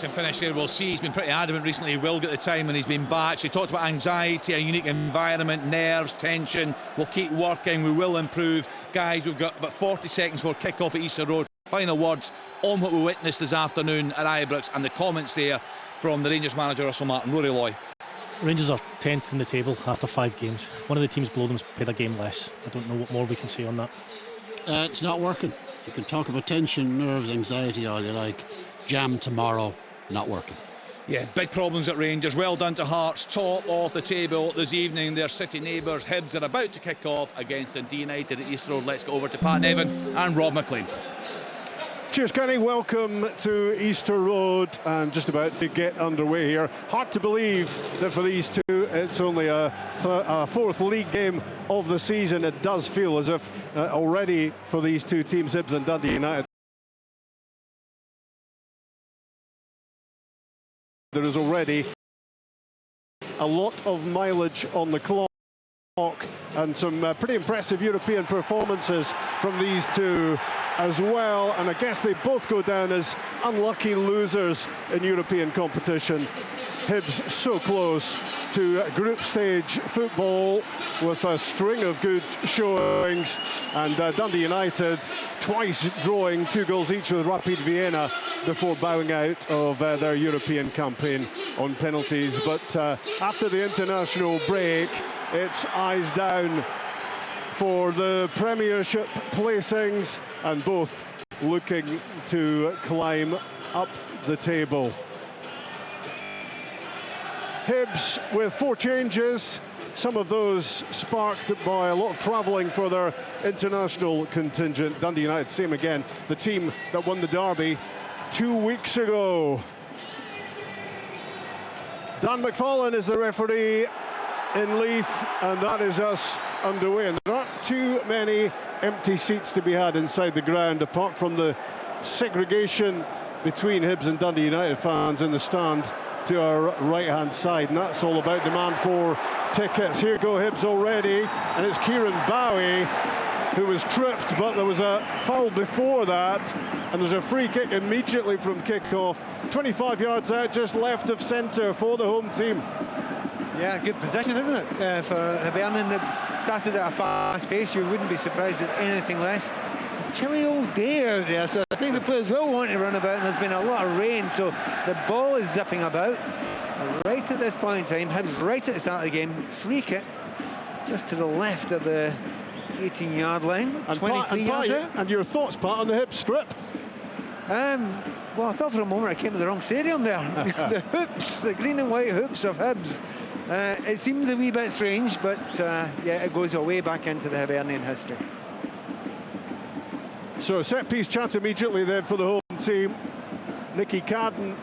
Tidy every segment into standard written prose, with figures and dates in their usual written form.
And finish there, we'll see. He's been pretty adamant recently he will get the time when he's been back. So he talked about anxiety, a unique environment, nerves, tension. We'll keep working, we will improve. Guys, we've got about 40 seconds for kick-off at Easter Road. Final words on what we witnessed this afternoon at Ibrox and the comments there from the Rangers manager Russell Martin. Rory Loy. Rangers are 10th in the table after 5 games. One of the teams below them's played a game less. I don't know what more we can say on that. It's not working. You can talk about tension, nerves, anxiety, all you like. Jam tomorrow. Not working. Yeah, big problems at Rangers. Well done to Hearts, top of the table this evening. Their city neighbours Hibs are about to kick off against Dundee United at Easter Road. Let's go over to Pat Nevin and Rob McLean. Cheers, Kenny. Welcome to Easter Road, and just about to get underway here. Hard to believe that for these two it's only a fourth league game of the season. It does feel as if already for these two teams, Hibs and Dundee United, there is already a lot of mileage on the clock and some pretty impressive European performances from these two as well. And I guess they both go down as unlucky losers in European competition. Hibs so close to group stage football with a string of good showings, and Dundee United twice drawing 2 goals each with Rapid Vienna before bowing out of their European campaign on penalties. But after the international break, it's eyes down for the Premiership placings, and both looking to climb up the table. Hibs with 4 changes, some of those sparked by a lot of travelling for their international contingent. Dundee United, same again, the team that won the derby 2 weeks ago. Dan McFarlane is the referee in Leith, and that is us underway. And there aren't too many empty seats to be had inside the ground, apart from the segregation between Hibs and Dundee United fans in the stand to our right-hand side, and that's all about demand for tickets. Here go Hibs already, and it's Kieran Bowie who was tripped, but there was a foul before that, and there's a free kick immediately from kick-off. 25 yards out, just left of centre for the home team. Yeah, good position, isn't it, for Hibernian. That started at a fast pace. You wouldn't be surprised at anything less. It's a chilly old day out there, so I think the players will want to run about, and there's been a lot of rain, so the ball is zipping about. Right at this point in time, Hibs right at the start of the game, free kick just to the left of the 18-yard line, and 23 yards out. And your thoughts, Pat, on the Hibs strip? Well, I thought for a moment I came to the wrong stadium there. The hoops, the green and white hoops of Hibs. It seems a wee bit strange, but yeah, it goes way back into the Hibernian history. So set-piece chance immediately then for the home team. Nicky Cadden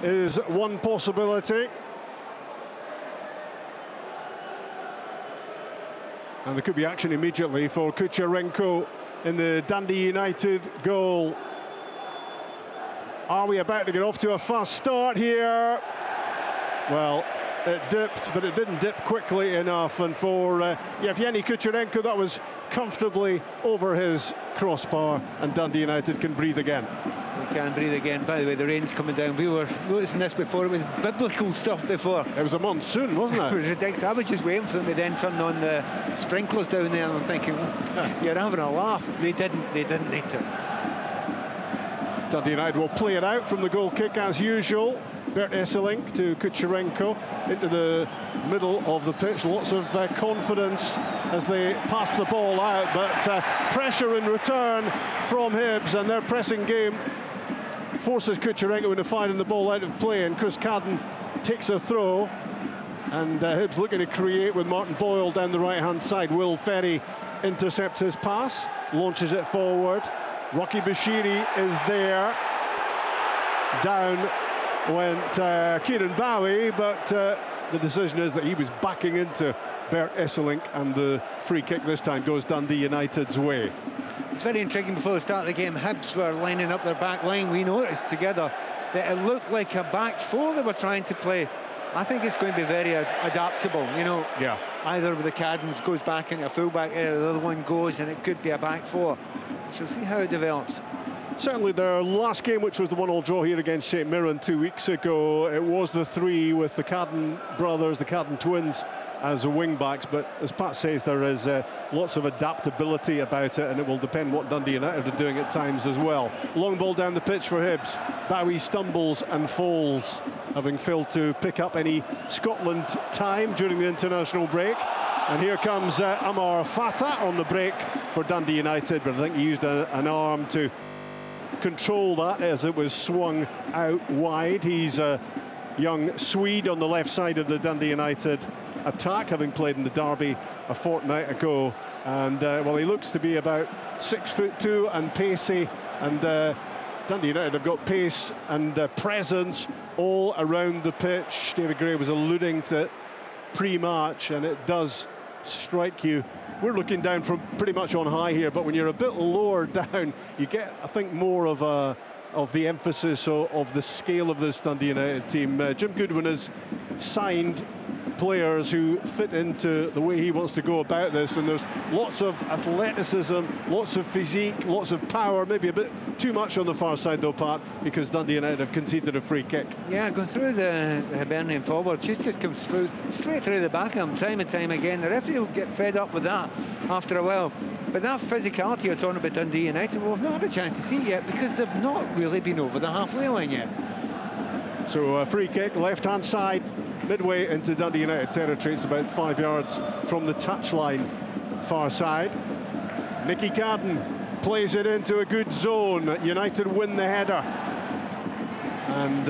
is one possibility. And there could be action immediately for Kucherenko in the Dundee United goal. Are we about to get off to a fast start here? Well, it dipped, but it didn't dip quickly enough. And for Yevgeny Kucherenko, that was comfortably over his crossbar, and Dundee United can breathe again. We can breathe again. By the way, the rain's coming down. We were noticing this before. It was biblical stuff before. It was a monsoon, wasn't it? It was ridiculous. I was just waiting for them to then turn on the sprinklers down there, and I'm thinking, you're having a laugh. They didn't need to. Dundee United will play it out from the goal kick as usual. Bert Esselink to Kucherenko into the middle of the pitch. Lots of confidence as they pass the ball out, but pressure in return from Hibs, and their pressing game forces Kucherenko into finding the ball out of play, and Chris Cadden takes a throw, and Hibs looking to create with Martin Boyle down the right-hand side. Will Ferry intercepts his pass, launches it forward. Rocky Bashiri is there. Down went Kieran Bowie, but the decision is that he was backing into Bert Esselink, and the free kick this time goes Dundee United's way. It's very intriguing. Before the start of the game, Hibs were lining up their back line. We noticed together that it looked like a back four they were trying to play. I think it's going to be very adaptable, you know. Yeah. Either with the Caddens goes back into a full-back area, the other one goes, and it could be a back four. We'll see how it develops. Certainly their last game, which was the 1-1 draw here against St Mirren 2 weeks ago, it was the 3 with the Cadden brothers, the Cadden twins, as wing-backs. But as Pat says, there is lots of adaptability about it, and it will depend what Dundee United are doing at times as well. Long ball down the pitch for Hibs. Bowie stumbles and falls, having failed to pick up any Scotland time during the international break. And here comes Amar Fatah on the break for Dundee United, but I think he used an arm to control that as it was swung out wide. He's a young Swede on the left side of the Dundee United attack, having played in the derby a fortnight ago. And well, he looks to be about 6'2" and pacey, and Dundee United have got pace and presence all around the pitch. David Gray was alluding to pre-match, and it does strike you. We're looking down from pretty much on high here, but when you're a bit lower down, you get, I think, more of the emphasis of the scale of this Dundee United team. Jim Goodwin has signed players who fit into the way he wants to go about this, and there's lots of athleticism, lots of physique, lots of power, maybe a bit too much on the far side though, Pat, because Dundee United have conceded a free kick. Yeah, going through the Hibernian forward, she just comes through straight through the back of him time and time again. The referee will get fed up with that after a while. But that physicality you're talking about Dundee United, well, we've not had a chance to see it yet because they've not really been over the halfway line yet. So a free kick, left-hand side, midway into Dundee United territory. It's about 5 yards from the touchline, far side. Nicky Cadden plays it into a good zone. United win the header and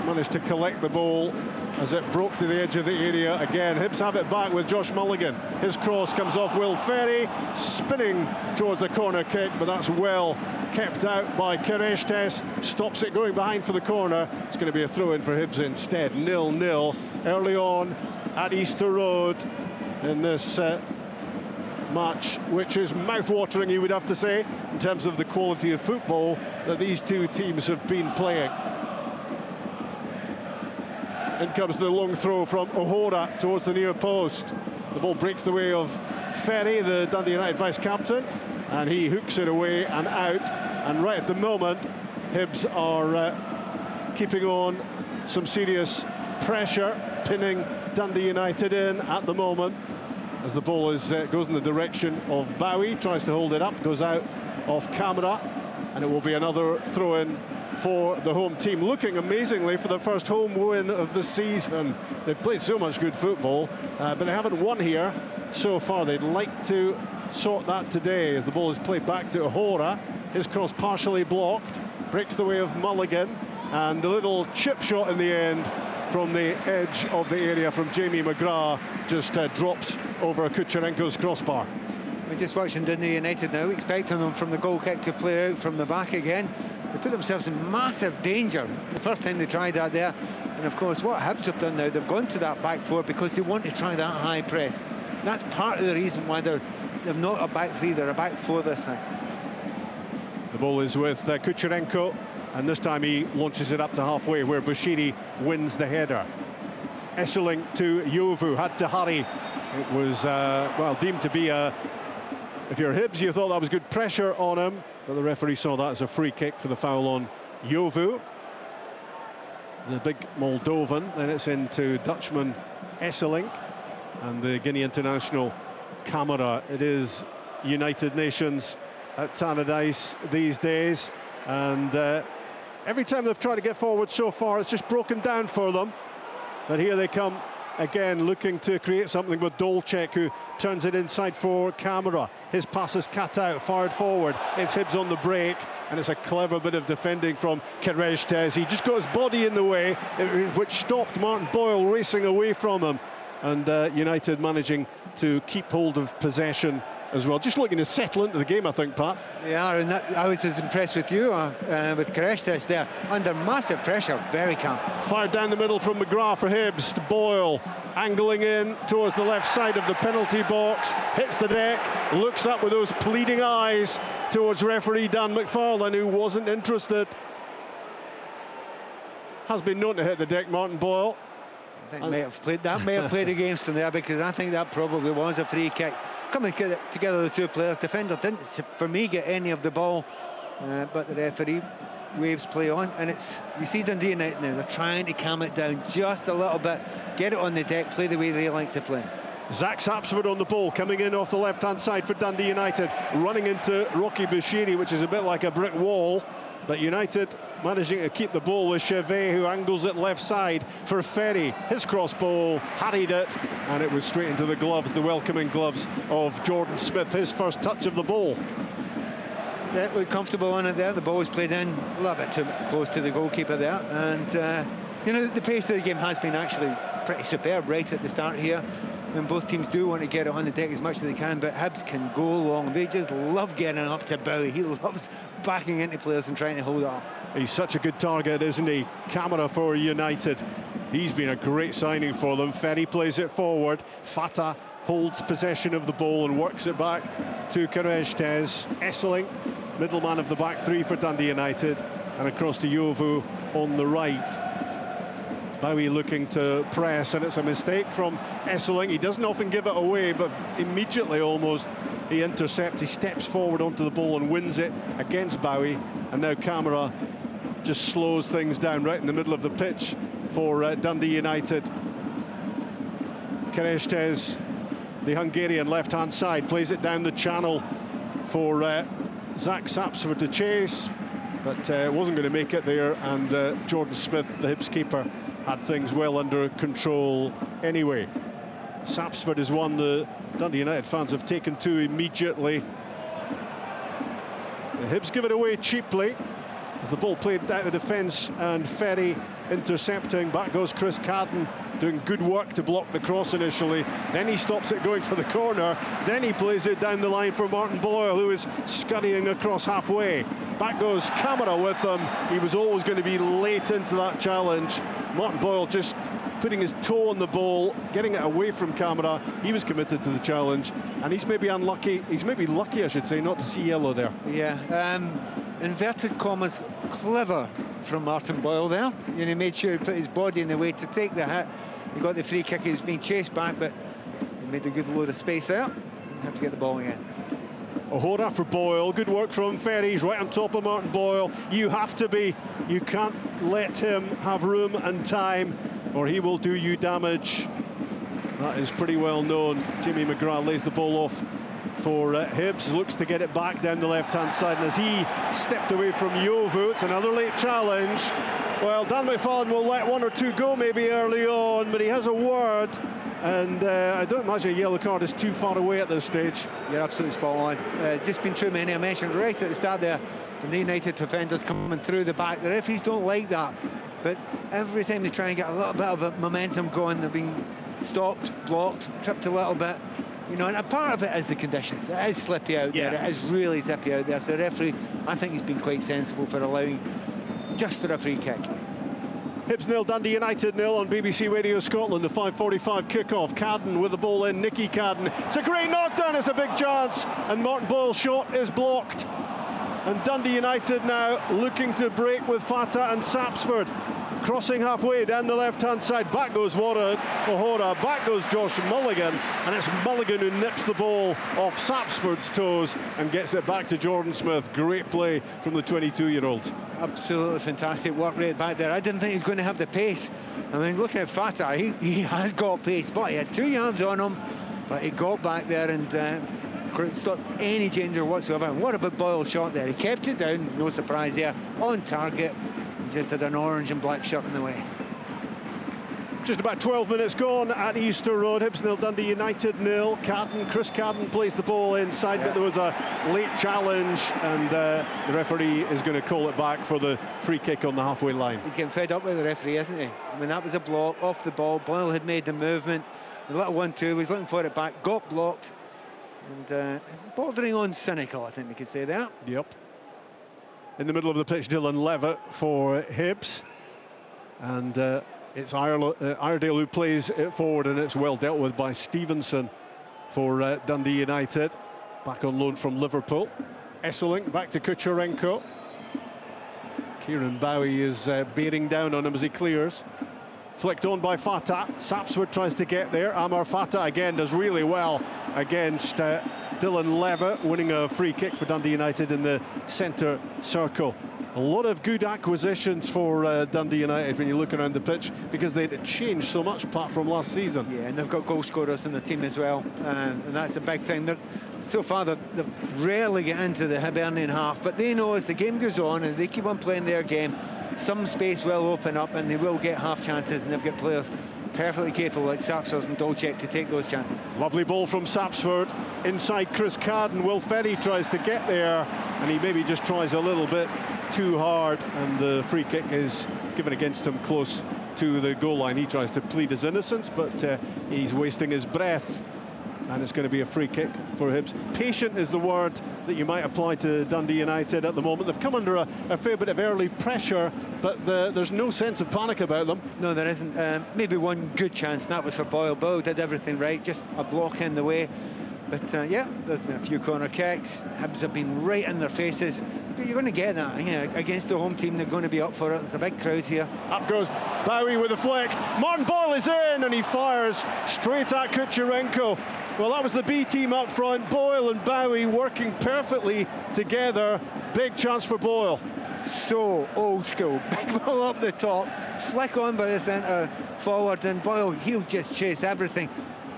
managed to collect the ball as it broke to the edge of the area again. Hibs have it back with Josh Mulligan. His cross comes off Will Ferry, spinning towards a corner kick, but that's well kept out by Kereshtes. Stops it going behind for the corner. It's going to be a throw-in for Hibs instead. 0-0 early on at Easter Road in this match, which is mouth-watering, you would have to say, in terms of the quality of football that these two teams have been playing. In comes the long throw from O'Hora towards the near post. The ball breaks the way of Ferry, the Dundee United vice-captain, and he hooks it away and out. And right at the moment, Hibs are keeping on some serious pressure, pinning Dundee United in at the moment, as the ball goes in the direction of Bowie, tries to hold it up, goes out off camera, and it will be another throw-in for the home team, looking amazingly for their first home win of the season. They've played so much good football, but they haven't won here so far. They'd like to sort that today as the ball is played back to O'Hora. His cross partially blocked, breaks the way of Mulligan, and the little chip shot in the end from the edge of the area from Jamie McGrath just drops over Kucherenko's crossbar. We're just watching Dundee United now, expecting them from the goal kick to play out from the back again. They put themselves in massive danger the first time they tried that there. And of course, what Hibs have done now, they've gone to that back four because they want to try that high press. That's part of the reason why they're not a back three, they're a back four this time. The ball is with Kucherenko, and this time he launches it up to halfway where Bashiri wins the header. Esseling to Yovu, had to hurry. It was, well, deemed to be a... If you're Hibs, you thought that was good pressure on him, but the referee saw that as a free kick for the foul on Yovu, the big Moldovan. Then it's into Dutchman Esseling and the Guinea international Camara. It is United Nations at Tannadice these days, and every time they've tried to get forward so far, it's just broken down for them. But here they come again, looking to create something with Dolcek, who turns it inside for Camara. His pass is cut out, fired forward. It's Hibs on the break, and it's a clever bit of defending from Kereshtes. He just got his body in the way, which stopped Martin Boyle racing away from him, and United managing to keep hold of possession as well. Just looking to settle into the game, I think, Pat. Yeah, and I was as impressed with you with Kereshtes there, under massive pressure, very calm. Fired down the middle from McGrath for Hibs to Boyle, angling in towards the left side of the penalty box, hits the deck, looks up with those pleading eyes towards referee Dan McFarlane, who wasn't interested. Has been known to hit the deck, Martin Boyle. I think that may have played against him there, because I think that probably was a free kick. Coming together, the two players. Defender didn't, for me, get any of the ball but the referee waves play on, and you see Dundee United now, they're trying to calm it down just a little bit, get it on the deck, play the way they like to play. Zach Sapsford on the ball, coming in off the left-hand side for Dundee United, running into Rocky Bushiri, which is a bit like a brick wall, but United managing to keep the ball with Chevet, who angles it left side for Ferry. His cross ball, harried it, and it was straight into the gloves, the welcoming gloves of Jordan Smith, his first touch of the ball. Yeah, looked comfortable on it there. The ball was played in a little bit too close to the goalkeeper there, and you know, the pace of the game has been actually pretty superb right at the start here, and both teams do want to get it on the deck as much as they can, but Hibs can go long. They just love getting up to Bowie. He loves backing into players and trying to hold it up. He's such a good target, isn't he? Camera for United. He's been a great signing for them. Ferry plays it forward. Fata holds possession of the ball and works it back to Kereshtes. Esseling, middleman of the back three for Dundee United, and across to Yovu on the right. Bowie looking to press, and it's a mistake from Esseling. He doesn't often give it away, but immediately almost he intercepts. He steps forward onto the ball and wins it against Bowie, and now Camera just slows things down right in the middle of the pitch for Dundee United. Kereshtes, the Hungarian, left-hand side, plays it down the channel for Zach Sapsford to chase, but wasn't going to make it there, and Jordan Smith, the Hibs keeper, had things well under control anyway. Sapsford is one the Dundee United fans have taken to immediately. The Hibs give it away cheaply as the ball played out of the defence, and Ferry intercepting. Back goes Chris Cadden, doing good work to block the cross initially. Then he stops it going for the corner. Then he plays it down the line for Martin Boyle, who is scurrying across halfway. Back goes Camera with them. He was always going to be late into that challenge. Martin Boyle just putting his toe on the ball, getting it away from Camera. He was committed to the challenge, and he's maybe unlucky. He's maybe lucky, I should say, not to see yellow there. Yeah, inverted commas, clever from Martin Boyle there. You know, he made sure he put his body in the way to take the hit. He got the free kick. He was being chased back, but he made a good load of space there. Have to get the ball again. O'Hora for Boyle. Good work from Ferry. He's right on top of Martin Boyle. You have to be. You can't let him have room and time, or he will do you damage. That is pretty well known. Jimmy McGrath lays the ball off for Hibs, looks to get it back down the left-hand side, and as he stepped away from Yovu, it's another late challenge. Well, Dan McFarlane will let one or two go maybe early on, but he has a word, and I don't imagine a yellow card is too far away at this stage. You're absolutely spot on. Just been too many. I mentioned right at the start there, the United defenders coming through the back. The referees don't like that, but every time they try and get a little bit of a momentum going, they've been stopped, blocked, tripped a little bit. You know, and a part of it is the conditions. It is slippy out there. It is really zippy out there. So the referee, I think he's been quite sensible for allowing just for a free kick. Hibs 0, Dundee United 0 on BBC Radio Scotland. The 5:45 kickoff. Cadden with the ball in. Nicky Cadden. It's a great knockdown. It's a big chance. And Martin Boyle's shot is blocked. And Dundee United now looking to break with Fata and Sapsford. Crossing halfway down the left-hand side. Back goes O'Hora. Back goes Josh Mulligan. And it's Mulligan who nips the ball off Sapsford's toes and gets it back to Jordan Smith. Great play from the 22-year-old. Absolutely fantastic work right back there. I didn't think he was going to have the pace. I mean, looking at Fata, he has got pace, but he had 2 yards on him. But he got back there and couldn't stop any danger whatsoever. And what about Boyle's shot there? He kept it down, no surprise there, on target. He just had an orange and black shirt in the way. Just about 12 minutes gone at Easter Road. Hibs 0, Dundee United 0. Chris Cadden plays the ball inside, but there was a late challenge, and the referee is going to call it back for the free kick on the halfway line. He's getting fed up with the referee, isn't he? I mean, that was a block off the ball. Boyle had made the movement. The little 1-2 was looking for it back, got blocked, and bordering on cynical, I think we could say there. Yep. In the middle of the pitch, Dylan Levitt for Hibs, and it's Iredale who plays it forward, and it's well dealt with by Stevenson for Dundee United. Back on loan from Liverpool. Esseling back to Kucherenko. Kieran Bowie is bearing down on him as he clears. Flicked on by Fatah. Sapsford tries to get there. Amar Fatah again does really well against Dylan Levitt, winning a free kick for Dundee United in the centre circle. A lot of good acquisitions for Dundee United when you look around the pitch, because they had changed so much apart from last season. Yeah, and they've got goal scorers in the team as well, and that's a big thing. So far, they rarely get into the Hibernian half, but they know as the game goes on and they keep on playing their game, some space will open up and they will get half chances, and they've got players perfectly capable like Sapsford and Dolchek to take those chances. Lovely ball from Sapsford inside Chris Carden. Will Ferry tries to get there, and he maybe just tries a little bit too hard, and the free kick is given against him close to the goal line. He tries to plead his innocence, but he's wasting his breath, and it's going to be a free kick for Hibs. Patient is the word that you might apply to Dundee United at the moment. They've come under a fair bit of early pressure, but there's no sense of panic about them. No, there isn't. Maybe one good chance, and that was for Boyle. Boyle did everything right, just a block in the way. But yeah, there's been a few corner kicks. Hibs have been right in their faces. But you're going to get that, you know, against the home team. They're going to be up for it. There's a big crowd here. Up goes Bowie with a flick. Martin Boyle is in, and he fires straight at Kucherenko. Well, that was the B team up front. Boyle and Bowie working perfectly together. Big chance for Boyle. So old school. Big ball up the top, flick on by the centre forward, and Boyle, he'll just chase everything.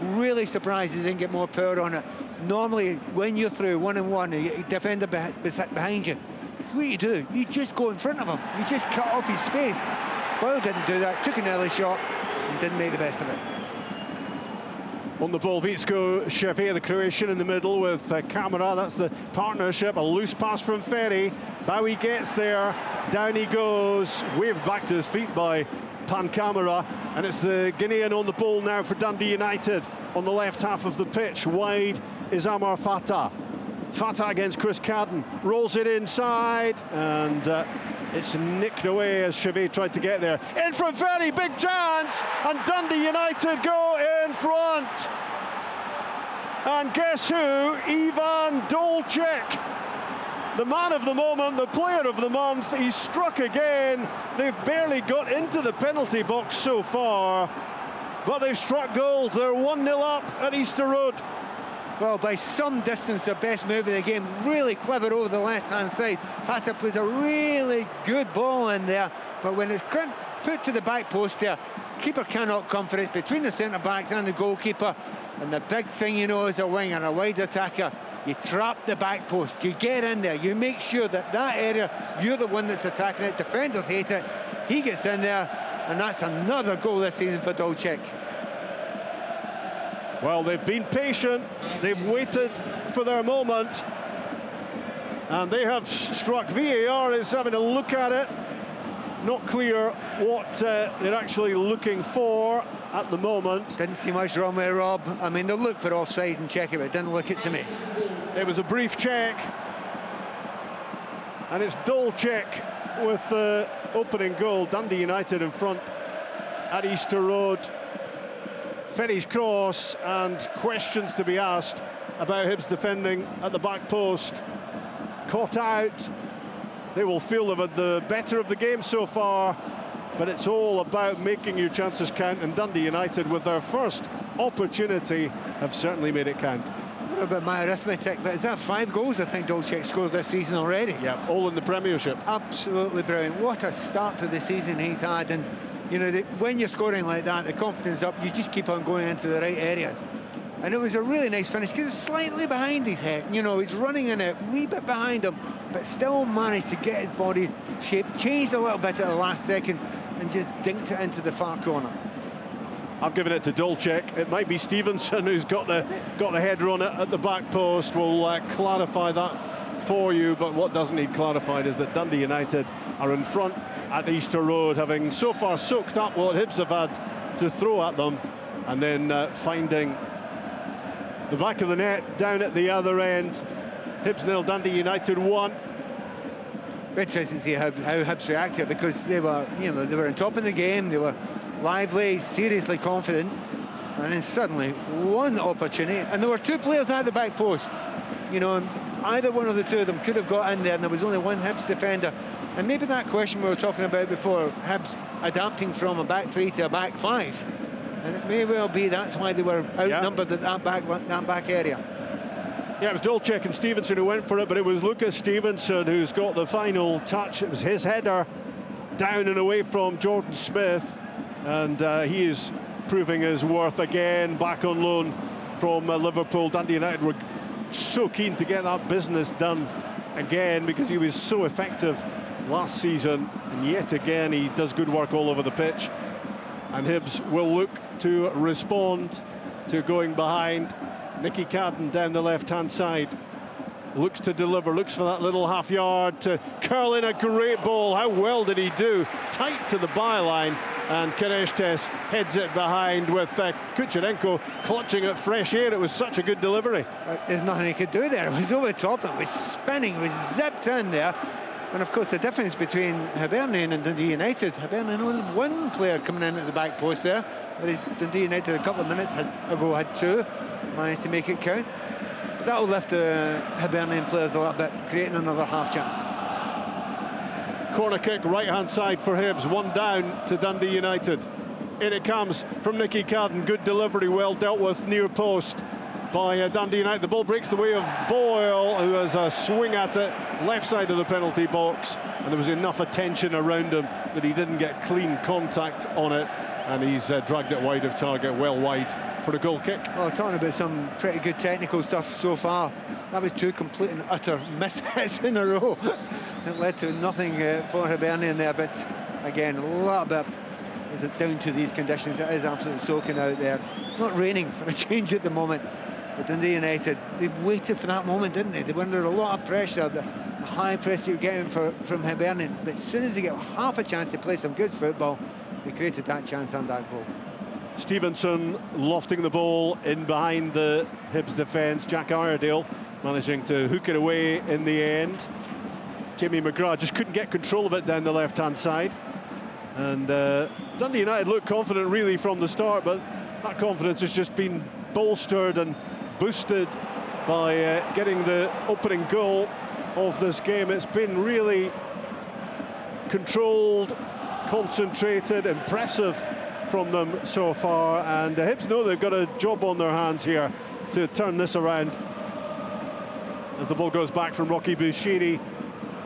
Really surprised he didn't get more power on it. Normally, when you're through 1-on-1, a defender behind you, what do? You just go in front of him. You just cut off his space. Boyle didn't do that. Took an early shot and didn't make the best of it. On the ball, Vicko Ševě, the Croatian, in the middle with Kamara. That's the partnership. A loose pass from Ferry. Bowie gets there. Down he goes. Waved back to his feet by Pan Kamara. And it's the Guinean on the ball now for Dundee United on the left half of the pitch. Wide is Amar Fatah. Fatah against Chris Carden. Rolls it inside. And it's nicked away as Ševě tried to get there. In from Ferry, big chance, and Dundee United go in front. And guess who? Ivan Dolchek, the man of the moment, the player of the month. He's struck again. They've barely got into the penalty box so far, but they've struck gold. They're 1-0 up at Easter Road. Well, by some distance, their best move of the game. Really clever over the left-hand side. Fatah plays a really good ball in there, but when it's put to the back post there, keeper cannot come for it. Between the centre-backs and the goalkeeper, and the big thing, you know, as a winger, a wide attacker, you trap the back post, you get in there, you make sure that area, you're the one that's attacking it. Defenders hate it. He gets in there, and that's another goal this season for Dolchek. Well, they've been patient, they've waited for their moment, and they have struck. VAR is having a look at it. Not clear what they're actually looking for at the moment. Didn't see much wrong with Rob. I mean, they'll look for offside and check it, but didn't look it to me. It was a brief check, and it's Dolchek with the opening goal. Dundee United in front at Easter Road. Ferry's cross, and questions to be asked about Hibs defending at the back post. Caught out. They will feel they've had the better of the game so far, but it's all about making your chances count, and Dundee United, with their first opportunity, have certainly made it count. I don't know about my arithmetic, but is that 5 goals I think Dolchek scored this season already? Yeah, all in the Premiership. Absolutely brilliant. What a start to the season he's had, and you know, when you're scoring like that, the confidence up, you just keep on going into the right areas. And it was a really nice finish, because it's slightly behind his head. You know, he's running in a wee bit behind him, but still managed to get his body shape, changed a little bit at the last second, and just dinked it into the far corner. I've given it to Dolchek. It might be Stevenson who's got the header on it at the back post. We'll clarify that for you, but what doesn't need clarified is that Dundee United are in front at Easter Road, having so far soaked up what Hibs have had to throw at them, and then finding the back of the net down at the other end. Hibs 0, Dundee United 1. Interesting to see how Hibs reacted, because they were, you know, they were on top of the game, they were lively, seriously confident, and then suddenly one opportunity, and there were 2 players at the back post. You know, either one of the two of them could have got in there, and there was only one Hibs defender. And maybe that question we were talking about before, Hibs adapting from a back three to a back five, and it may well be that's why they were outnumbered at that back area. Yeah, it was Dolček and Stevenson who went for it, but it was Lucas Stevenson who's got the final touch. It was his header down and away from Jordan Smith, and he is proving his worth again, back on loan from Liverpool. Dundee United were so keen to get that business done again because he was so effective last season, and yet again he does good work all over the pitch. And Hibs will look to respond to going behind. Nicky Cadden down the left-hand side looks to deliver, looks for that little half yard to curl in a great ball. How well did he do? Tight to the byline, and Kereshtes heads it behind with Kucherenko clutching at fresh air. It was such a good delivery. There's nothing he could do there. It was over the top, it was spinning, it was zipped in there. And of course the difference between Hibernian and Dundee United, Hibernian only one player coming in at the back post there, whereas Dundee United a couple of minutes ago had two, managed to make it count. But that'll lift the Hibernian players a little bit, creating another half chance. Corner kick, right-hand side for Hibs, one down to Dundee United. In it comes from Nicky Cadden, good delivery, well dealt with, near post by Dundee United. The ball breaks the way of Boyle, who has a swing at it, left side of the penalty box, and there was enough attention around him that he didn't get clean contact on it, and he's dragged it wide of target, well wide for a goal kick. Oh, talking about some pretty good technical stuff so far. That was two complete and utter misses in a row. It led to nothing for Hibernian there, but again, a little bit is it down to these conditions. It is absolutely soaking out there. It's not raining for a change at the moment. But Dundee United, they waited for that moment, didn't they? They were under a lot of pressure, the high pressure you're getting from Hibernian. But as soon as they get half a chance to play some good football, they created that chance and that goal. Stevenson lofting the ball in behind the Hibs defence. Jack Iredale managing to hook it away in the end. Jamie McGrath just couldn't get control of it down the left-hand side. And Dundee United looked confident really from the start, but that confidence has just been bolstered and boosted by getting the opening goal of this game. It's been really controlled, concentrated, impressive from them so far, and Hibs know they've got a job on their hands here to turn this around. As the ball goes back from Rocky Bushiri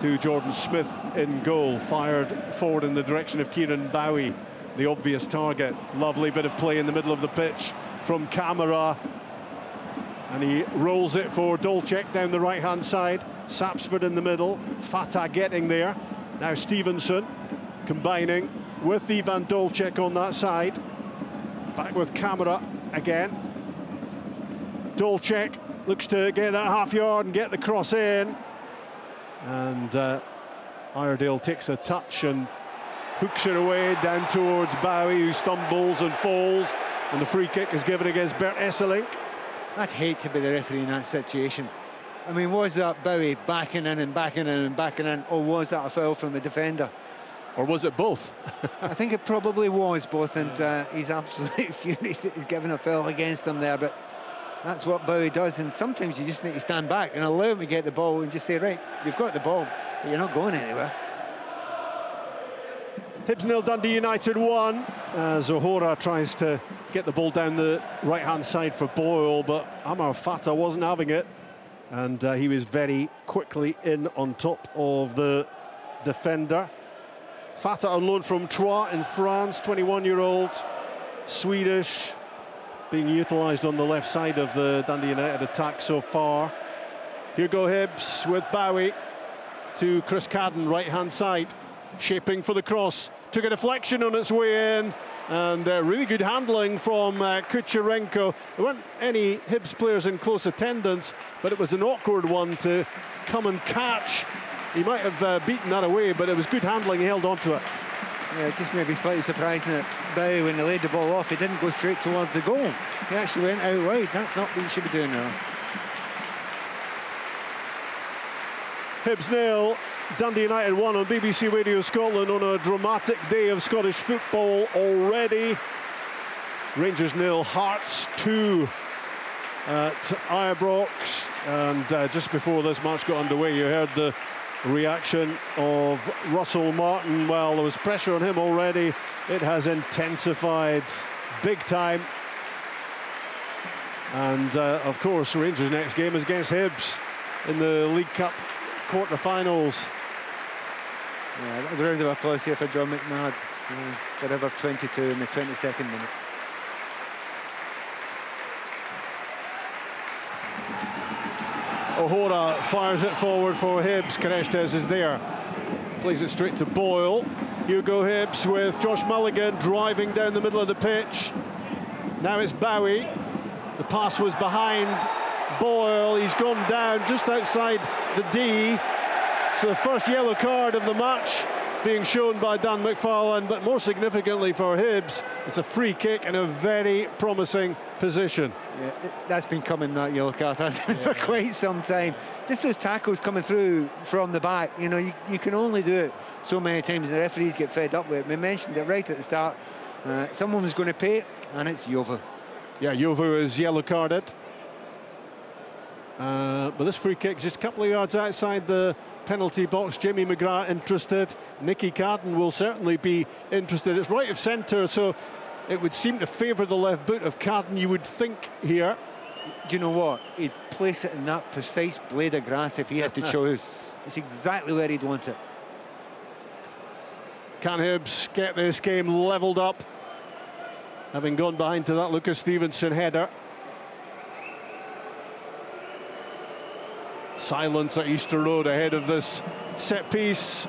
to Jordan Smith in goal, fired forward in the direction of Kieran Bowie, the obvious target. Lovely bit of play in the middle of the pitch from Camara, and he rolls it for Dolček down the right-hand side. Sapsford in the middle, Fatah getting there. Now Stevenson combining with Ivan Dolček on that side. Back with Camara again. Dolček looks to get that half yard and get the cross in. And Iredale takes a touch and hooks it away down towards Bowie, who stumbles and falls. And the free kick is given against Bert Esselink. I'd hate to be the referee in that situation. I mean, was that Bowie backing in and backing in and backing in, or was that a foul from the defender? Or was it both? I think it probably was both, and he's absolutely furious that he's given a foul against him there, but that's what Bowie does, and sometimes you just need to stand back and allow him to get the ball and just say, right, you've got the ball, but you're not going anywhere. Hibs 0, Dundee United 1. Zohora tries to get the ball down the right-hand side for Boyle, but Amar Fatah wasn't having it, and he was very quickly in on top of the defender. Fatah on loan from Troyes in France, 21-year-old, Swedish, being utilised on the left side of the Dundee United attack so far. Here go Hibs with Bowie to Chris Cadden, right-hand side, shaping for the cross. Took a deflection on its way in, and really good handling from Kucherenko. There weren't any Hibs players in close attendance, but it was an awkward one to come and catch. He might have beaten that away, but it was good handling. He held on to it. Yeah, just maybe slightly surprising that Bowie, when he laid the ball off, he didn't go straight towards the goal. He actually went out wide. That's not what you should be doing now. Hibs 0, Dundee United 1 on BBC Radio Scotland on a dramatic day of Scottish football already. Rangers 0, Hearts 2. at Ibrox, and just before this match got underway, you heard the reaction of Russell Martin. Well, there was pressure on him already. It has intensified big time. And of course, Rangers' next game is against Hibs in the League Cup quarter-finals. Yeah, a round of applause here for John McNabb, forever 22 in the 22nd minute. O'Hora fires it forward for Hibs. Carestes is there. Plays it straight to Boyle. Hugo Hibs with Josh Mulligan driving down the middle of the pitch. Now it's Bowie. The pass was behind Boyle. He's gone down just outside the D. It's the first yellow card of the match being shown by Dan McFarlane, but more significantly for Hibs, it's a free kick in a very promising position. Yeah, that's been coming, that yellow card, for quite some time. Just those tackles coming through from the back, you know, you can only do it so many times, and the referees get fed up with it. We mentioned it right at the start. Someone was going to pay it, and it's Jovu. Yeah, Jovu is yellow carded. But this free kick just a couple of yards outside the penalty box. Jamie McGrath interested. Nicky Carden will certainly be interested. It's right of centre, so it would seem to favour the left boot of Carden, you would think, here. Do you know what? He'd place it in that precise blade of grass if he had to choose. It's exactly where he'd want it. Can Hibs get this game levelled up, having gone behind to that Lucas Stevenson header? Silence at Easter Road ahead of this set piece.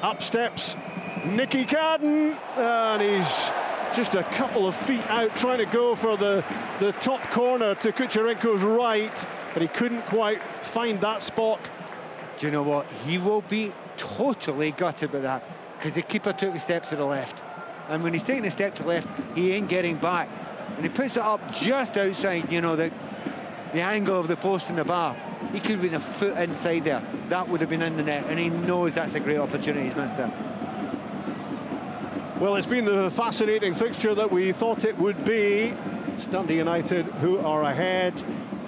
Up steps Nicky Carden, and he's just a couple of feet out trying to go for the top corner to Kucherenko's right, but he couldn't quite find that spot. Do you know what? He will be totally gutted with that, because the keeper took a step to the left, and when he's taking a step to the left, he ain't getting back, and he puts it up just outside, you know, the angle of the post and the bar. He could have been a foot inside there. That would have been in the net, and he knows that's a great opportunity he's missed there. Well, it's been the fascinating fixture that we thought it would be. It's Dundee United who are ahead,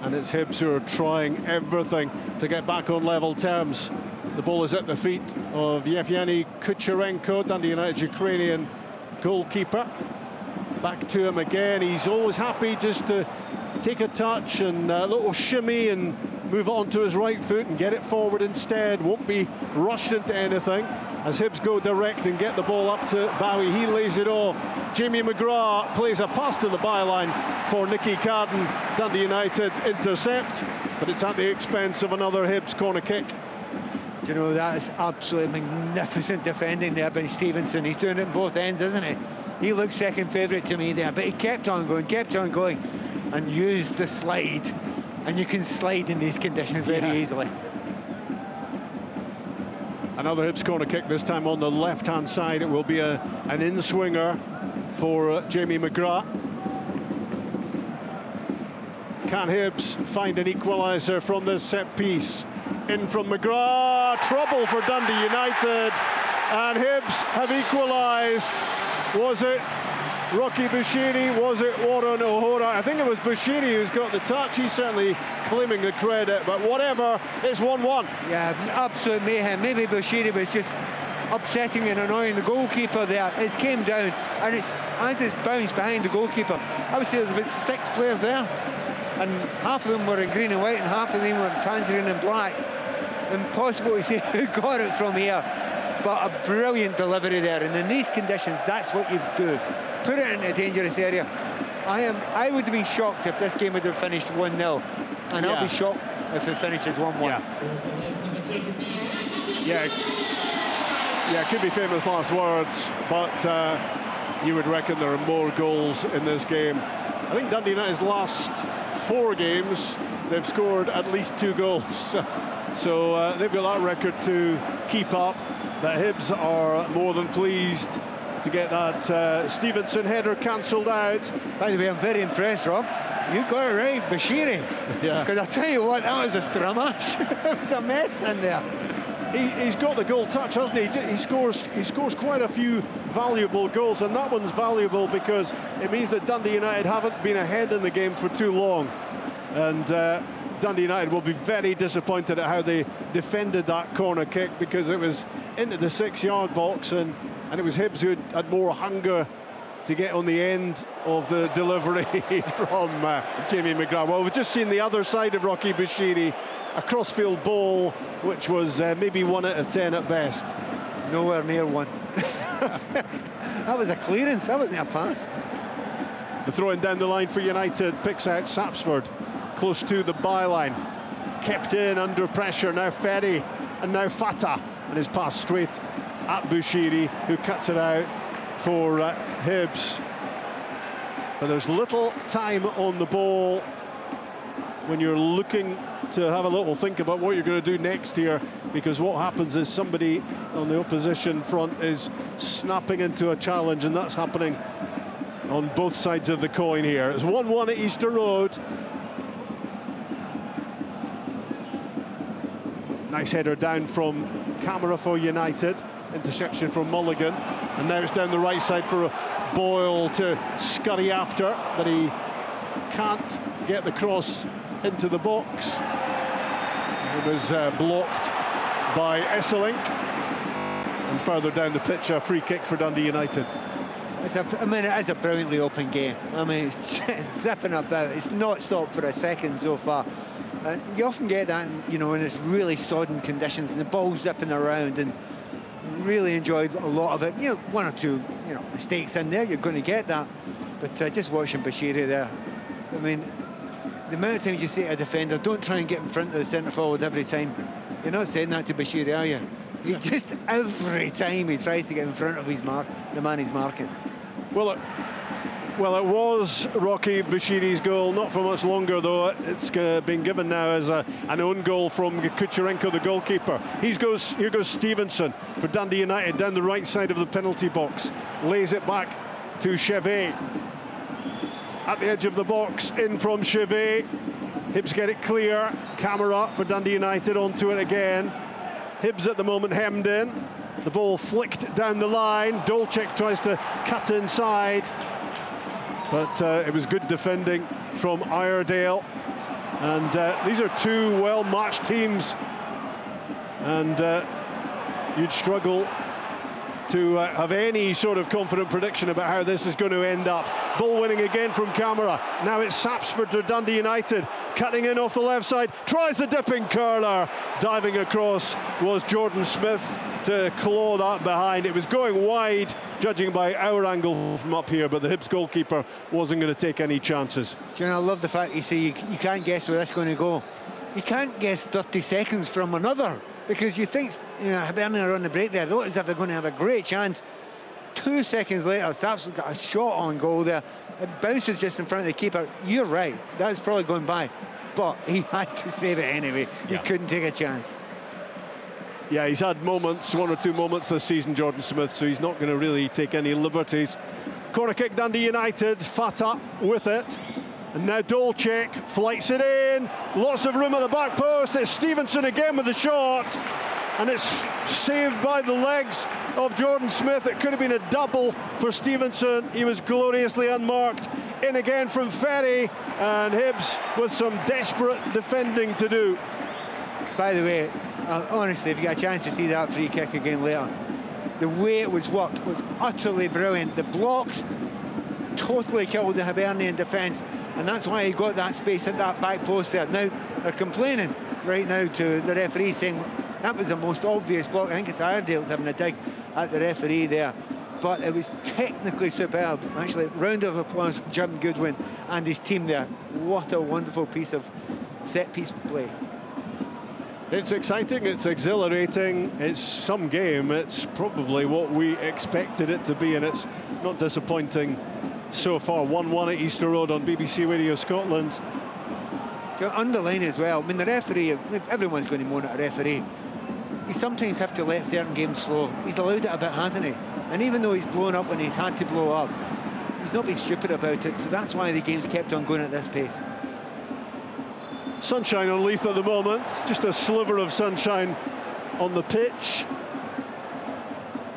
and it's Hibs who are trying everything to get back on level terms. The ball is at the feet of Yevgeny Kucherenko, Dundee United's Ukrainian goalkeeper. Back to him again. He's always happy just to take a touch and a little shimmy and move it onto his right foot and get it forward instead. Won't be rushed into anything as Hibs go direct and get the ball up to Bowie. He lays it off. Jamie McGrath plays a pass to the byline for Nicky Carden. Dundee United intercept, but it's at the expense of another Hibs corner kick. Do you know, that is absolutely magnificent defending there by Stevenson. He's doing it on both ends, isn't he? He looks second favourite to me there, but he kept on going, and used the slide. And you can slide in these conditions very easily. Another Hibs corner kick, this time on the left-hand side. It will be an in-swinger for Jamie McGrath. Can Hibs find an equaliser from this set piece? In from McGrath, trouble for Dundee United, and Hibs have equalised. Was it Rocky Bushiri? Was it Warren O'Hora? I think it was Bushiri who's got the touch. He's certainly claiming the credit, but whatever, it's 1-1. Yeah, absolute mayhem. Maybe Bushiri was just upsetting and annoying the goalkeeper there. It came down, and as it's bounced behind the goalkeeper, I would say there's about 6 players there, and half of them were in green and white, and half of them were in tangerine and black. Impossible to say who got it from here, but a brilliant delivery there. And in these conditions, that's what you do. Put it in a dangerous area. I would have been shocked if this game would have finished 1-0, and I'll be shocked if it finishes 1-1. Yeah, it could be famous last words, but you would reckon there are more goals in this game. I think Dundee United's last 4 games, they've scored at least 2 goals. So they've got that record to keep up. The Hibs are more than pleased to get that Stevenson header cancelled out. By the way, I'm very impressed, Rob. You got it right, Bushiri. Yeah. Because I tell you what, that was a stramash. It was a mess in there. he's got the goal touch, hasn't he? He scores quite a few valuable goals, and that one's valuable because it means that Dundee United haven't been ahead in the game for too long. And Dundee United will be very disappointed at how they defended that corner kick, because it was into the 6-yard box, and it was Hibs who had more hunger to get on the end of the delivery from Jamie McGrath. Well, we've just seen the other side of Rocky Bushiri, a crossfield ball, which was maybe 1 out of 10 at best. Nowhere near one. That was a clearance, that wasn't a pass. The throw-in down the line for United picks out Sapsford, close to the byline. Kept in under pressure, now Ferry, and now Fata, and his pass straight at Bushiri, who cuts it out for Hibs. But there's little time on the ball when you're looking to have a little think about what you're going to do next here, because what happens is somebody on the opposition front is snapping into a challenge, and that's happening on both sides of the coin here. It's 1-1 at Easter Road. Nice header down from Camera for United. Interception from Mulligan, and now it's down the right side for Boyle to scurry after, but he can't get the cross into the box. It was blocked by Esselink, and further down the pitch, a free kick for Dundee United. It's a brilliantly open game. I mean, it's zipping about. It's not stopped for a second so far. You often get that, when it's really sodden conditions and the ball's zipping around, and really enjoyed a lot of it. 1 or 2, mistakes in there, you're going to get that. But just watching Bushiri there, I mean, the amount of times you say to a defender, don't try and get in front of the centre forward every time. You're not saying that to Bushiri, are you? He just every time he tries to get in front of the man he's marking. Well, it was Rocky Bushiri's goal, not for much longer though. It's been given now as an own goal from Kucherenko, the goalkeeper. Here goes Stevenson for Dundee United down the right side of the penalty box. Lays it back to Chevet. At the edge of the box, in from Chevet. Hibs get it clear. Camera for Dundee United, onto it again. Hibs at the moment hemmed in. The ball flicked down the line. Dolcek tries to cut inside. But it was good defending from Iredale, and these are 2 well-matched teams, and you'd struggle to have any sort of confident prediction about how this is going to end up. Ball winning again from Camera. Now it's Sapsford to Dundee United, cutting in off the left side, tries the dipping curler. Diving across was Jordan Smith to claw that behind. It was going wide, judging by our angle from up here, but the Hibs goalkeeper wasn't going to take any chances. I love the fact you say you can't guess where that's going to go. You can't guess 30 seconds from another, because you think, Hibernian are on the break there. They look as if they're going to have a great chance. 2 seconds later, Sapsford got a shot on goal there. It bounces just in front of the keeper. You're right, that's probably going by, but he had to save it anyway. He couldn't take a chance. Yeah, he's had moments, 1 or 2 moments this season, Jordan Smith, so he's not going to really take any liberties. Corner kick, Dundee United. Fata with it. And now Dolcek flights it in. Lots of room at the back post. It's Stevenson again with the shot. And it's saved by the legs of Jordan Smith. It could have been a double for Stevenson. He was gloriously unmarked. In again from Ferry. And Hibs with some desperate defending to do. By the way, honestly, if you get a chance to see that free kick again later, the way it was worked was utterly brilliant. The blocks totally killed the Hibernian defence, and that's why he got that space at that back post there. Now they're complaining right now to the referee, saying that was the most obvious block. I think it's Iredale's having a dig at the referee there, but it was technically superb. Actually, round of applause, Jim Goodwin and his team there. What a wonderful piece of set-piece play. It's exciting, it's exhilarating, it's some game. It's probably what we expected it to be, and it's not disappointing so far. 1-1 at Easter Road on BBC Radio Scotland. To underline as well, I mean, the referee, everyone's going to moan at a referee. You sometimes have to let certain games flow. He's allowed it a bit, hasn't he? And even though he's blown up when he's had to blow up, he's not been stupid about it, so that's why the game's kept on going at this pace. Sunshine on Leith at the moment, just a sliver of sunshine on the pitch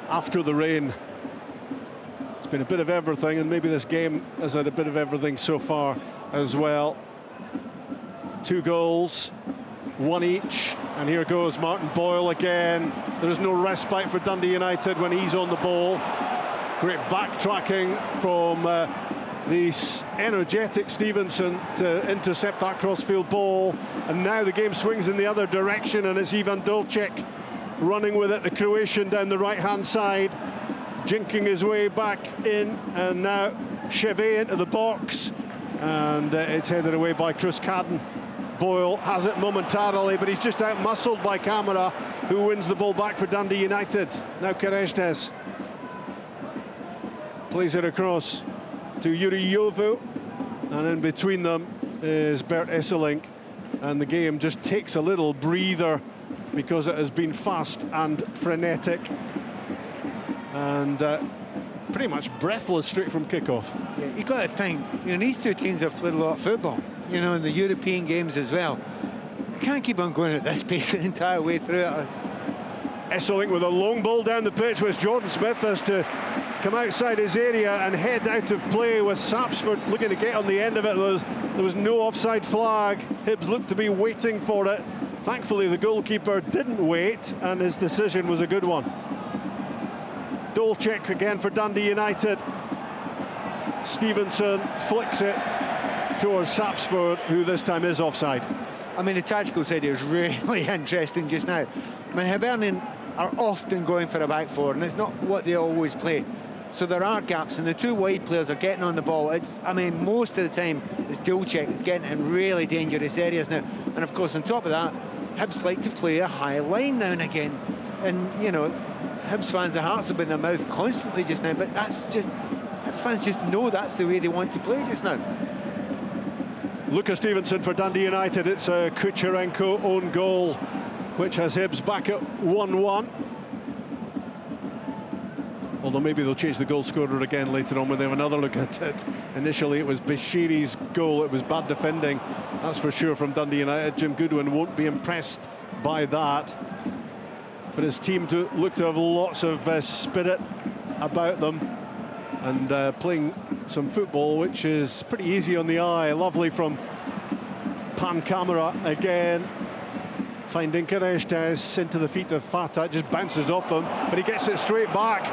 after the rain. It's been a bit of everything, and maybe this game has had a bit of everything so far as well. 2 goals, 1 each, and here goes Martin Boyle again. There is no respite for Dundee United when he's on the ball. Great backtracking from the energetic Stevenson to intercept that crossfield ball, and now the game swings in the other direction, and it's Ivan Dolček running with it, the Croatian down the right-hand side, jinking his way back in, and now Chevet into the box, and it's headed away by Chris Cadden. Boyle has it momentarily, but he's just out-muscled by Camara, who wins the ball back for Dundee United. Now Kerestes plays it across to Yuri Jovu, and in between them is Bert Esselink, and the game just takes a little breather because it has been fast and frenetic and pretty much breathless straight from kickoff. Yeah, you've got to think, these two teams have played a lot of football, in the European games as well. You can't keep on going at this pace the entire way through it. Esselink with a long ball down the pitch, which Jordan Smith has to come outside his area and head out of play, with Sapsford looking to get on the end of it. There was no offside flag. Hibs looked to be waiting for it. Thankfully, the goalkeeper didn't wait, and his decision was a good one. Dolček again for Dundee United. Stevenson flicks it towards Sapsford, who this time is offside. I mean, the tactical side is really interesting just now. I mean, Hibernian are often going for a back four, and it's not what they always play. So there are gaps, and the 2 wide players are getting on the ball. Most of the time, it's Dolček that's getting in really dangerous areas now. And of course, on top of that, Hibs like to play a high line now and again. And, Hibs fans, their hearts have been in their mouth constantly just now, but Hibs fans just know that's the way they want to play just now. Lucas Stevenson for Dundee United. It's a Kucherenko own goal, which has Hibs back at 1-1. Although maybe they'll change the goal scorer again later on when they have another look at it. Initially it was Bashiri's goal. It was bad defending, that's for sure, from Dundee United. Jim Goodwin won't be impressed by that, but his team look to have lots of spirit about them, and playing some football which is pretty easy on the eye. Lovely from Pan Camara again, finding Kerestes into the feet of Fatah. Just bounces off him, but he gets it straight back,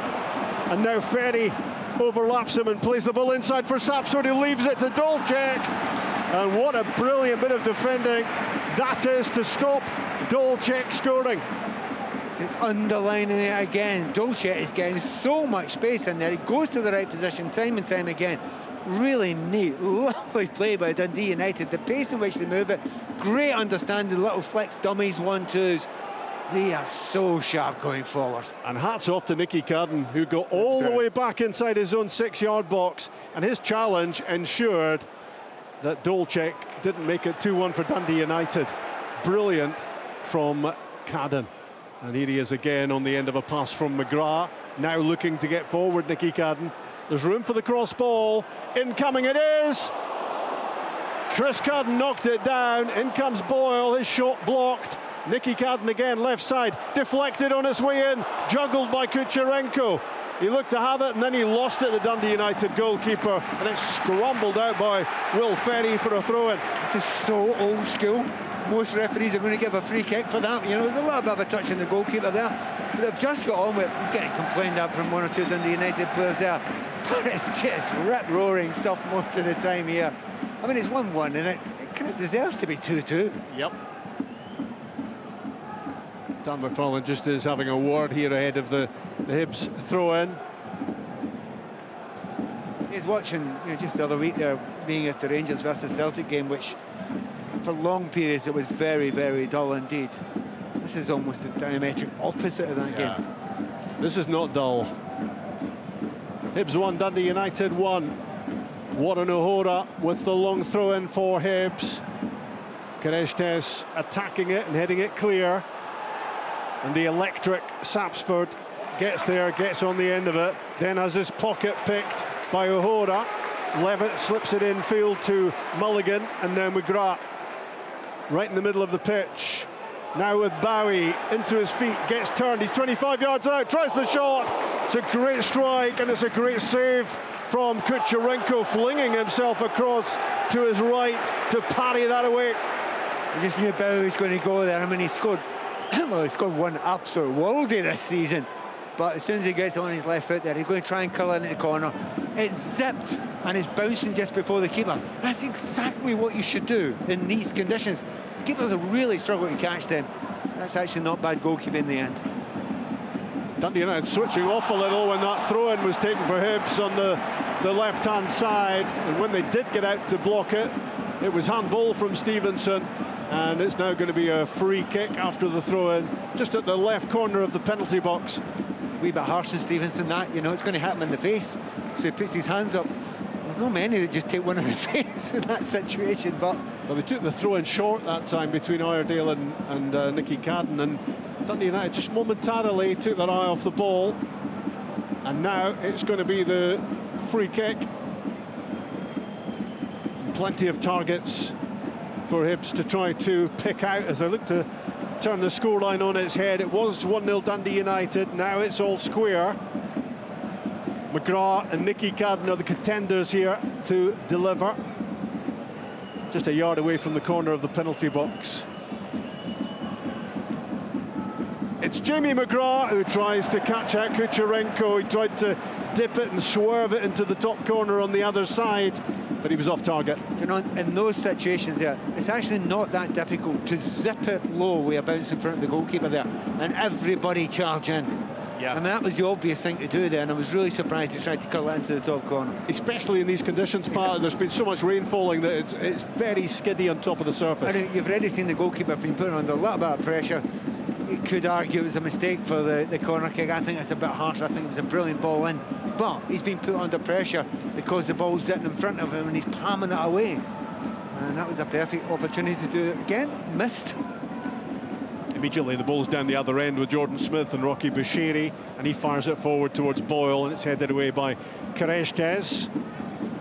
and now Ferry overlaps him and plays the ball inside for Sapsford, who leaves it to Dolček. And what a brilliant bit of defending that is to stop Dolček scoring. Just underlining it again, Dolček is getting so much space in there. He goes to the right position time and time again. Really neat, lovely play by Dundee United. The pace in which they move it, great understanding, little flex dummies, 1-2s. They are so sharp going forward. And hats off to Nicky Cadden, who got all the way back inside his own 6-yard box, and his challenge ensured that Dolček didn't make it 2-1 for Dundee United. Brilliant from Cadden. And here he is again on the end of a pass from McGrath. Now looking to get forward, Nicky Cadden. There's room for the cross ball. Incoming it is. Chris Cadden knocked it down. In comes Boyle, his shot blocked. Nicky Cadden again, left side, deflected on its way in, juggled by Kucherenko. He looked to have it, and then he lost it, the Dundee United goalkeeper, and it's scrambled out by Will Ferry for a throw-in. This is so old school. Most referees are going to give a free kick for that. There's a little bit of a touch in the goalkeeper there. But they've just got on with it. He's getting complained at from 1 or 2 Dundee United players there. But it's just rip-roaring stuff most of the time here. I mean, it's 1-1, and it kind of deserves to be 2-2. Yep. Dan McFarlane just is having a word here ahead of the Hibs throw-in. He's watching, just the other week there, being at the Rangers versus Celtic game, which for long periods it was very, very dull indeed. This is almost the diametric opposite of that game. This is not dull. Hibs 1, Dundee United 1. Warren O'Hora with the long throw-in for Hibs. Kerestes attacking it and heading it clear. And the electric Sapsford gets there, gets on the end of it, then has his pocket picked by O'Hora. Levitt slips it in field to Mulligan, and now McGrath right in the middle of the pitch. Now with Bowie into his feet, gets turned, he's 25 yards out, tries the shot. It's a great strike and it's a great save from Kucherenko, flinging himself across to his right to parry that away. I just knew Bowie was going to go there. I mean, he scored, well, he scored one absolute worldie this season. But as soon as he gets on his left foot there, he's going to try and curl into the corner. It's zipped and it's bouncing just before the keeper. That's exactly what you should do in these conditions. The keepers are really struggling to catch them. That's actually not bad goalkeeping in the end. Dundee United switching off a little when that throw-in was taken for Hibs on the left-hand side. And when they did get out to block it, it was handball from Stevenson. And it's now going to be a free kick after the throw-in, just at the left corner of the penalty box. A wee bit harsh on Stevenson, that, you know, it's going to hit him in the face. So he puts his hands up. There's no many that just take one in the face in that situation, but... Well, they took the throw-in short that time between Iredale and Nicky Cadden, and Dundee United just momentarily took their eye off the ball. And now it's going to be the free kick. And plenty of targets for Hibs to try to pick out as they look to turn the scoreline on its head. It was 1-0 Dundee United, now it's all square. McGrath and Nicky Cadden are the contenders here to deliver. Just a yard away from the corner of the penalty box. It's Jamie McGrath who tries to catch out Kucherenko. He tried to dip it and swerve it into the top corner on the other side, but he was off target. You know, in those situations there, it's actually not that difficult to zip it low with a bounce in front of the goalkeeper there and everybody charge in. Yeah. I mean, that was the obvious thing to do there, and I was really surprised he tried to curl it into the top corner. Especially in these conditions, Pat, there's been so much rain falling that it's very skiddy on top of the surface. And you've already seen the goalkeeper being put under a little bit of pressure. You could argue it was a mistake for the corner kick. I think it's a bit harsh. I think it was a brilliant ball in. But he's been put under pressure because the ball's sitting in front of him and he's palming it away. And that was a perfect opportunity to do it again. Missed. Immediately the ball's down the other end with Jordan Smith and Rocky Bushiri, and he fires it forward towards Boyle, and it's headed away by Kereshtes.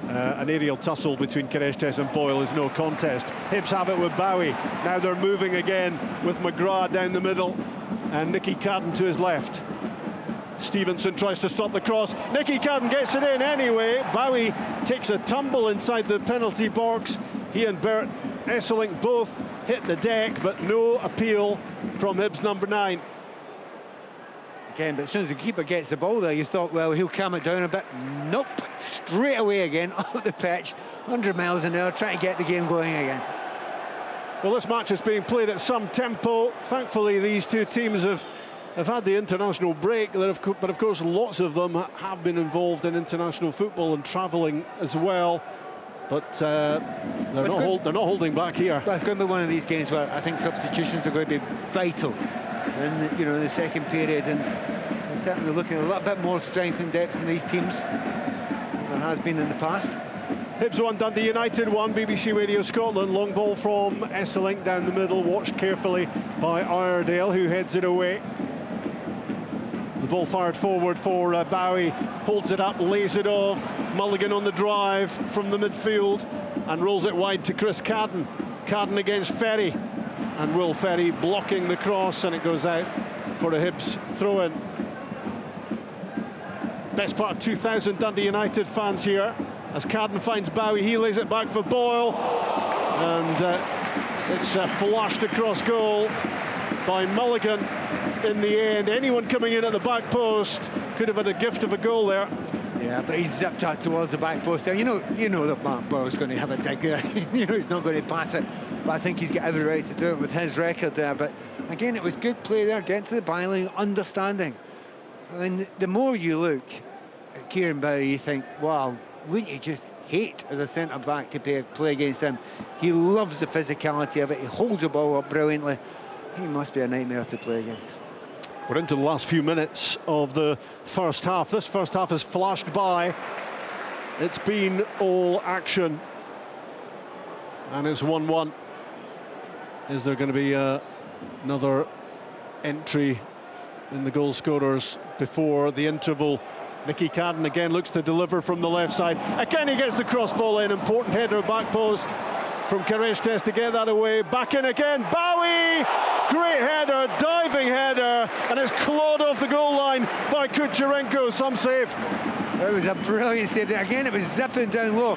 An aerial tussle between Kereshtes and Boyle is no contest. Hibs have it with Bowie. Now they're moving again with McGrath down the middle and Nicky Cadden to his left. Stevenson tries to stop the cross. Nicky Cadden gets it in anyway. Bowie takes a tumble inside the penalty box. He and Bert Esselink both hit the deck, but no appeal from Hibs number 9. Again, but as soon as the keeper gets the ball there, you thought, well, he'll calm it down a bit. Nope, straight away again, up the pitch, 100 miles an hour, trying to get the game going again. Well, this match is being played at some tempo. Thankfully, these two teams have had the international break, but of course, lots of them have been involved in international football and travelling as well. But they're not holding back here. Well, it's going to be one of these games where I think substitutions are going to be vital in the second period, and we're certainly looking at a little bit more strength and depth in these teams than there has been in the past. Hibs 1, Dundee United 1, BBC Radio Scotland. Long ball from Esselink down the middle, watched carefully by Iredale, who heads it away. The ball fired forward for Bowie, holds it up, lays it off. Mulligan on the drive from the midfield and rolls it wide to Chris Cadden. Cadden against Ferry, and Will Ferry blocking the cross, and it goes out for a Hibs throw-in. Best part of 2,000 Dundee United fans here as Cadden finds Bowie. He lays it back for Boyle, and it's flushed across goal by Mulligan. In the end, anyone coming in at the back post could have had a gift of a goal there. Yeah, but he zipped that towards the back post there. You know that Mark Boyle's going to have a dig there. He's not going to pass it, but I think he's got every right to do it with his record there. But again, it was good play there, getting to the byline, understanding. I mean, the more you look at Kieran Bowie, you think, wow, wouldn't you just hate as a centre-back to play against him? He loves the physicality of it. He holds the ball up brilliantly. He must be a nightmare to play against. We're into the last few minutes of the first half. This first half has flashed by. It's been all action. And it's 1-1. Is there going to be another entry in the goal scorers before the interval? Nicky Cadden again looks to deliver from the left side. Again, he gets the cross ball in. Important header back post from Kereshtes to get that away. Back in again. Bowie! Great header, diving header, and it's clawed off the goal line by Kucherenko. Some save. It was a brilliant save. Again, it was zipping down low.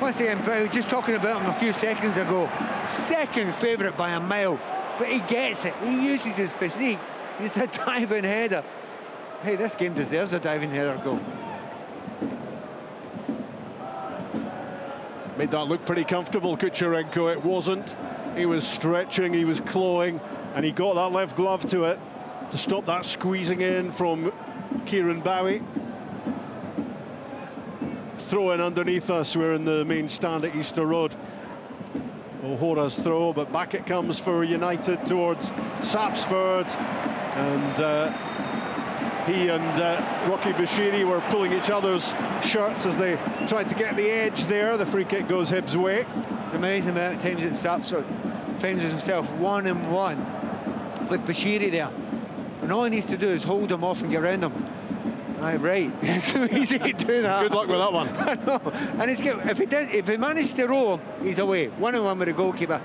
Once again, I was just talking about him a few seconds ago. Second favourite by a mile, but he gets it. He uses his physique. It's a diving header. Hey, this game deserves a diving header goal. Made that look pretty comfortable, Kucherenko. It wasn't. He was stretching, he was clawing, and he got that left glove to it to stop that squeezing in from Kieran Bowie. Throw in underneath us. We're in the main stand at Easter Road. O'Hara's throw, but back it comes for United towards Sapsford, and he and Rocky Bashiri were pulling each other's shirts as they tried to get the edge there. The free kick goes Hibs' way. It's amazing the amount of times that Sapsford finds himself 1-on-1 with Bashiri there, and all he needs to do is hold him off and get around him. Aye, right. It's so easy to do that. Good luck with that one. I know. And it's good. If he managed to roll, he's away. 1-on-1 with the goalkeeper.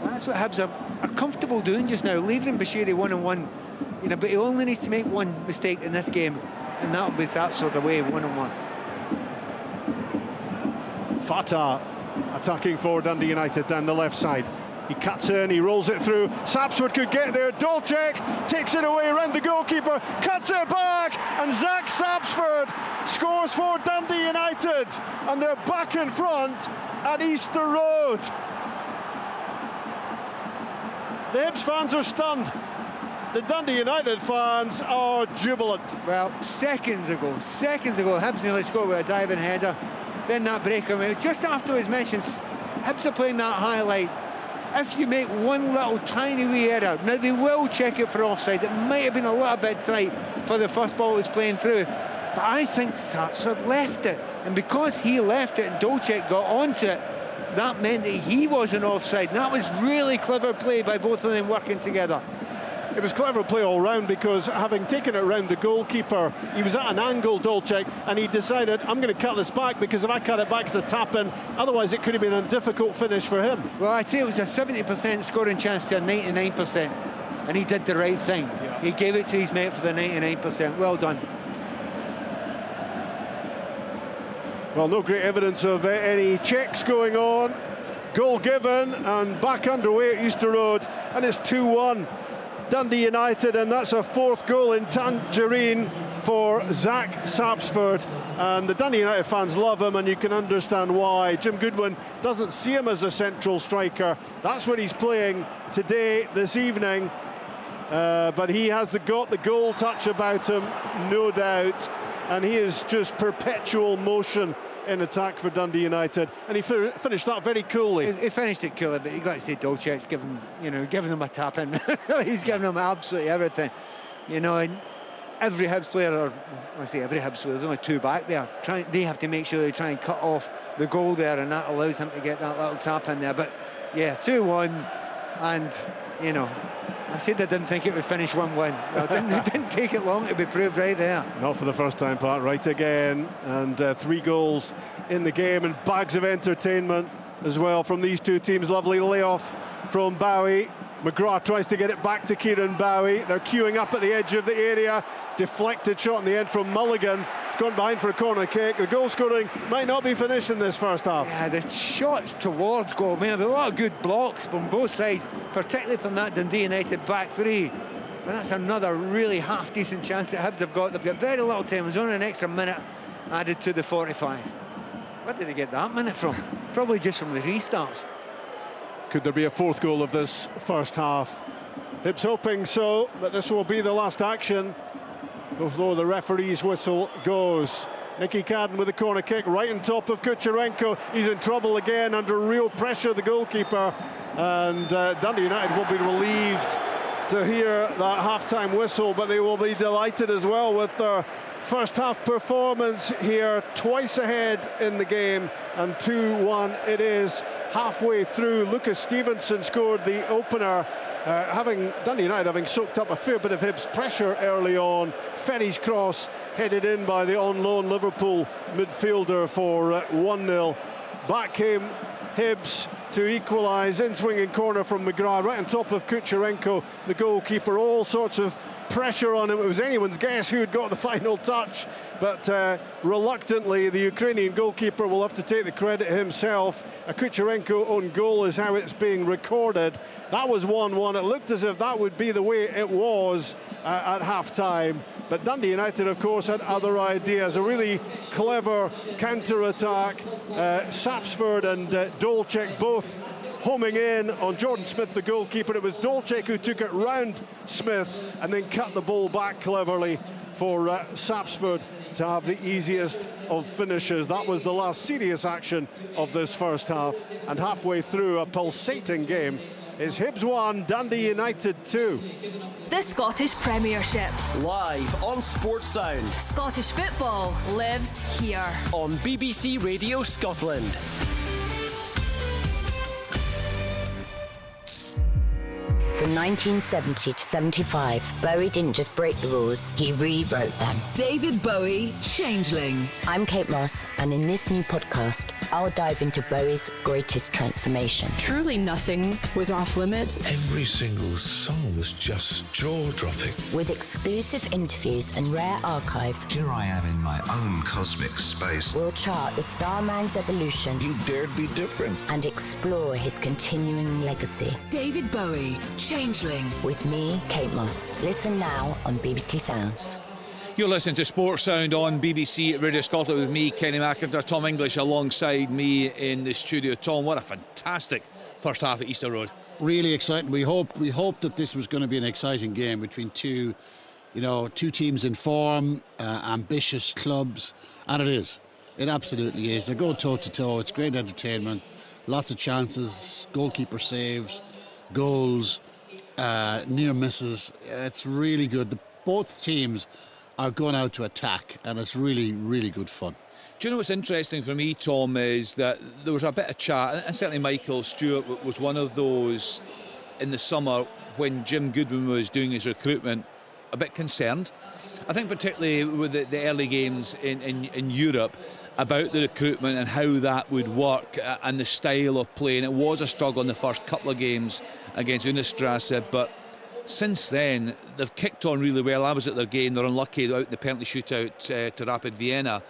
That's what Hibs are comfortable doing just now, leaving Bashiri 1-on-1. You know, but he only needs to make one mistake in this game, and that'll be Sapsford away 1-on-1. Fatah attacking for Dundee United down the left side. He cuts in, he rolls it through. Sapsford could get there. Dolcek takes it away around the goalkeeper, cuts it back, and Zach Sapsford scores for Dundee United, and they're back in front at Easter Road. The Hibs fans are stunned. The Dundee United fans are jubilant. Well, seconds ago, Hibs nearly scored with a diving header. Then that breakaway. Just after his mentions, Hibs are playing that highlight. If you make one little tiny wee error, now they will check it for offside. It might have been a little bit tight for the first ball it was playing through, but I think Sapsford left it, and because he left it and Dolcek got onto it, that meant that he wasn't offside. And that was really clever play by both of them working together. It was clever play all round, because having taken it round the goalkeeper, he was at an angle, Dolcek, and he decided, I'm going to cut this back, because if I cut it back, it's a tap-in. Otherwise, it could have been a difficult finish for him. Well, I'd say it was a 70% scoring chance to a 99%, and he did the right thing. Yeah. He gave it to his mate for the 99%. Well done. Well, no great evidence of any checks going on. Goal given, and back underway at Easter Road, and it's 2-1. Dundee United, and that's a fourth goal in Tangerine for Zach Sapsford, and the Dundee United fans love him, and you can understand why. Jim Goodwin doesn't see him as a central striker. That's where he's playing today, this evening, but he has got the goal touch about him, no doubt, and he is just perpetual motion in attack for Dundee United, and he finished that very coolly. He finished it coolly, but you got to say Dolcek's giving him a tap in. He's giving him absolutely everything, you know. And every Hibs player, or I say every Hibs player, there's only two back there. They have to make sure they try and cut off the goal there, and that allows him to get that little tap in there. But yeah, 2-1, and you know, I said I didn't think it would finish 1-1. It didn't take it long to be proved right there. Not for the first time, Pat, right again. And 3 goals in the game, and bags of entertainment as well from these two teams. Lovely layoff from Bowie. McGrath tries to get it back to Kieran Bowie. They're queuing up at the edge of the area. Deflected shot in the end from Mulligan. It's gone behind for a corner kick. The goal scoring might not be finished in this first half. Yeah, the shots towards goal, man, there were a lot of good blocks from both sides, particularly from that Dundee United back three. But that's another really half-decent chance that Hibs have got. They've got very little time. There's only an extra minute added to the 45. Where did they get that minute from? Probably just from the restarts. Could there be a fourth goal of this first half? Hibs hoping so, but this will be the last action before the referee's whistle goes. Nicky Cadden with a corner kick right on top of Kucherenko. He's in trouble again, under real pressure, the goalkeeper. And Dundee United will be relieved to hear that half-time whistle, but they will be delighted as well with their first half performance here, twice ahead in the game, and 2-1 it is halfway through. Lucas Stevenson scored the opener, Dundee United having soaked up a fair bit of Hibs pressure early on. Ferry's cross headed in by the on-loan Liverpool midfielder for 1-0. Back came Hibs to equalise. In swinging corner from McGrath, right on top of Kucherenko, the goalkeeper. All sorts of pressure on him. It was anyone's guess who had got the final touch, but reluctantly the Ukrainian goalkeeper will have to take the credit himself. A Kucherenko own goal is how it's being recorded. That was 1-1. It looked as if that would be the way it was at half-time. But Dundee United, of course, had other ideas. A really clever counter-attack. Sapsford and Dolček both homing in on Jordan Smith, the goalkeeper. It was Dolček who took it round Smith and then cut the ball back cleverly for Sapsford to have the easiest of finishes. That was the last serious action of this first half. And halfway through a pulsating game, it's Hibs 1, Dundee United 2. The Scottish Premiership. Live on Sports Sound. Scottish football lives here. On BBC Radio Scotland. From 1970 to 75, Bowie didn't just break the rules, he rewrote them. David Bowie, Changeling. I'm Kate Moss, and in this new podcast, I'll dive into Bowie's greatest transformation. Truly nothing was off limits. Every single song was just jaw-dropping. With exclusive interviews and rare archive, Here I am in my own cosmic space. we'll chart the Starman's evolution. You dared be different. And explore his continuing legacy. David Bowie, Changeling. With me, Kate Moss. Listen now on BBC Sounds. You're listening to Sports Sound on BBC Radio Scotland with me, Kenny McIntyre, Tom English alongside me in the studio. Tom, what a fantastic first half at Easter Road. Really exciting. We hoped that this was going to be an exciting game between two teams in form, ambitious clubs, and it is. It absolutely is. They go toe to toe. It's great entertainment, lots of chances, goalkeeper saves, goals, near misses. It's really good. Both teams are going out to attack, and it's really, really good fun. Do you know what's interesting for me, Tom, is that there was a bit of chat, and certainly Michael Stewart was one of those in the summer when Jim Goodwin was doing his recruitment, a bit concerned. I think particularly with the early games in Europe, about the recruitment and how that would work and the style of play. And it was a struggle in the first couple of games against Unistrasse, but since then they've kicked on really well. I was at their game. They're unlucky out in the penalty shootout to Rapid Vienna.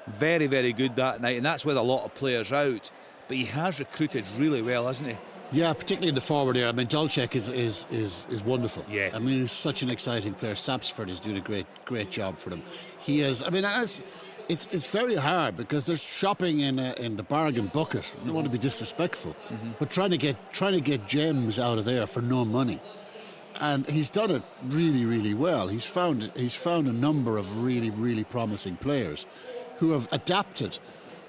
Very, very good that night, and that's with a lot of players out. But he has recruited really well, hasn't he? Yeah, particularly in the forward area. I mean, Dolček is wonderful. Yeah. I mean, he's such an exciting player. Sapsford is doing a great job for them. He is. I mean, it's very hard because they're shopping in the bargain bucket. I don't want to be disrespectful, but trying to get gems out of there for no money. And he's done it really, really well. He's found a number of really, really promising players who have adapted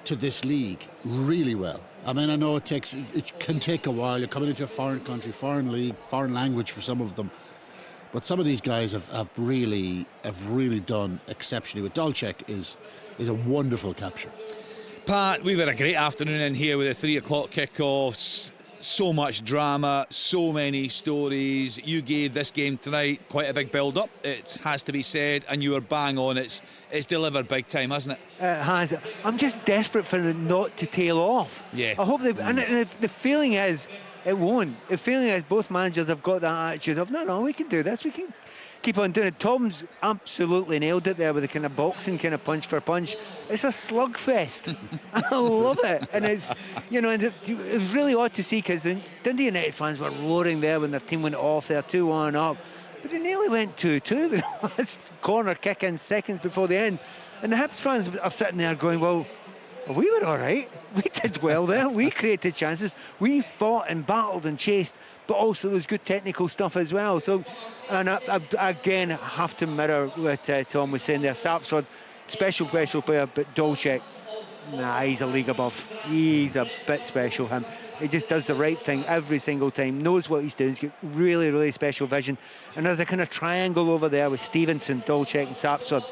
to this league really well. I mean, I know it can take a while. You're coming into a foreign country, foreign league, foreign language for some of them. But some of these guys have really done exceptionally. With Dolček is a wonderful capture. Pat, we've had a great afternoon in here with the 3 o'clock kickoffs. So much drama, so many stories. You gave this game tonight quite a big build-up, it has to be said, and you were bang on. It's delivered big time, hasn't it? It has. I'm just desperate for it not to tail off. Yeah. I hope and the feeling is it won't. The feeling is both managers have got that attitude of no, we can do this. We can keep on doing it. Tom's absolutely nailed it there with the kind of boxing, kind of punch for punch. It's a slugfest. I love it. And it's, and it's really odd to see because the Dundee United fans were roaring there when their team went off there 2-1 up. But they nearly went 2-2 with the last corner kick in seconds before the end. And the Hibs fans are sitting there going, well, we were all right. We did well there. We created chances. We fought and battled and chased. But also there was good technical stuff as well. So, and I again have to mirror what Tom was saying there. Sapsford, special player, but Dolček, he's a league above. He's a bit special, him. He just does the right thing every single time, knows what he's doing. He's got really, really special vision. And there's a kind of triangle over there with Stevenson, Dolček and Sapsford.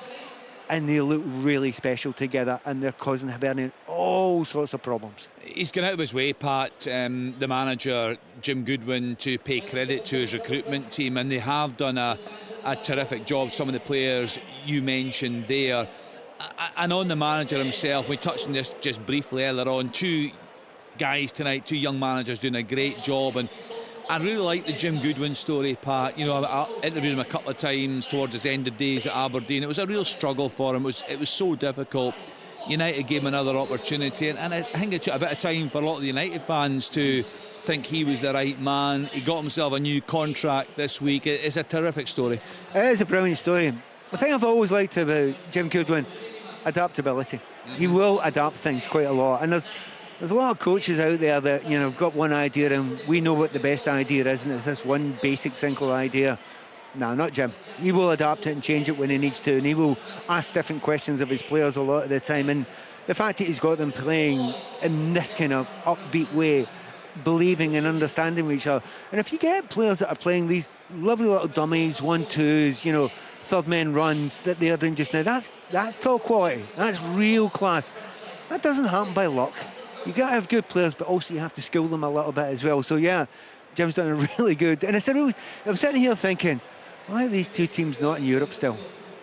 And they look really special together, and they're causing Hibernian all sorts of problems. He's gone out of his way, Pat, the manager, Jim Goodwin, to pay credit to his recruitment team, and they have done a terrific job. Some of the players you mentioned there. And on the manager himself, we touched on this just briefly earlier on, 2 guys tonight, 2 young managers doing a great job. And I really like the Jim Goodwin story, Pat. You know, I interviewed him a couple of times towards his end of days at Aberdeen. It was a real struggle for him. It was so difficult. United gave him another opportunity, and I think it took a bit of time for a lot of the United fans to think he was the right man. He got himself a new contract this week. It's a terrific story. It is a brilliant story. The thing I've always liked about Jim Goodwin, adaptability. He will adapt things quite a lot, and there's a lot of coaches out there that, you know, got one idea and we know what the best idea is, and it's this one basic single idea. No, not Jim. He will adapt it and change it when he needs to, and he will ask different questions of his players a lot of the time. And the fact that he's got them playing in this kind of upbeat way, believing and understanding each other. And if you get players that are playing these lovely little dummies, 1-2s, you know, third men runs that they are doing just now, that's top quality. That's real class. That doesn't happen by luck. You got to have good players, but also you have to skill them a little bit as well. So yeah, Jim's done a really good. And I'm sitting here thinking, why are these 2 teams not in Europe still?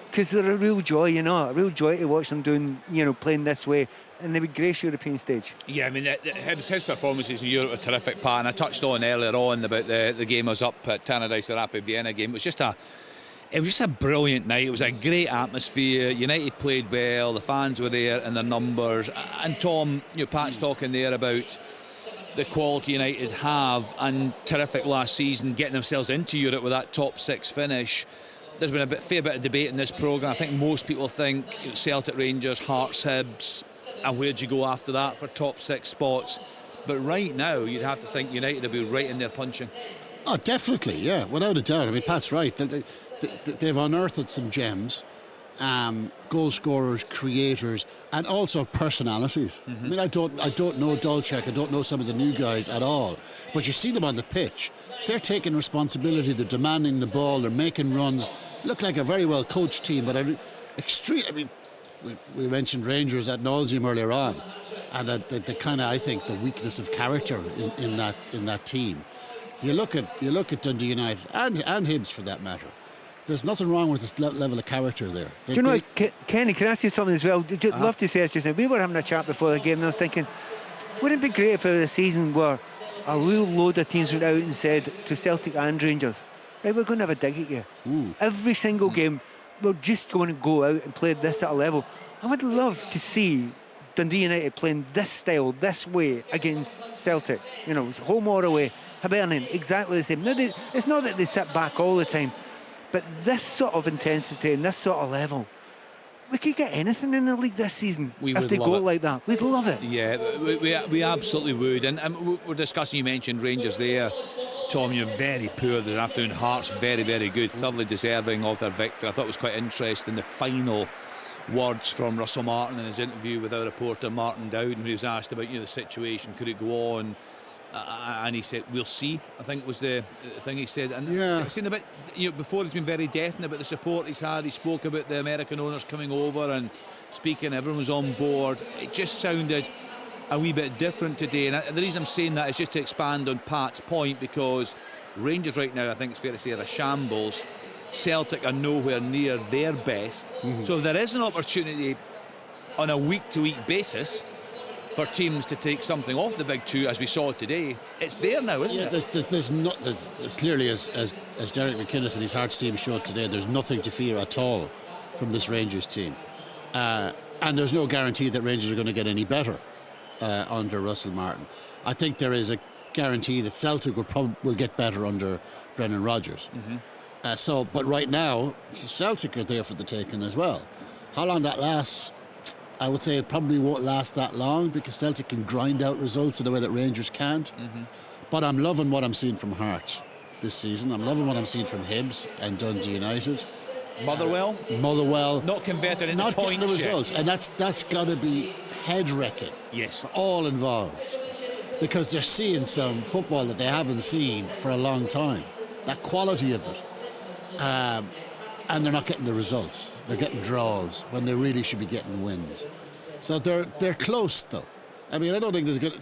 Because they're a real joy, you know, a real joy to watch them doing, you know, playing this way, and they would grace European stage. Yeah, I mean, his performances in Europe were terrific, Pat, and I touched on earlier on about the game I was up at Tannadice, the Rapid Vienna game. It was just a brilliant night. It was a great atmosphere. United played well, the fans were there in their numbers. And Tom, you know, Pat's talking there about the quality United have, and terrific last season, getting themselves into Europe with that top 6 finish. There's been a fair bit of debate in this programme. I think most people think Celtic, Rangers, Hearts, Hibs, and where'd you go after that for top 6 spots? But right now, you'd have to think United will be right in there punching. Oh, definitely, yeah, without a doubt. I mean, Pat's right. They've unearthed some gems, goal scorers, creators, and also personalities. I mean, I don't know Dolchak, I don't know some of the new guys at all, but you see them on the pitch. They're taking responsibility, they're demanding the ball, they're making runs. Look like a very well coached team, but extreme. I mean, we mentioned Rangers ad nauseum earlier on, and the kind of, I think, the weakness of character in that team. You look at Dundee United and Hibs for that matter. There's nothing wrong with this level of character there. Do you know what, Kenny, can I ask you something as well? I'd love to say this just now. We were having a chat before the game and I was thinking, wouldn't it be great if there was a season where a real load of teams went out and said to Celtic and Rangers, right, we're going to have a dig at you. Every single game, we're just going to go out and play this at a level. I would love to see Dundee United playing this style, this way against Celtic. You know, it's home or away. Hibernian, exactly the same. Now, it's not that they sit back all the time, but this sort of intensity and this sort of level, we could get anything in the league this season if they go like that. We'd love it. Yeah, we absolutely would. And we're discussing, you mentioned Rangers there. Tom, you're very poor this afternoon. Hearts, very, very good. Thoroughly deserving of their victory. I thought it was quite interesting, the final words from Russell Martin in his interview with our reporter Martin Dowden, when he was asked about, you know, the situation, could it go on? And he said, we'll see, I think was the thing he said. And I've seen a bit, you know, before he's been very definite about the support he's had. He spoke about the American owners coming over and speaking, everyone was on board. It just sounded a wee bit different today. And the reason I'm saying that is just to expand on Pat's point, because Rangers right now, I think it's fair to say, are a shambles. Celtic are nowhere near their best. So there is an opportunity on a week-to-week basis for teams to take something off the big 2, as we saw today. It's there now, isn't it? There's clearly, as Derek McInnes and his Hearts team showed today, there's nothing to fear at all from this Rangers team. And there's no guarantee that Rangers are going to get any better under Russell Martin. I think there is a guarantee that Celtic will get better under Brendan Rodgers. But right now, Celtic are there for the taking as well. How long that lasts, I would say it probably won't last that long, because Celtic can grind out results in a way that Rangers can't. But I'm loving what I'm seeing from Hearts this season. I'm loving what I'm seeing from Hibs and Dundee United. Motherwell. Not converted into not points getting the results. yet. And that's got to be head-wrecking for all involved. Because they're seeing some football that they haven't seen for a long time. That quality of it. And they're not getting the results. They're getting draws when they really should be getting wins. So they're close, though. I mean, I don't think there's good.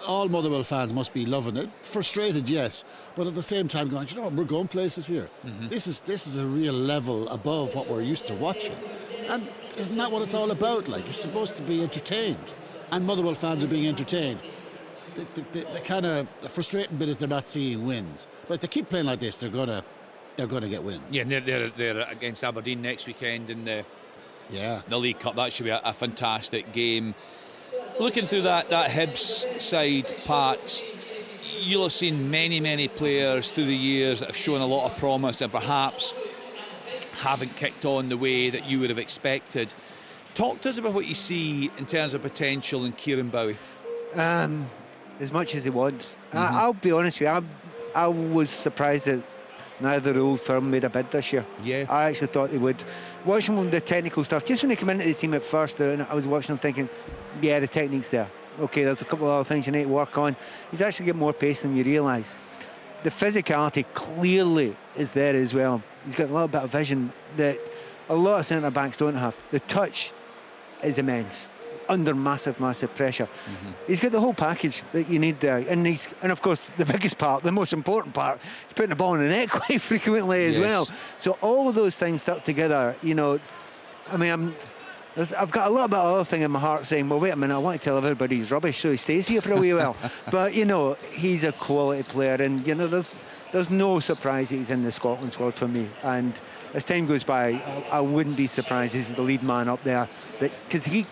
All Motherwell fans must be loving it. Frustrated, yes, but at the same time going, you know what, we're going places here. This is a real level above what we're used to watching. And isn't that what it's all about? Like, you're supposed to be entertained. And Motherwell fans are being entertained. the kind of frustrating bit is they're not seeing wins. But if they keep playing like this, they're gonna get wins. Yeah, and they're against Aberdeen next weekend in the League Cup. That should be a fantastic game. Looking through that Hibs side, Pat, you'll have seen many players through the years that have shown a lot of promise and perhaps haven't kicked on the way that you would have expected. Talk to us about what you see in terms of potential in Kieran Bowie. As much as he wants. I'll be honest with you, I was surprised that neither old firm made a bid this year. Yeah. I actually thought they would. Watching them, the technical stuff, just when they came into the team at first, and I was watching them thinking, yeah, the technique's there. Okay, there's a couple of other things you need to work on. He's actually got more pace than you realise. The physicality clearly is there as well. He's got a little bit of vision that a lot of centre-backs don't have. The touch is immense, under massive pressure. He's got the whole package that you need there, and of course the biggest part, the most important part, is putting the ball in the net quite frequently as well. So all of those things stuck together, I mean, I've got a little bit of other thing in my heart saying, well, wait a minute, I want to tell everybody he's rubbish so he stays here for a wee while. But he's a quality player, and there's no surprise that he's in the Scotland squad for me. And as time goes by, I wouldn't be surprised he's the lead man up there, because he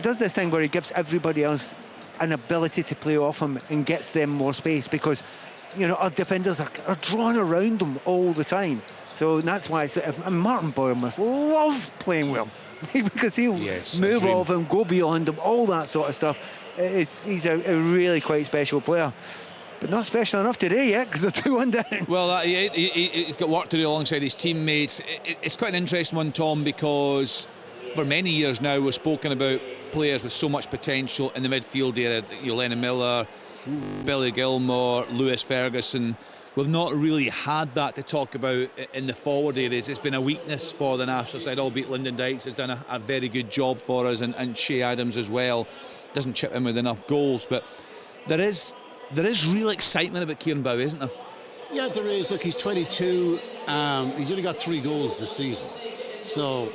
does this thing where he gives everybody else an ability to play off him and gets them more space, because our defenders are drawn around him all the time. So that's why and Martin Boyle must love playing with him because he'll move off him, go beyond him, all that sort of stuff. He's a really quite special player. But not special enough today yet, because they're 2-1 down. Well, he's got work to do alongside his teammates. It's quite an interesting one, Tom, because for many years now we've spoken about players with so much potential in the midfield area. Lennon Miller, Billy Gilmore, Lewis Ferguson. We've not really had that to talk about in the forward areas. It's been a weakness for the national side, albeit Lyndon Dykes has done a very good job for us, and Shea Adams as well. Doesn't chip in with enough goals, but there is real excitement about Kieran Bowie, isn't there? Yeah, there is. Look, he's 22. He's only got 3 goals this season. So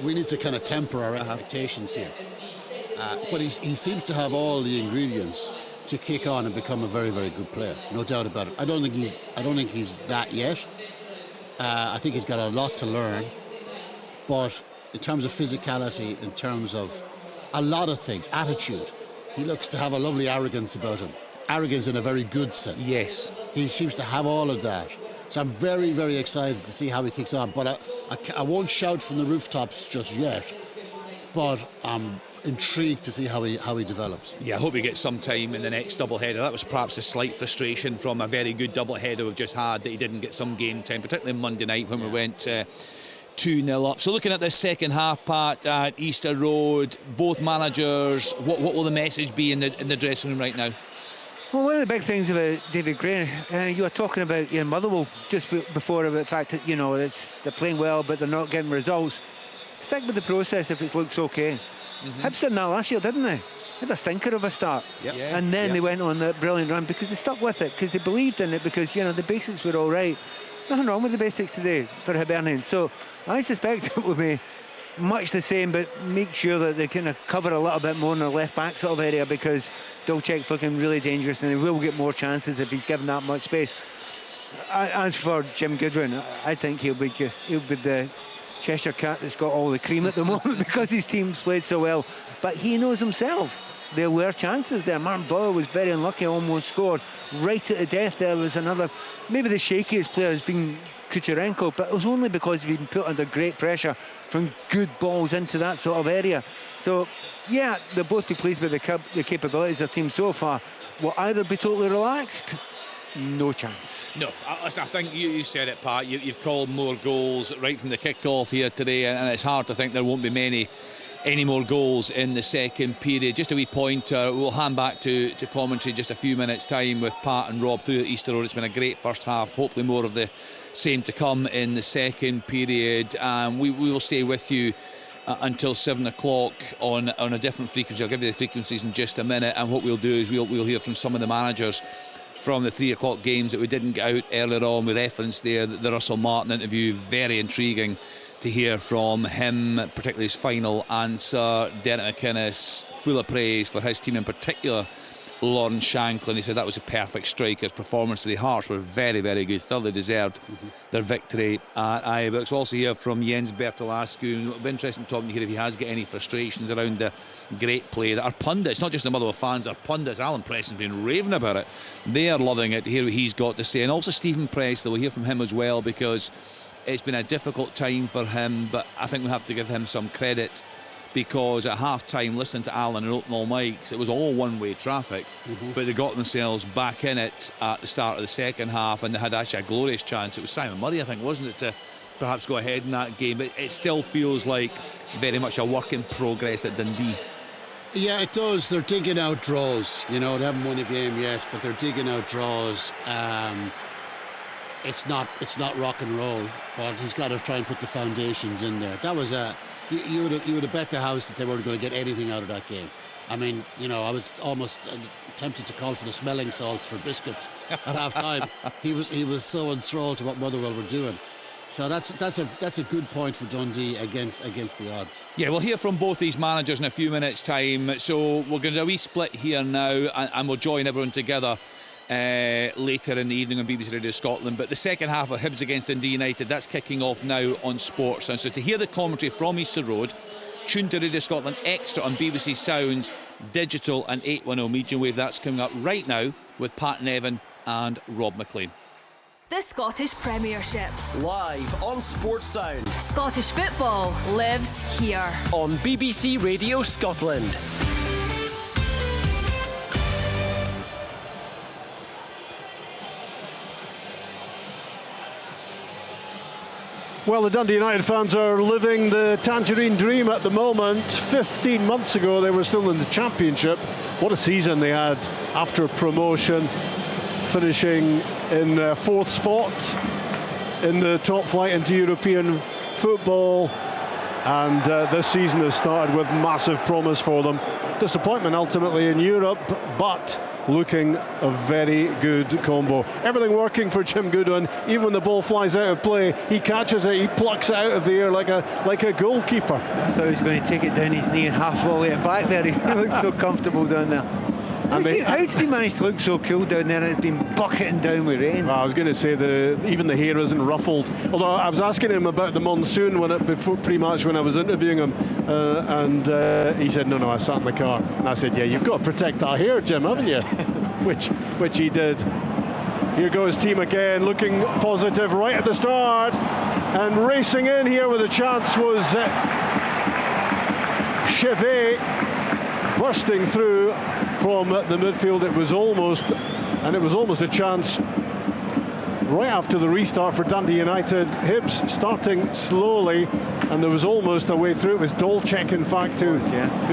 we need to kind of temper our expectations here. But he seems to have all the ingredients to kick on and become a very, very good player. No doubt about it. I don't think he's that yet. I think he's got a lot to learn. But in terms of physicality, in terms of a lot of things, attitude, he looks to have a lovely arrogance about him. Arrogance in a very good sense. Yes. He seems to have all of that. So I'm very, very excited to see how he kicks on. But I won't shout from the rooftops just yet. But I'm intrigued to see how he develops. Yeah, I hope he gets some time in the next doubleheader. That was perhaps a slight frustration from a very good doubleheader we've just had, that he didn't get some game time, particularly Monday night when we went 2-0 up. So looking at the second half, Pat, at Easter Road, both managers, what will the message be in the dressing room right now? Well, one of the big things about David Gray, you were talking about Ian Motherwell just before, about the fact that they're playing well but they're not getting results. Stick with the process if it looks okay. Hibs did that last year, didn't they? Had a stinker of a start, and then they went on that brilliant run because they stuck with it, because they believed in it, because the basics were all right. Nothing wrong with the basics today for Hibernian. So I suspect it will be much the same, but make sure that they kind of cover a little bit more in the left back sort of area, because Dolchek's looking really dangerous and he will get more chances if he's given that much space. As for Jim Goodwin, I think he'll be the Cheshire Cat that's got all the cream at the moment because his team's played so well. But he knows himself there were chances there. Martin Boyle was very unlucky, almost scored. Right at the death there was another, maybe the shakiest player has been Kucherenko, but it was only because he'd been put under great pressure from good balls into that sort of area. So yeah, they'll both be pleased with the capabilities of the team so far. Will either be totally relaxed? No chance. No, I think you said it, Pat. You've called more goals right from the kick-off here today, and it's hard to think there won't be any more goals in the second period. Just a wee pointer, we'll hand back to commentary just a few minutes' time with Pat and Rob through at Easter Road. It's been a great first half, hopefully more of the same to come in the second period. We will stay with you until 7 o'clock on a different frequency. I'll give you the frequencies in just a minute, and what we'll do is we'll hear from some of the managers from the 3 o'clock games that we didn't get out earlier on. We referenced there the Russell Martin interview, very intriguing to hear from him, particularly his final answer. Derek McInnes, full of praise for his team in particular Lawrence Shanklin. He said that was a perfect strike. His performance today. Hearts were very, very good. Thoroughly deserved their victory at Ibrox. Also hear from Jens Bertolascu. It'll be interesting talking to hear if he has got any frustrations around the great play that our pundits, not just the Motherwell fans, our pundits, Alan Preston's been raving about it. They are loving it to hear what he's got to say. And also Stephen Preston, we'll hear from him as well, because it's been a difficult time for him, but I think we have to give him some credit, because at half-time, listening to Alan and open all mics, it was all one-way traffic, but they got themselves back in it at the start of the second half, and they had actually a glorious chance. It was Simon Murray, I think, wasn't it, to perhaps go ahead in that game. But it still feels like very much a work in progress at Dundee. Yeah, it does. They're digging out draws. You know, they haven't won a game yet, but they're digging out draws. It's not rock and roll, but he's got to try and put the foundations in there. That was you would have bet the house that they weren't going to get anything out of that game. I mean, you know, I was almost tempted to call for the smelling salts for biscuits at half time. He was so enthralled to what Motherwell were doing. So that's a good point for Dundee against the odds. Yeah, we'll hear from both these managers in a few minutes' time. So we're going to do a wee split here now, and we'll join everyone together later in the evening on BBC Radio Scotland. But the second half of Hibs against Dundee United, that's kicking off now on Sports. And so to hear the commentary from Easter Road, tune to Radio Scotland Extra on BBC Sounds, Digital and 810 medium wave. That's coming up right now with Pat Nevin and Rob McLean. The Scottish Premiership. Live on Sports Sound. Scottish football lives here. On BBC Radio Scotland. Well, the Dundee United fans are living the Tangerine dream at the moment. 15 months ago, they were still in the Championship. What a season they had after promotion, finishing in fourth spot in the top flight into European football. And this season has started with massive promise for them. Disappointment ultimately in Europe, but looking a very good combo. Everything working for Jim Goodwin. Even when the ball flies out of play, he catches it, he plucks it out of the air like a goalkeeper. I thought he was going to take it down his knee and half volley it back there. He looks so comfortable down there. How did he manage to look so cool down there and it's been bucketing down with rain? Well, I was going to say even the hair isn't ruffled. Although I was asking him about the monsoon before pre-match when I was interviewing him, and he said, no, I sat in the car. And I said, yeah, you've got to protect that hair, Jim, haven't you? which he did. Here goes team again, looking positive right at the start, and racing in here with a chance was Chevet, bursting through from the midfield. It was almost a chance right after the restart for Dundee United. Hibs starting slowly, and there was almost a way through. It was Dolček, in fact, who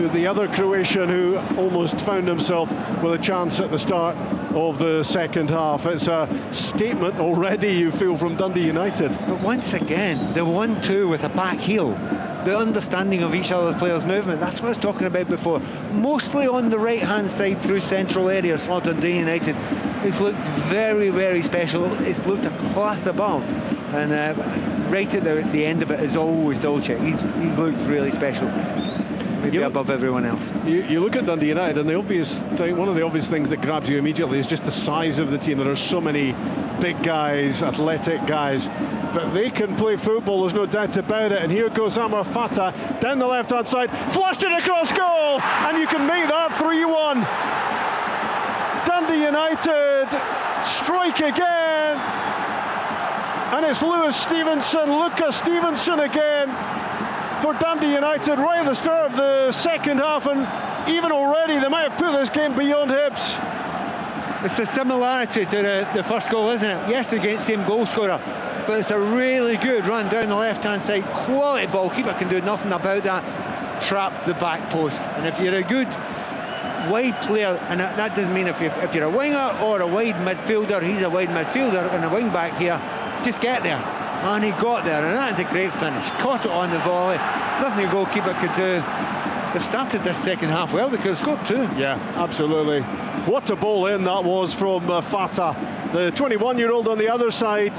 the other Croatian who almost found himself with a chance at the start of the second half. It's a statement already, you feel, from Dundee United. But once again, the 1-2 with a back heel, the understanding of each other's players' movement, that's what I was talking about before. Mostly on the right-hand side through central areas for Dundee United. It's looked very, very special. It's looked a class above. And right at the end of it is always Dolček. He's looked really special. Maybe above everyone else. You look at Dundee United, and one of the obvious things that grabs you immediately is just the size of the team. There are so many big guys, athletic guys, but they can play football, there's no doubt about it. And here goes Amar Fata down the left-hand side, flushed it across goal, and you can make that 3-1. Dundee United strike again, and it's Lucas Stevenson again for Dundee United right at the start of the second half, and even already they might have put this game beyond Hibs. It's a similarity to the first goal, isn't it? Yes, against the same goal scorer, but it's a really good run down the left-hand side. Quality ball, keeper can do nothing about that. Trap the back post, and if you're a good wide player, and that doesn't mean if you're a winger or a wide midfielder, he's a wide midfielder and a wing back here, just get there. And he got there, and that's a great finish. Caught it on the volley. Nothing the goalkeeper could do. They've started this second half well. They could have scored too. Yeah, absolutely. What a ball in that was from Fata. The 21-year-old on the other side,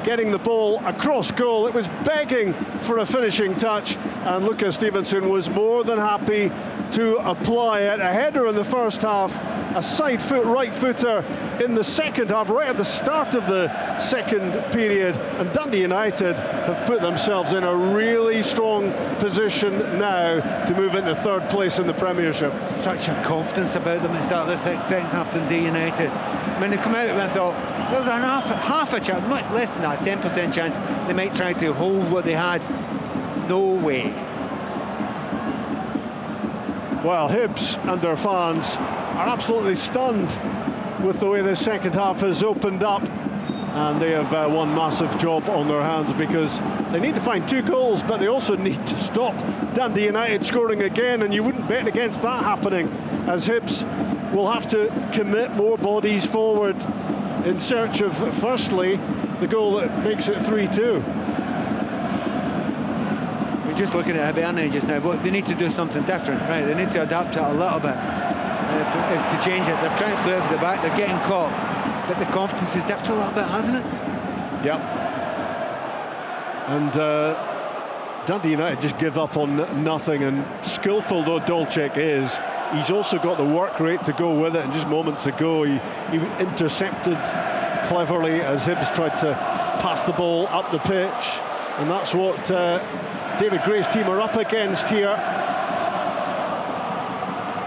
getting the ball across goal. It was begging for a finishing touch, and Lucas Stevenson was more than happy to apply it. A header in the first half, a side foot right footer in the second half, right at the start of the second period, and Dundee United have put themselves in a really strong position now to move into third place in the Premiership. Such a confidence about them at the start of the second half, Dundee United. When they come out, I thought there's a half a chance, not less than that, 10% chance they might try to hold what they had. No way. Well, Hibs and their fans are absolutely stunned with the way the second half has opened up, and they have one massive job on their hands, because they need to find 2 goals, but they also need to stop Dundee United scoring again, and you wouldn't bet against that happening, as Hibs will have to commit more bodies forward in search of, firstly, the goal that makes it 3-2. We're just looking at Hibernian just now, but they need to do something different, right? They need to adapt it a little bit to change it. They're trying to play over the back, they're getting caught, but the confidence has dipped a little bit, hasn't it? Yep. And Dundee United just give up on nothing, and skillful though Dolček is, he's also got the work rate to go with it, and just moments ago he intercepted cleverly as Hibs tried to pass the ball up the pitch, and that's what David Gray's team are up against here.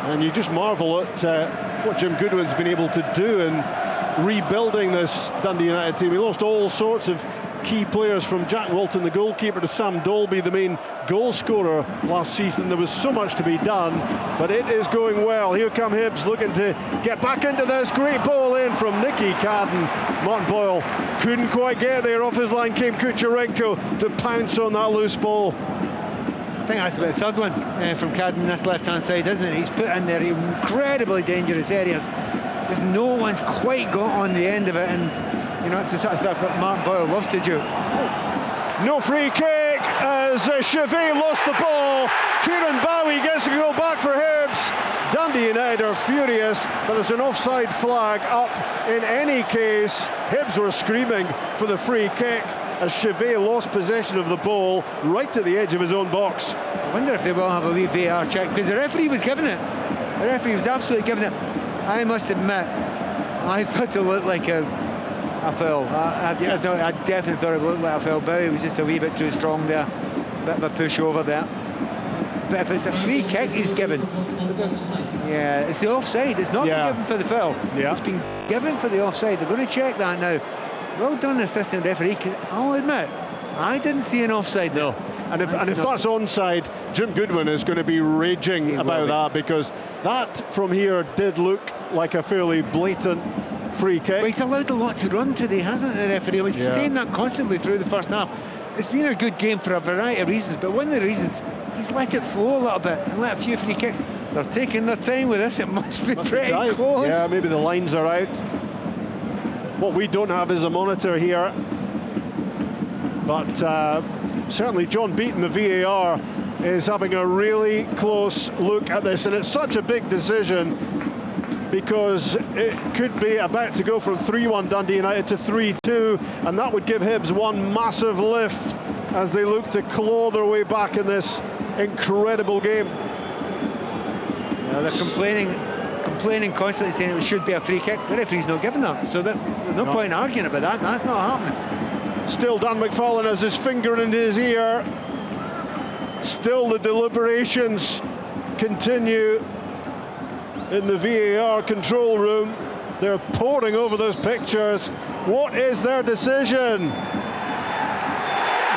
And you just marvel at what Jim Goodwin's been able to do in rebuilding this Dundee United team. He lost all sorts of key players, from Jack Walton, the goalkeeper, to Sam Dolby, the main goal scorer last season. There was so much to be done, but it is going well. Here come Hibs looking to get back into this. Great ball in from Nicky Cadden. Martin Boyle couldn't quite get there. Off his line came Kucherenko to pounce on that loose ball. I think that's about the third one from Cadden, this left-hand side, isn't it? He's put in there incredibly dangerous areas. Just no one's quite got on the end of it, and you know, it's the sort of stuff that Mark Boyle loves to do. No free kick as Chevet lost the ball. Kieran Bowie gets to go back for Hibs. Dundee United are furious, but there's an offside flag up in any case. Hibs were screaming for the free kick as Chevet lost possession of the ball right to the edge of his own box. I wonder if they will have a wee VAR check, because the referee was giving it. The referee was absolutely giving it. I must admit, I thought it looked like a foul. I definitely thought it looked like a foul. Bowie was just a wee bit too strong there. Bit of a push over there. But if it's a free kick he's given, yeah, it's the offside. It's not been given for the foul. Yeah. It's been given for the offside. They're going to check that now. Well done, assistant referee, 'cause I'll admit, I didn't see an offside though. And if that's onside, Jim Goodwin is going to be raging about that, because that from here did look like a fairly blatant free kick. But he's allowed a lot to run today, hasn't the referee? He's saying that constantly through the first half. It's been a good game for a variety of reasons, but one of the reasons, he's let it flow a little bit and let a few free kicks. They're taking their time with this. It must be pretty close. Yeah, maybe the lines are out. What we don't have is a monitor here, but certainly John Beaton, the VAR, is having a really close look at this, and it's such a big decision because it could be about to go from 3-1 Dundee United to 3-2, and that would give Hibs one massive lift as they look to claw their way back in this incredible game. Yeah, they're complaining constantly, saying it should be a free kick. The referee's not giving that, so there's no point in arguing about that. That's not happening. Still Dan McFarlane has his finger in his ear. Still the deliberations continue in the VAR control room. They're poring over those pictures. What is their decision?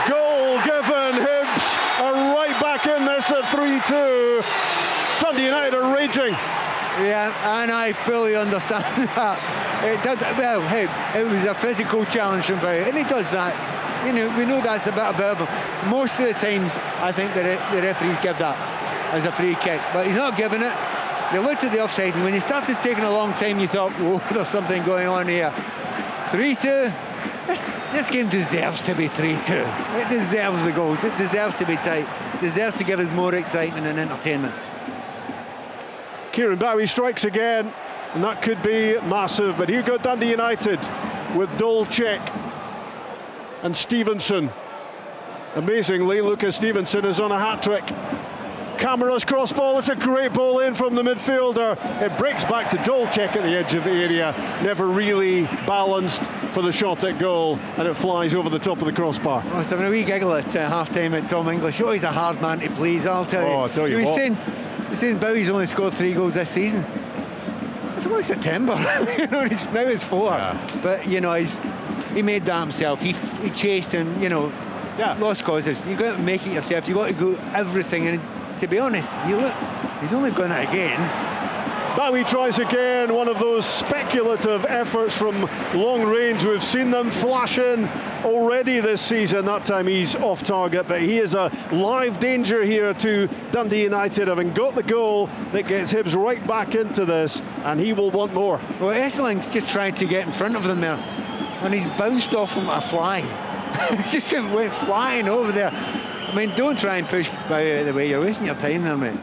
Goal given. Hibs are right back in this at 3-2. Dundee United are raging. Yeah, and I fully understand that. It does. Well, hey, it was a physical challenge from Bowie, and he does that. You know, we know that's a bit about him. Most of the times, I think the referees give that as a free kick, but he's not giving it. They looked at the offside, and when he started taking a long time, you thought, whoa, there's something going on here. 3-2. This game deserves to be 3-2. It deserves the goals. It deserves to be tight. It deserves to give us more excitement and entertainment. Kieran Bowie strikes again, and that could be massive. But here go Dundee United with Dolček and Stevenson. Amazingly, Lucas Stevenson is on a hat-trick. Camera's cross ball. It's a great ball in from the midfielder. It breaks back to Dolchek at the edge of the area. Never really balanced for the shot at goal, and it flies over the top of the crossbar. I was having a wee giggle at half-time at Tom English. Oh, he's a hard man to please, I'll tell you. Oh, I'll tell you what. He's saying Bowie's only scored 3 goals this season. It's only September. You know, now it's 4. Yeah. But, you know, he made that himself. He chased and, you know, lost causes. You've got to make it yourself. You've got to go everything. And to be honest, you look, he's only gone it again. Bowie tries again, one of those speculative efforts from long range. We've seen them flash in already this season. That time he's off target, but he is a live danger here to Dundee United, having got the goal that gets Hibs right back into this, and he will want more. Well, Esseling's just tried to get in front of them there, and he's bounced off him a fly. He just went flying over there. I mean, don't try and push Bowie out of the way. You're wasting your time there, mate.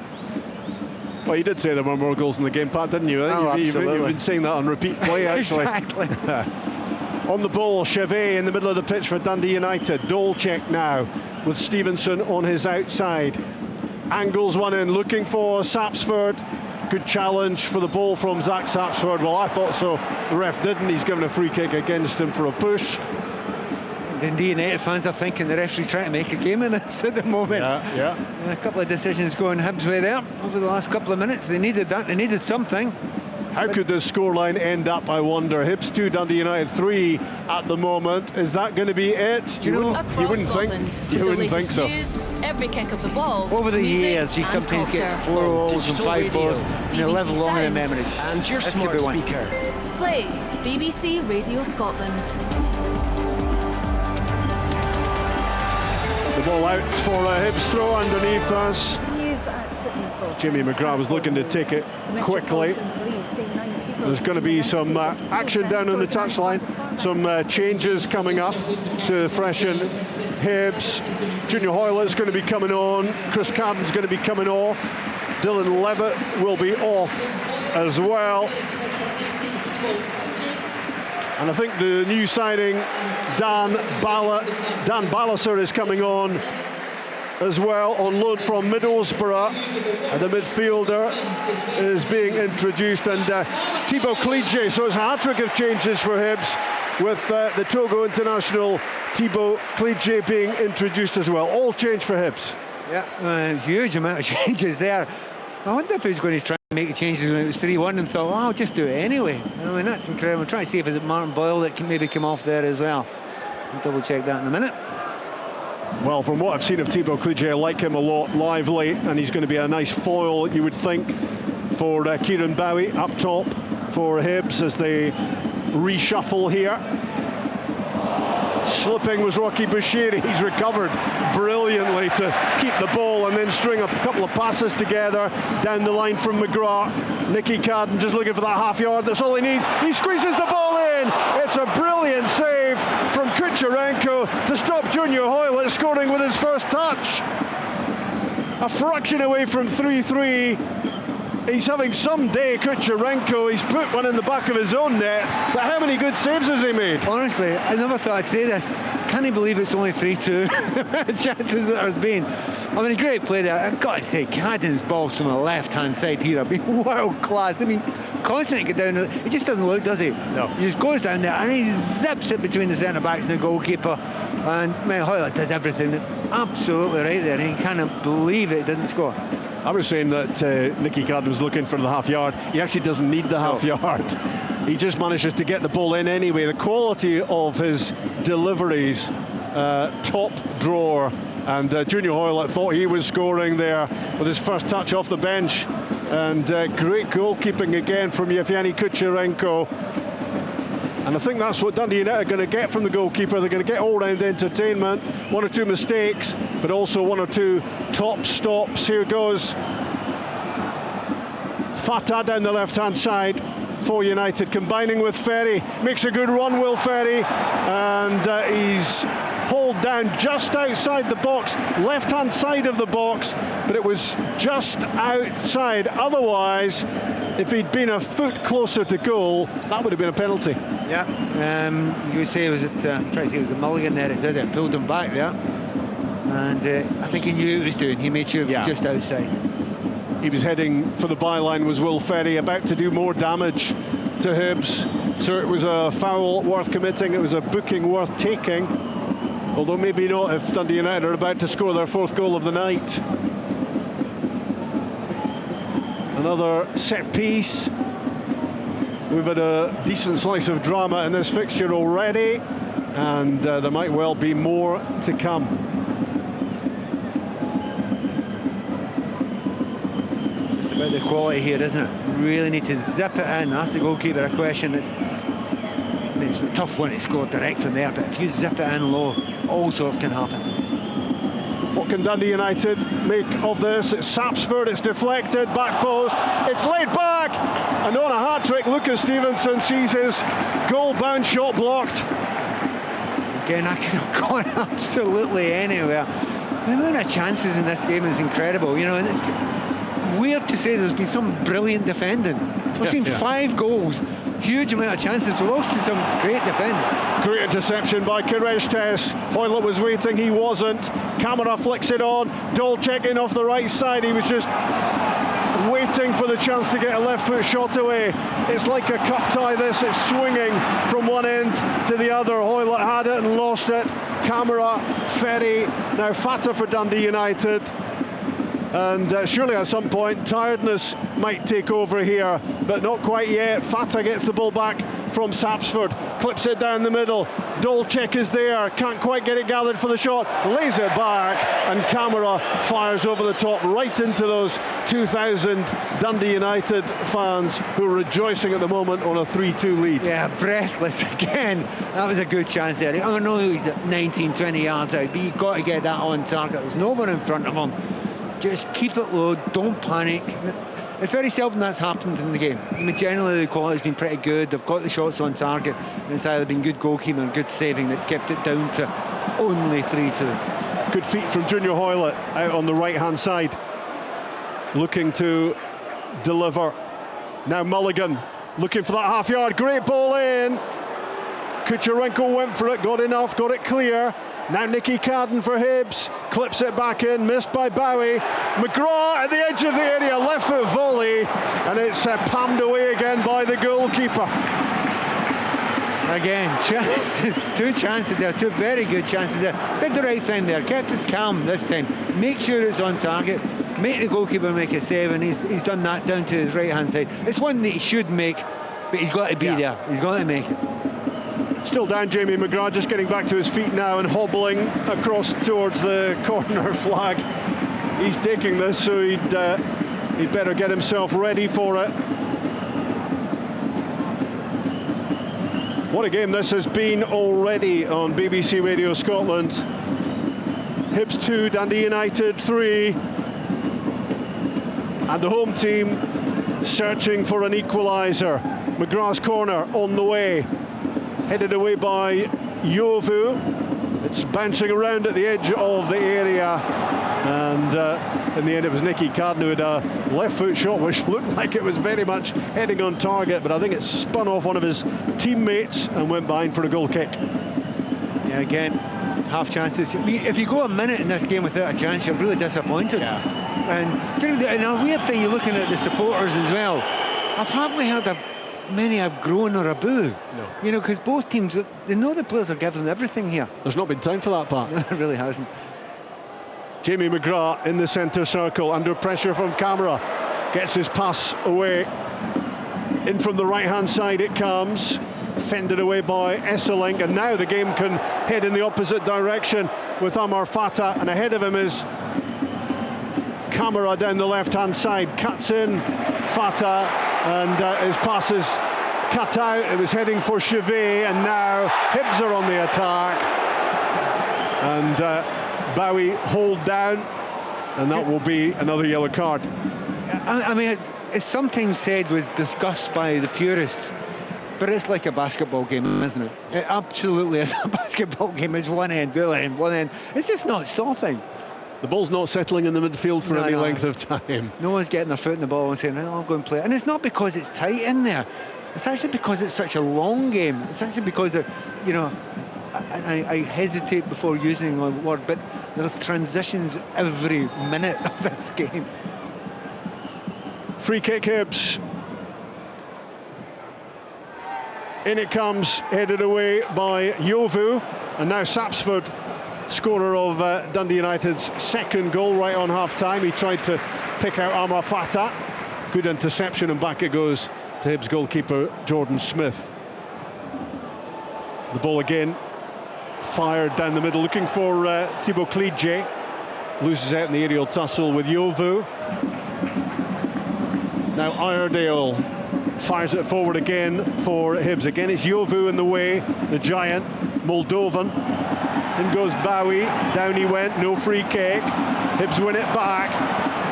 Well, you did say there were more goals in the game, Pat, didn't you? Oh, You've absolutely. been saying that on repeat play, actually. Exactly. On the ball, Chevet in the middle of the pitch for Dundee United. Dolchek now with Stevenson on his outside. Angles one in, looking for Sapsford. Good challenge for the ball from Zach Sapsford. Well, I thought so. The ref didn't. He's given a free kick against him for a push. Dundee United fans are thinking the referee's trying to make a game of this at the moment. Yeah. And a couple of decisions going Hibs way there over the last couple of minutes. They needed that. They needed something. How could this scoreline end up, I wonder? Hibs 2, Dundee United 3 at the moment. Is that going to be it? You know, Across Scotland, you the wouldn't latest think so. news, every kick of the ball, over the music years, you and sometimes culture. get 4 goals and Digital 5 goals, radio. and they live BBC long in Sounds. memories. And your This could smart be one. speaker. Play BBC Radio Scotland. The ball out for a Hibs throw underneath us. Jimmy McGrath was looking to take it quickly. There's going to be some action down on the touchline, some changes coming up to freshen Hibs. Junior Hoylett's going to be coming on, Chris Cadden's going to be coming off, Dylan Levitt will be off as well. And I think the new signing, Dan Balliser, is coming on as well, on loan from Middlesbrough. And the midfielder is being introduced, and Thibaut Clige. So it's a hat-trick of changes for Hibs, with the Togo international Thibaut Clige being introduced as well. All change for Hibs. Yeah, huge amount of changes there. I wonder if he's going to try and make the changes when it was 3-1 and thought, well, I'll just do it anyway. I mean, that's incredible. I'm trying to see if it's Martin Boyle that can maybe come off there as well. I'll double check that in a minute. Well, from what I've seen of Thibaut Clige, I like him a lot, lively, and he's going to be a nice foil, you would think, for Kieran Bowie up top for Hibs as they reshuffle here. Slipping was Rocky Bushiri. He's recovered brilliantly to keep the ball and then string a couple of passes together down the line from McGrath. Nicky Cadden just looking for that half yard. That's all he needs. He squeezes the ball in. It's a brilliant save from Kucherenko to stop Junior Hoylett scoring with his first touch. A fraction away from 3-3. He's having some day, Kucherenko. He's put one in the back of his own net. But how many good saves has he made? Honestly, I never thought I'd say this. Can you believe it's only 3-2? Chances that has been. I mean, a great play there. I've got to say, Cadden's balls from the left-hand side here have been world class. I mean, constantly get down. He just doesn't look, does he? No. He just goes down there and he zips it between the centre-backs and the goalkeeper. And Hoylett did everything absolutely right there. He cannot believe it didn't score. I was saying that Nicky Cadden was looking for the half yard. He actually doesn't need the half yard. He just manages to get the ball in anyway. The quality of his deliveries, top drawer. And Junior Hoylett thought he was scoring there with his first touch off the bench. And great goalkeeping again from Yevgeny Kucherenko. And I think that's what Dundee United are going to get from the goalkeeper. They're going to get all-round entertainment, 1 or 2 mistakes, but also 1 or 2 top stops. Here goes Fatah down the left-hand side for United, combining with Ferry. Makes a good run, Will Ferry, and he's hauled down just outside the box, left-hand side of the box, but it was just outside. Otherwise, if he'd been a foot closer to goal, that would have been a penalty. Yeah, you would say it was a mulligan there. It did it, pulled him back there, and I think he knew what he was doing. He made sure it was just outside. He was heading for the byline, was Will Ferry, about to do more damage to Hibs. So it was a foul worth committing, it was a booking worth taking. Although maybe not if Dundee United are about to score their 4th goal of the night. Another set piece. We've had a decent slice of drama in this fixture already, and there might well be more to come. About the quality here, isn't it? Really need to zip it in. That's the goalkeeper a question. It's a tough one to score direct from there, but if you zip it in low, all sorts can happen. What can Dundee United make of this? It's Sapsford, it's deflected, back post, it's laid back, and on a hat-trick, Lucas Stevenson sees his goal-bound shot blocked. Again, I could have gone absolutely anywhere. The amount of chances in this game is incredible, you know, and it's weird to say there's been some brilliant defending. We've seen 5 goals, huge amount of chances. We've also seen some great defending. Great interception by Kirestes. Hoylett was waiting, he wasn't. Camera flicks it on. Dole checking off the right side. He was just waiting for the chance to get a left foot shot away. It's like a cup tie this. It's swinging from one end to the other. Hoylett had it and lost it. Camera, Ferry, now Fata for Dundee United. And surely at some point tiredness might take over here, but not quite yet. Fata gets the ball back from Sapsford, clips it down the middle. Dolchek is there, can't quite get it gathered for the shot, lays it back, and Camera fires over the top right into those 2,000 Dundee United fans who are rejoicing at the moment on a 3-2 lead. Yeah, breathless again. That was a good chance there. I know he's at 19, 20 yards out, but you've got to get that on target. There's no one in front of him. Just keep it low, don't panic. It's very seldom that's happened in the game. I mean, generally the quality's been pretty good. They've got the shots on target, and it's either been good goalkeeping and good saving that's kept it down to only 3-2. Good feet from Junior Hoylett out on the right-hand side, looking to deliver. Now Mulligan looking for that half-yard. Great ball in. Kucherenko went for it, got enough, got it clear. Now Nicky Cadden for Hibs, clips it back in, missed by Bowie. McGrath at the edge of the area, left foot volley, and it's palmed away again by the goalkeeper. Again, two chances there, 2 very good chances there. Did the right thing there, kept us calm this time. Make sure it's on target, make the goalkeeper make a save, and he's done that down to his right-hand side. It's one that he should make, but he's got to be there, he's got to make it. Still down, Jamie McGrath, just getting back to his feet now and hobbling across towards the corner flag. He's taking this, so he'd better get himself ready for it. What a game this has been already on BBC Radio Scotland. Hibs 2, Dundee United 3. And the home team searching for an equaliser. McGrath's corner on the way. Headed away by Yovu. It's bouncing around at the edge of the area, and in the end it was Nicky Cadden who had a left foot shot which looked like it was very much heading on target, but I think it spun off one of his teammates and went behind for a goal kick. Yeah, again, half chances. If you go a minute in this game without a chance, you're really disappointed. And a weird thing, you're looking at the supporters as well. I've hardly heard many have grown or a boo. No. You know, because both teams, they know the players are giving everything here. There's not been time for that part. No, it really hasn't. Jamie McGrath in the centre circle, under pressure from Camera. Gets his pass away. In from the right-hand side it comes. Fended away by Esselink, and now the game can head in the opposite direction with Amar Fata, and ahead of him is Camera down the left-hand side. Cuts in Fata, and his pass is cut out. It was heading for Chevet, and now Hibs are on the attack, and Bowie hold down, and that will be another yellow card. I mean, it's sometimes said with disgust by the purists, but it's like a basketball game, isn't it? It absolutely is a basketball game. It's one end, the other end, one end. It's just not stopping. The ball's not settling in the midfield for any length of time. No one's getting their foot in the ball and saying, oh, I'll go and play. And it's not because it's tight in there. It's actually because it's such a long game. It's actually because, you know, I hesitate before using the word, but there's transitions every minute of this game. Free kick Hibs. In it comes, headed away by Yovu. And now Sapsford, scorer of Dundee United's second goal right on half-time. He tried to pick out Amar Fata. Good interception, and back it goes to Hibs goalkeeper Jordan Smith. The ball again fired down the middle, looking for Thibaut Klidje. Loses out in the aerial tussle with Yovu. Now Iredale fires it forward again for Hibs. Again it's Yovu in the way, the giant Moldovan. In goes Bowie, down he went, no free kick. Hibs win it back.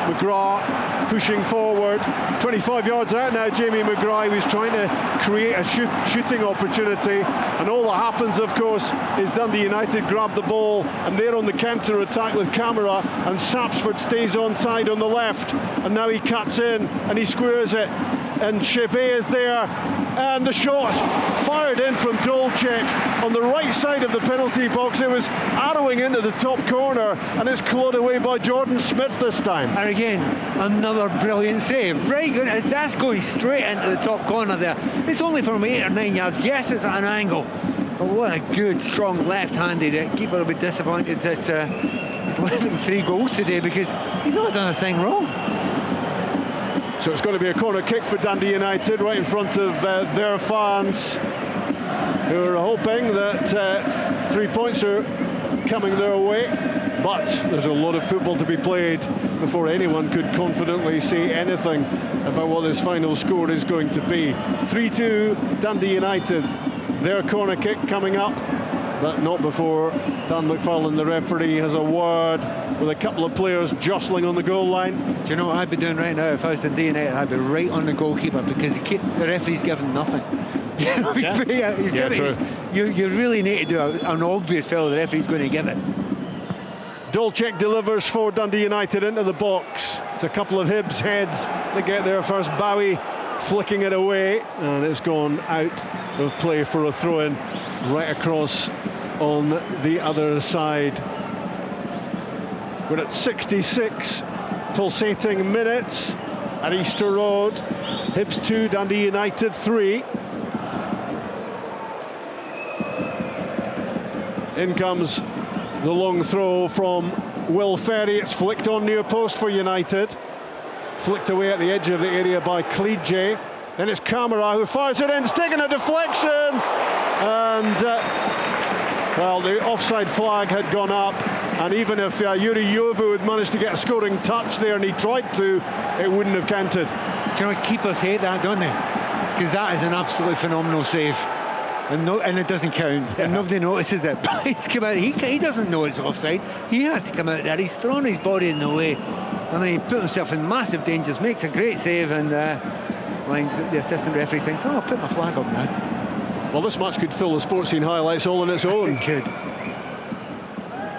McGrath pushing forward, 25 yards out now. Jamie McGrath was trying to create a shooting opportunity, and all that happens, of course, is Dundee United grab the ball, and they're on the counter attack with Camara, and Sapsford stays onside on the left, and now he cuts in and he squares it, and Chevet is there, and the shot fired in from Dolcek on the right side of the penalty box. It was arrowing into the top corner, and it's clawed away by Jordan Smith this time. And again, another brilliant save. Right, that's going straight into the top corner there. It's only from 8 or 9 yards. Yes, it's at an angle, but what a good, strong left-handed. Keeper will be disappointed that he's let him 3 goals today, because he's not done a thing wrong. So it's going to be a corner kick for Dundee United right in front of their fans, who are hoping that 3 points are coming their way. But there's a lot of football to be played before anyone could confidently say anything about what this final score is going to be. 3-2 Dundee United. Their corner kick coming up, but not before Dan McFarlane, the referee, has a word with a couple of players jostling on the goal line. Do you know what I'd be doing right now if I was Dundee United? I'd be right on the goalkeeper, because the referee's given nothing. You know, true. You really need to do an obvious foul the referee's going to give it. Dolcek delivers for Dundee United into the box. It's a couple of Hibs heads that get there first. Bowie flicking it away, and it's gone out of play for a throw-in right across on the other side. We're at 66 pulsating minutes at Easter Road. Hibs 2, Dundee United 3. In comes the long throw from Will Ferry. It's flicked on near post for United. Flicked away at the edge of the area by Klidje. Then it's Camara who fires it in. It's taken a deflection. And, well, the offside flag had gone up. And even if Yuri Yovu had managed to get a scoring touch there, and he tried to, it wouldn't have counted. Do you know, keepers hate that, don't they? Because that is an absolutely phenomenal save. And it doesn't count, and nobody notices it. But he's come out, he doesn't know it's offside. He has to come out there. He's thrown his body in the way, and then he put himself in massive dangers, makes a great save, and the assistant referee thinks, oh, I'll put my flag up now. Well, this match could fill the sports scene highlights all on its own. It could.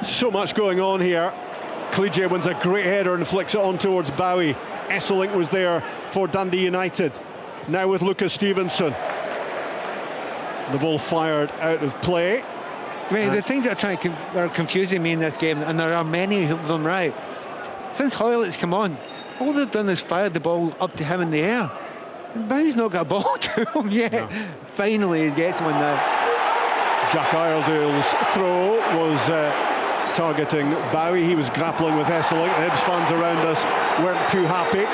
So much going on here. Klidje wins a great header and flicks it on towards Bowie. Esselink was there for Dundee United. Now with Lucas Stevenson. The ball fired out of play. I mean, the things that are confusing me in this game, and there are many of them, right? Since Hoylett's come on, all they've done is fired the ball up to him in the air. Bowie's not got a ball to him yet. No. Finally, he gets one now. Jack Iredale's throw was targeting Bowie. He was grappling with Esselink. The Hibs fans around us weren't too happy.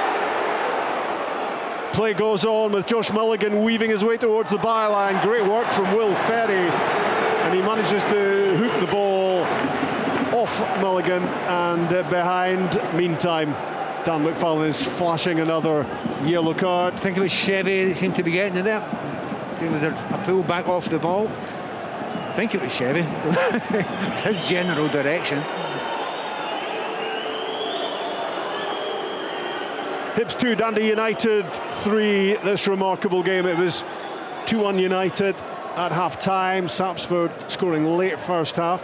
Play goes on with Josh Mulligan weaving his way towards the byline. Great work from Will Ferry, and he manages to hook the ball off Mulligan and behind. Meantime, Dan McFarlane is flashing another yellow card. I think it was Chevy that seemed to be getting it there. So it was a pull back off the ball. I think it was Chevy. His general direction. Hibs 2, Dundee United 3. This remarkable game. It was 2-1 United at half-time. Sapsford scoring late first half.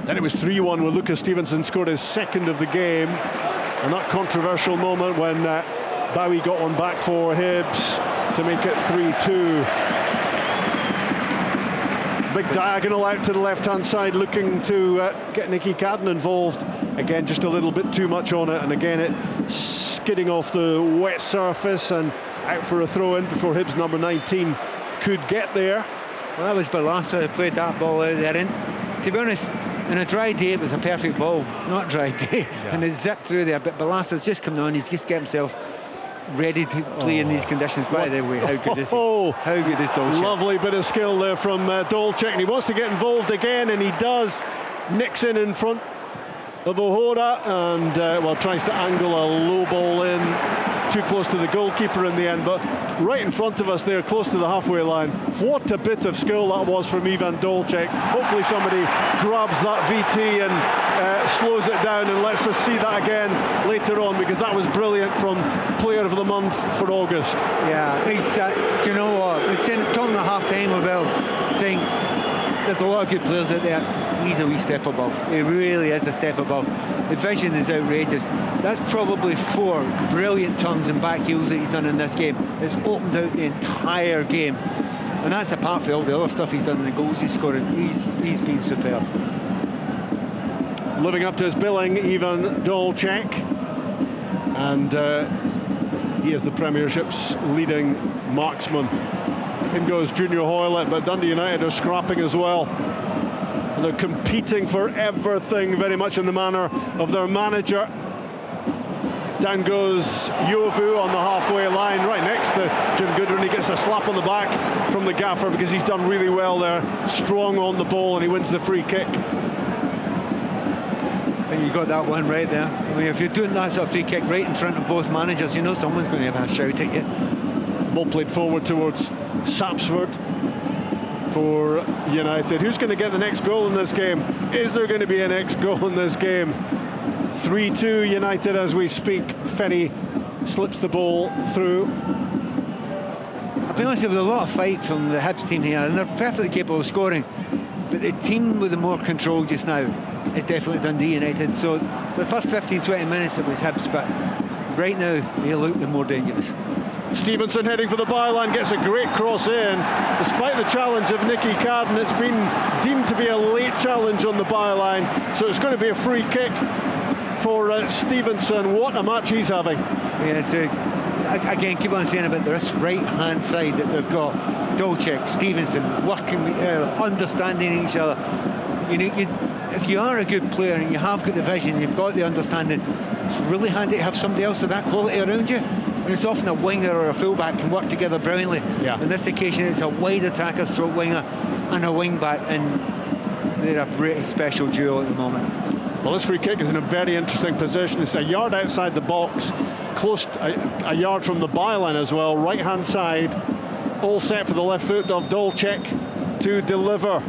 Then it was 3-1 with Lucas Stevenson scored his second of the game. And that controversial moment when Bowie got one back for Hibs to make it 3-2. Big diagonal out to the left-hand side, looking to get Nicky Cadden involved Again, just a little bit too much on it, and again it skidding off the wet surface and out for a throw-in before Hibs number 19 could get there. Well, that was Balassa who played that ball out there, and to be honest, in a dry day it was a perfect ball. It's not a dry day, and it zipped through there, but Balassa's just come on, he's just get himself ready to play in these conditions. By the way, how good is he? How good is Dolchek? Lovely bit of skill there from Dolchek, and he wants to get involved again, and he does. Nicks in front of O'Hora, and well, tries to angle a low ball in, too close to the goalkeeper in the end, but right in front of us there, close to the halfway line. What a bit of skill that was from Ivan Dolchek. Hopefully somebody grabs that VT and slows it down and lets us see that again later on, because that was brilliant from Player of the Month for August. Yeah, he's, do you know what, we're talking at half-time about saying there's a lot of good players out there. He's a wee step above. He really is a step above. The vision is outrageous. That's probably 4 brilliant turns and back heels that he's done in this game. It's opened out the entire game, and that's apart from all the other stuff he's done and the goals he's scoring. He's been superb. Living up to his billing, Ivan Dolchek, and he is the Premiership's leading marksman. In goes Junior Hoylett, but Dundee United are scrapping as well. And they're competing for everything, very much in the manner of their manager. Down goes Yovu on the halfway line, right next to Jim Goodwin. He gets a slap on the back from the gaffer because he's done really well there, strong on the ball, and he wins the free kick. I think you got that one right there. I mean, if you're doing that sort of free kick right in front of both managers, you know someone's going to have a shout at you. Ball played forward towards Sapsford for United. Who's going to get the next goal in this game? Is there going to be a next goal in this game? 3-2 United as we speak. Ferry slips the ball through. I'll be honest, there was a lot of fight from the Hibs team here, and they're perfectly capable of scoring, but the team with the more control just now is definitely Dundee United. So the first 15-20 minutes it was Hibs, but right now they look the more dangerous. Stevenson heading for the byline, gets a great cross in. Despite the challenge of Nicky Carden, it's been deemed to be a late challenge on the byline, so it's going to be a free kick for Stevenson. What a match he's having. Yeah, it's again, keep on saying about this right-hand side that they've got Dolchek, Stevenson, working, understanding each other. If you are a good player and you have got the vision, you've got the understanding, it's really handy to have somebody else of that quality around you. And it's often a winger or a fullback can work together brilliantly. Yeah. On this occasion, it's a wide attacker stroke winger and a wing back, and they're a pretty special duo at the moment. Well, this free kick is in a very interesting position. It's a yard outside the box, close to a yard from the byline as well. Right-hand side, all set for the left foot of Dolchek to deliver.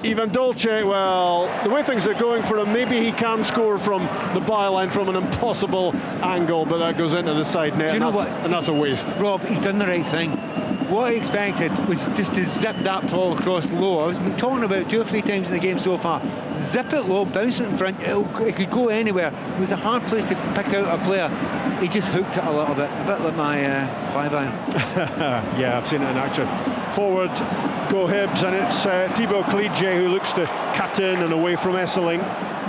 Ivan Dolchek, well, the way things are going for him, maybe he can score from the byline from an impossible angle, but that goes into the side net, and that's a waste. Rob, he's done the right thing. What I expected was just to zip that ball across low. I've been talking about 2 or 3 times in the game so far. Zip it low, bounce it in front, it could go anywhere. It was a hard place to pick out a player. He just hooked it a little bit, a bit like my 5-iron. Yeah, I've seen it in action. Forward go Hibs, and it's Thibaut Clige who looks to cut in and away from Esseling.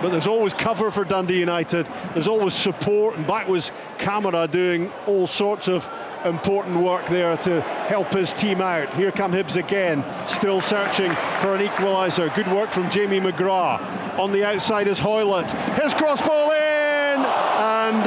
But there's always cover for Dundee United. There's always support, and back was Camara doing all sorts of important work there to help his team out. Here come Hibs again, still searching for an equaliser. Good work from Jamie McGrath. On the outside is Hoylett. His cross ball in, and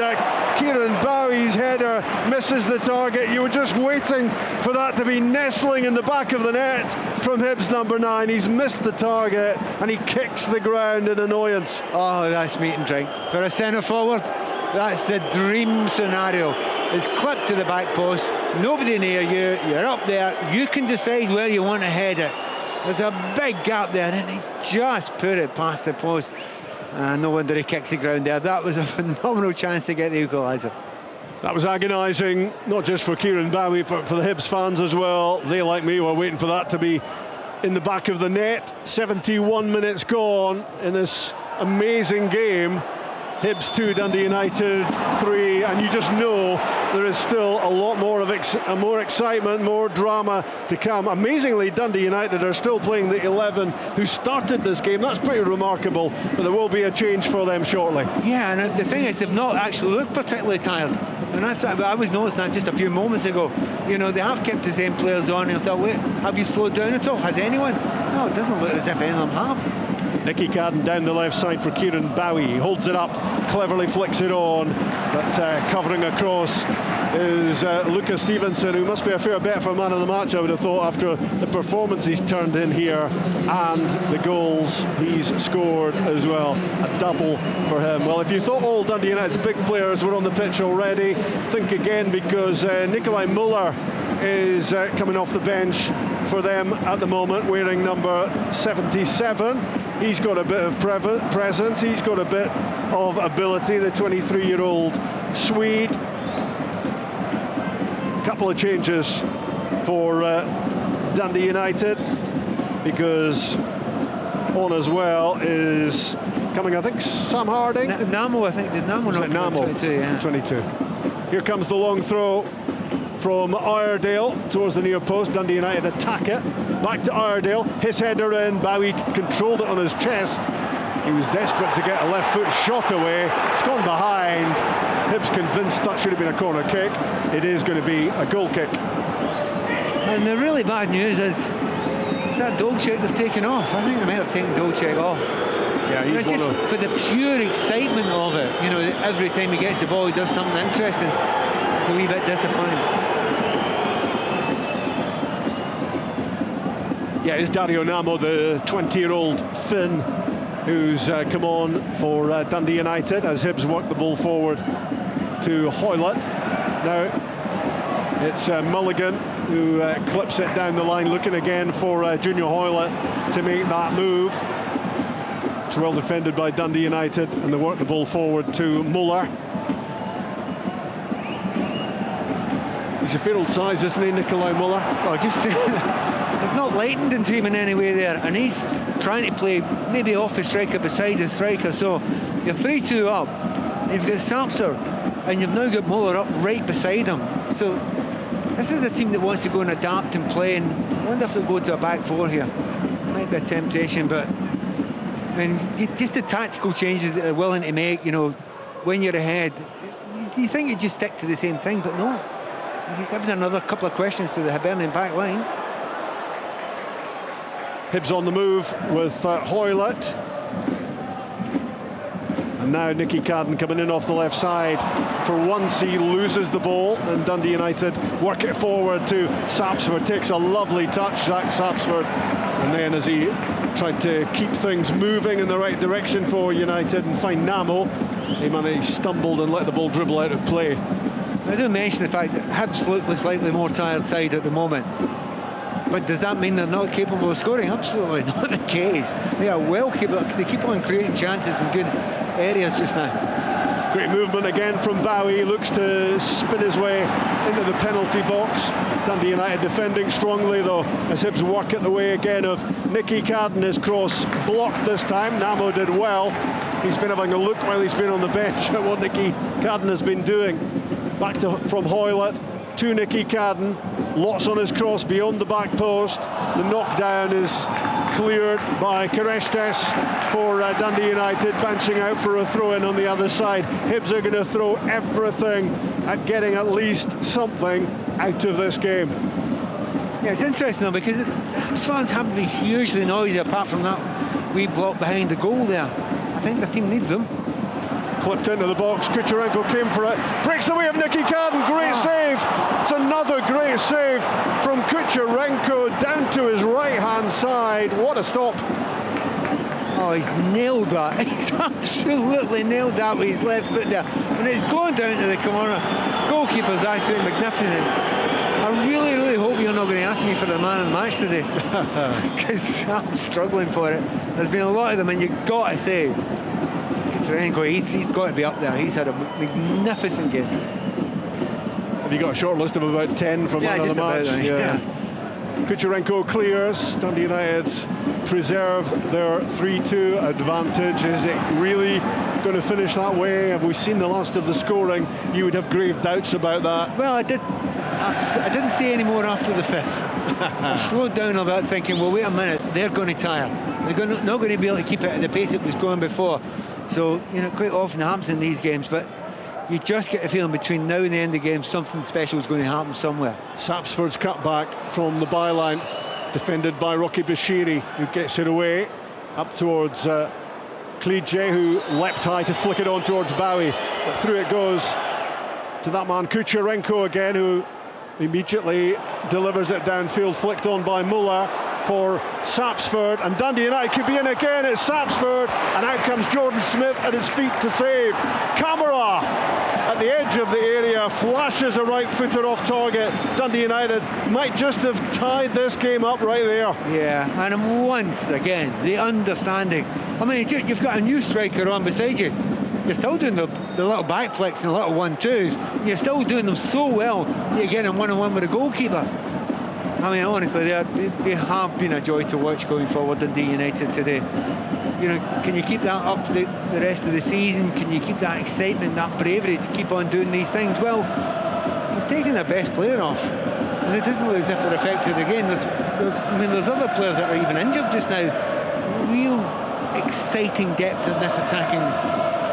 Kieran Bowie's header misses the target. You were just waiting for that to be nestling in the back of the net from Hibs number 9. He's missed the target and he kicks the ground in annoyance. Oh, that's meat and drink. For a centre forward, that's the dream scenario. It's clipped to the back post, nobody near you, you're up there, you can decide where you want to head it. There's a big gap there, and he's just put it past the post. No wonder he kicks the ground there. That was a phenomenal chance to get the equaliser. That was agonising, not just for Kieran Bowie, but for the Hibs fans as well. They, like me, were waiting for that to be in the back of the net. 71 minutes gone in this amazing game. Hibs 2, Dundee United 3, and you just know there is still a lot more of more excitement, more drama to come. Amazingly, Dundee United are still playing the 11 who started this game. That's pretty remarkable, but there will be a change for them shortly. Yeah, and the thing is, they've not actually looked particularly tired. And that's what I was noticing that just a few moments ago. You know, they have kept the same players on, and I thought, wait, have you slowed down at all? Has anyone? No, it doesn't look as if any of them have. Nicky Cadden down the left side for Kieran Bowie. He holds it up, cleverly flicks it on, but covering across is Lucas Stevenson, who must be a fair bet for man of the match, I would have thought, after the performance he's turned in here and the goals he's scored as well. A double for him. Well, if you thought all Dundee United's big players were on the pitch already, think again, because Nikolai Muller is coming off the bench for them at the moment, wearing number 77. He's got a bit of presence, he's got a bit of ability, the 23-year-old Swede. Couple of changes for Dundee United, because on as well is coming, I think, Sam Harding. Namo, I think. Did Namo not Namo, 22, yeah. 22. Here comes the long throw from Iredale towards the near post. Dundee United attack it. Back to Iredale. His header in. Bowie controlled it on his chest. He was desperate to get a left foot shot away. It's gone behind. Hibs convinced that should have been a corner kick. It is going to be a goal kick. And the really bad news is that Dolchek they've taken off. I think they might have taken Dolchek off. Yeah, he's just for the pure excitement of it. You know, every time he gets the ball, he does something interesting. It's a wee bit disappointing. Yeah, it's Dario Namo, the 20-year-old Finn, who's come on for Dundee United as Hibs work the ball forward to Hoylett. Now it's Mulligan who clips it down the line, looking again for Junior Hoylett to make that move. It's well defended by Dundee United, and they work the ball forward to Muller. He's a fair old size, isn't he, Nikolai Muller? Well, just they've not lightened into him in any way there, and he's trying to play maybe off the striker beside the striker. So you're 3-2 up, and you've got Sapser, and you've now got Muller up right beside him. So this is a team that wants to go and adapt and play, and I wonder if they'll go to a back four here. Might be a temptation, but I mean, just the tactical changes that they're willing to make, you know, when you're ahead, you think you just stick to the same thing, but no. He's giving another couple of questions to the Hibernian back line. Hibs on the move with Hoylett. And now Nicky Cadden coming in off the left side. For once he loses the ball, and Dundee United work it forward to Sapsford. Takes a lovely touch, Zach Sapsford. And then as he tried to keep things moving in the right direction for United and find Namo, he stumbled and let the ball dribble out of play. I do mention the fact that Hibs look the slightly more tired side at the moment. But does that mean they're not capable of scoring? Absolutely not the case. They are well capable. They keep on creating chances in good areas just now. Great movement again from Bowie. He looks to spin his way into the penalty box. Dundee United defending strongly though, as Hibs work it the way again of Nicky Cadden. His cross blocked this time. Namo did well. He's been having a look while he's been on the bench at what Nicky Cadden has been doing. Back from Hoylett to Nicky Cadden. Lots on his cross beyond the back post. The knockdown is cleared by Karestes for Dundee United, benching out for a throw-in on the other side. Hibs are going to throw everything at getting at least something out of this game. Yeah, it's interesting though, because Hibs fans haven't been hugely noisy apart from that wee block behind the goal there. I think the team needs them. Clipped into the box, Kucherenko came for it, breaks the way of Nicky Cadden, great save. It's another great save from Kucherenko down to his right hand side. What a stop. Oh, he's nailed that. He's absolutely nailed that with his left foot there. And it's going down to the corner. Goalkeeper's absolutely magnificent. I really, really hope you're not going to ask me for the man of the match today, because I'm struggling for it. There's been a lot of them, and you've got to say, Kucherenko, he's got to be up there. He's had a magnificent game. Have you got a short list of about 10 from man of the match? Yeah. Kucherenko clears. Dundee United preserve their 3-2 advantage. Is it really going to finish that way? Have we seen the last of the scoring? You would have grave doubts about that. Well, I didn't see any more after the fifth. I slowed down a bit, thinking, well, wait a minute, they're going to tire. They're not going to be able to keep it at the pace it was going before. So, quite often it happens in these games, but you just get a feeling between now and the end of the game something special is going to happen somewhere. Sapsford's cut back from the byline, defended by Rocky Bashiri, who gets it away up towards Klidje, who leapt high to flick it on towards Bowie, but through it goes to that man Kucherenko again, who immediately delivers it downfield, flicked on by Muller for Sapsford, and Dundee United could be in again. It's Sapsford, and out comes Jordan Smith at his feet to save. Camara at the edge of the area flashes a right footer off target. Dundee United might just have tied this game up right there. Yeah, and once again the understanding. I mean, you've got a new striker on beside you. You're still doing the little back flicks and the little 1-2s. You're still doing them so well. You're getting one-on-one with a goalkeeper. I mean, honestly, they have been a joy to watch going forward, Dundee United today. Can you keep that up for the rest of the season? Can you keep that excitement, that bravery to keep on doing these things? Well, you've taken their best player off, and it doesn't look as if they're affected again. There's other players that are even injured just now. Real exciting depth in this attacking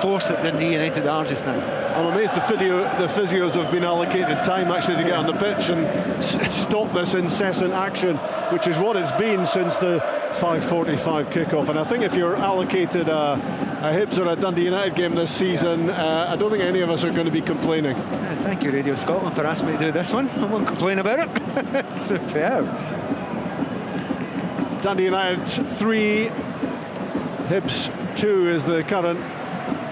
force that Dundee United are just now. I'm amazed the physios have been allocated time actually to get on the pitch and stop this incessant action, which is what it's been since the 5:45 kickoff. And I think if you're allocated a Hibs or a Dundee United game this season, I don't think any of us are going to be complaining. Thank you, Radio Scotland, for asking me to do this one. I won't complain about it. Superb. Dundee United 3, Hibs 2 is the current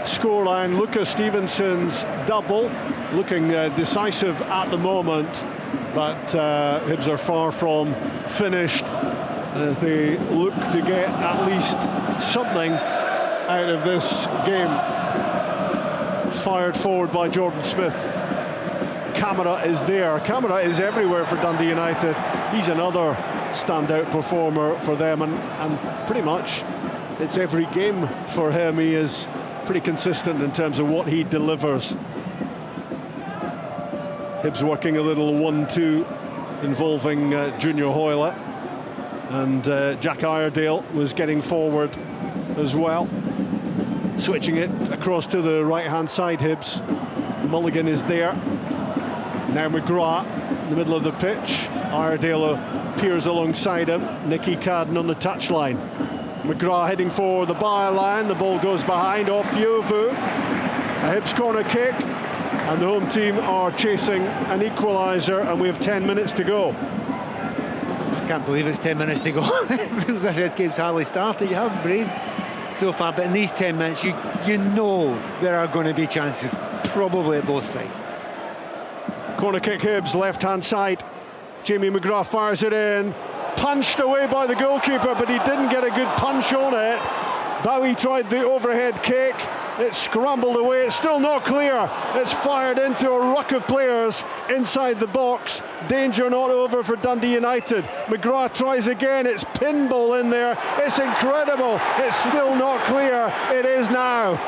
scoreline. Lucas Stevenson's double looking decisive at the moment, but Hibs are far from finished as they look to get at least something out of this game. Fired forward by Jordan Smith. Camara is there. Camara is everywhere for Dundee United. He's another standout performer for them, and pretty much it's every game for him. He is pretty consistent in terms of what he delivers. Hibs working a little 1-2 involving Junior Hoyle, and Jack Iredale was getting forward as well, switching it across to the right hand side. Hibs, Mulligan is there, now McGrath in the middle of the pitch. Iredale appears alongside him. Nicky Cadden on the touchline. McGrath heading for the byline, the ball goes behind off Yovu. A Hibs corner kick, and the home team are chasing an equaliser, and we have 10 minutes to go. I can't believe it's 10 minutes to go. It feels as if this game's hardly started. You have breathed so far, but in these 10 minutes you know there are going to be chances, probably at both sides. Corner kick Hibs, left hand side. Jamie McGrath fires it in, punched away by the goalkeeper, but he didn't get a good punch on it. Bowie tried the overhead kick, it scrambled away, it's still not clear. It's fired into a ruck of players inside the box. Danger not over for Dundee United. McGrath tries again, it's pinball in there, it's incredible, it's still not clear. It is now.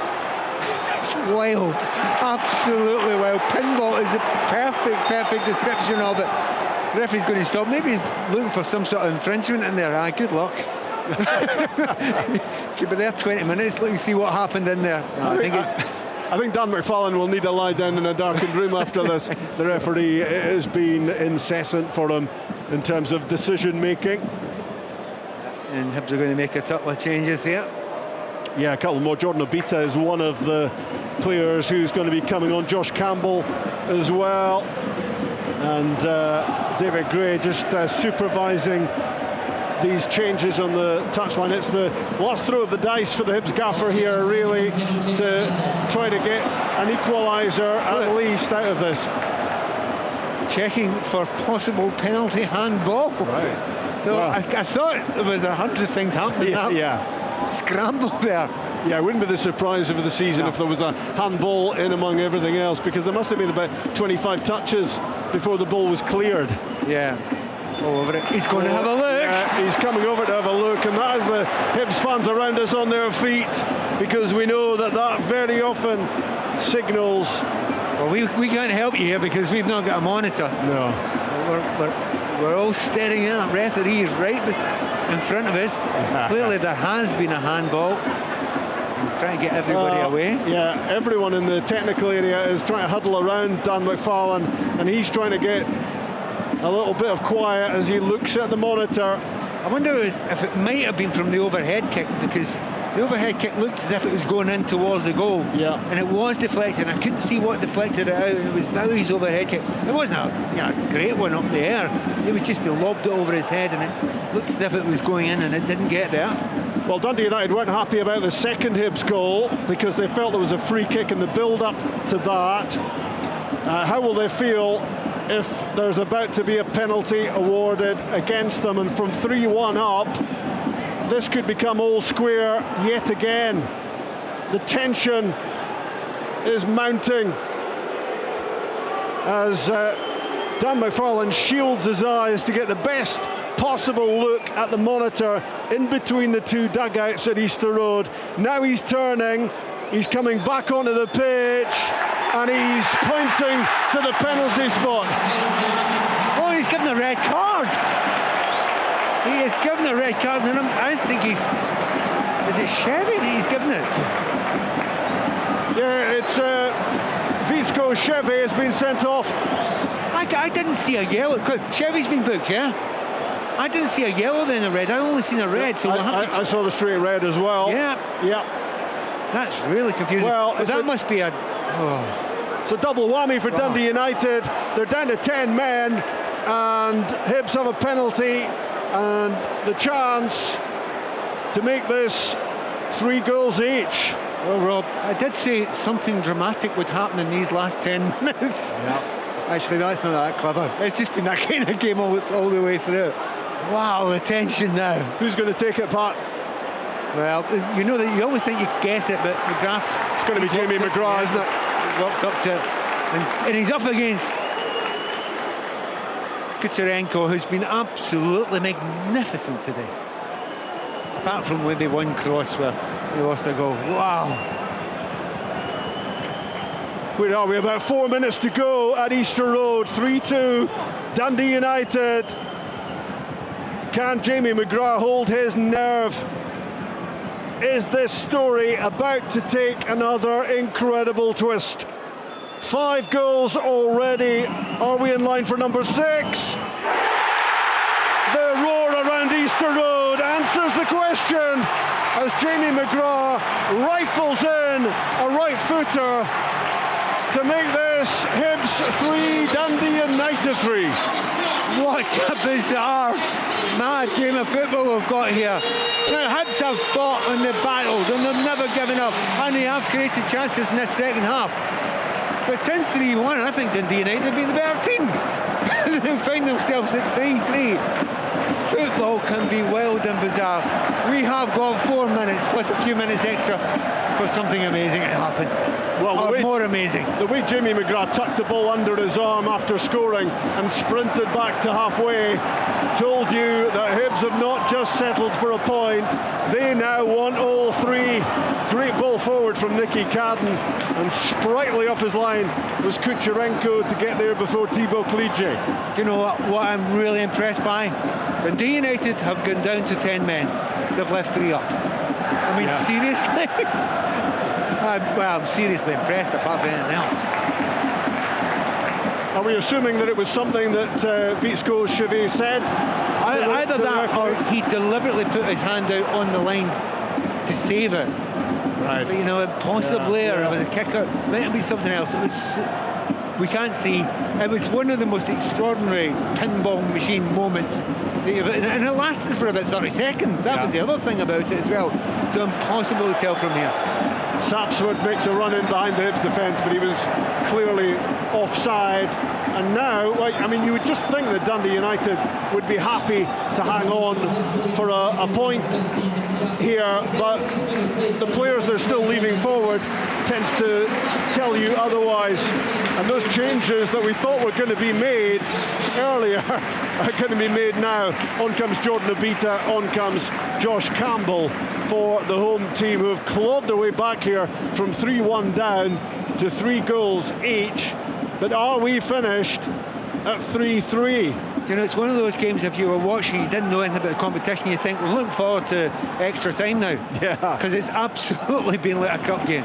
It's wild, absolutely wild. Pinball is the perfect description of it. The referee's going to stop. Maybe he's looking for some sort of infringement in there. Good luck. Keep it there 20 minutes. Let me see what happened in there. I think Dan McFarlane will need to lie down in a darkened room after this. The referee has been incessant for him in terms of decision making. And Hibs are going to make a couple of changes here. Yeah, a couple more. Jordan Obita is one of the players who's going to be coming on. Josh Campbell as well. And David Gray just supervising these changes on the touchline. It's the last throw of the dice for the Hibs gaffer here, really, to try to get an equaliser at least out of this. Checking for possible penalty handball. Right. So well, I thought there was 100 things happening. Yeah. Scramble there. Yeah, it wouldn't be the surprise of the season if there was a handball in among everything else, because there must have been about 25 touches before the ball was cleared. Yeah. all over it. He's going to have a look. Yeah, he's coming over to have a look, and that is the Hibs fans around us on their feet, because we know that very often signals. Well, we can't help you here because we've not got a monitor. No. We're all staring at that referee right in front of us. Clearly there has been a handball. He's trying to get everybody away. Yeah, everyone in the technical area is trying to huddle around Dan McFarlane, and he's trying to get a little bit of quiet as he looks at the monitor. I wonder if it might have been from the overhead kick, because the overhead kick looked as if it was going in towards the goal. Yeah. And it was deflected. I couldn't see what deflected it out, and it was Bowie's overhead kick. It wasn't a great one up the air. It was just he lobbed it over his head, and it looked as if it was going in, and it didn't get there. Well, Dundee United weren't happy about the second Hibs goal because they felt there was a free kick in the build-up to that. How will they feel if there's about to be a penalty awarded against them? And from 3-1 up, this could become all square yet again. The tension is mounting as Dan McFarlane shields his eyes to get the best possible look at the monitor in between the two dugouts at Easter Road. Now he's turning, he's coming back onto the pitch, and he's pointing to the penalty spot. Oh, he's given a red card. He is given a red card, and I think is it Chevy that he's given it? Yeah, it's Vitsko Chevy has been sent off. I didn't see a yellow. Chevy's been booked, yeah? I didn't see a yellow then a red. I only seen a red, so I saw the straight red as well. Yeah. That's really confusing. Well, that must be a... It's a double whammy for Dundee United. They're down to 10 men, and Hibs have a penalty and the chance to make this 3 goals each. Well, Rob, I did say something dramatic would happen in these last 10 minutes. Yeah. Actually, that's not that clever. It's just been that kind of game all the way through. Wow, the tension now. Who's going to take it, Pat? Well, you know that you always think you guess it, but McGrath's... It's going to be Jamie McGrath, isn't it? He's walked up to it, and he's up against Kucherenko, who's been absolutely magnificent today. Apart from maybe one cross where he lost a goal. Wow. Where are we? About 4 minutes to go at Easter Road. 3-2, Dundee United. Can Jamie McGrath hold his nerve? Is this story about to take another incredible twist? 5 goals already. Are we in line for number 6? The roar around Easter Road answers the question as Jamie McGrath rifles in a right footer to make this Hibs 3, Dundee United 3. What a bizarre, mad game of football we've got here. Now, Hibs have fought and they've battled and they've never given up, and they have created chances in this second half. But since 3-1, I think Dundee United have been the better team. They find themselves at 3-3. Football can be wild and bizarre. We have got 4 minutes plus a few minutes extra for something amazing to happen. Well, more amazing. The way Jamie McGrath tucked the ball under his arm after scoring and sprinted back to halfway told you that Hibs have not just settled for a point. They now want all 3. Great ball forward from Nicky Cadden, and sprightly off his line was Kucherenko to get there before Thibaut Clige. Do you know what I'm really impressed by? Dundee United have gone down to 10 men. They've left 3 up. I mean, seriously? I'm seriously impressed apart from anything else. Are we assuming that it was something that Vitsko Chevy said? Either that or he deliberately put his hand out on the line to save it. Right. But, you know, possibly, or it was a kicker. It might be something else. It was... We can't see. It was one of the most extraordinary pinball machine moments. And it lasted for about 30 seconds. That was the other thing about it as well. So impossible to tell from here. Sapswood makes a run in behind the Hibs defence, but he was clearly offside. And now, I mean, you would just think that Dundee United would be happy to hang on for a point here, but the players they're still leaving forward tends to tell you otherwise. And those changes that we thought were going to be made earlier are going to be made now. On comes Jordan Obita, on comes Josh Campbell for the home team, who have clawed their way back here from 3-1 down to 3 goals each. But are we finished at 3-3? You know, it's one of those games, if you were watching, you didn't know anything about the competition, you think, we're looking forward to extra time now. Yeah. Because it's absolutely been like a cup game.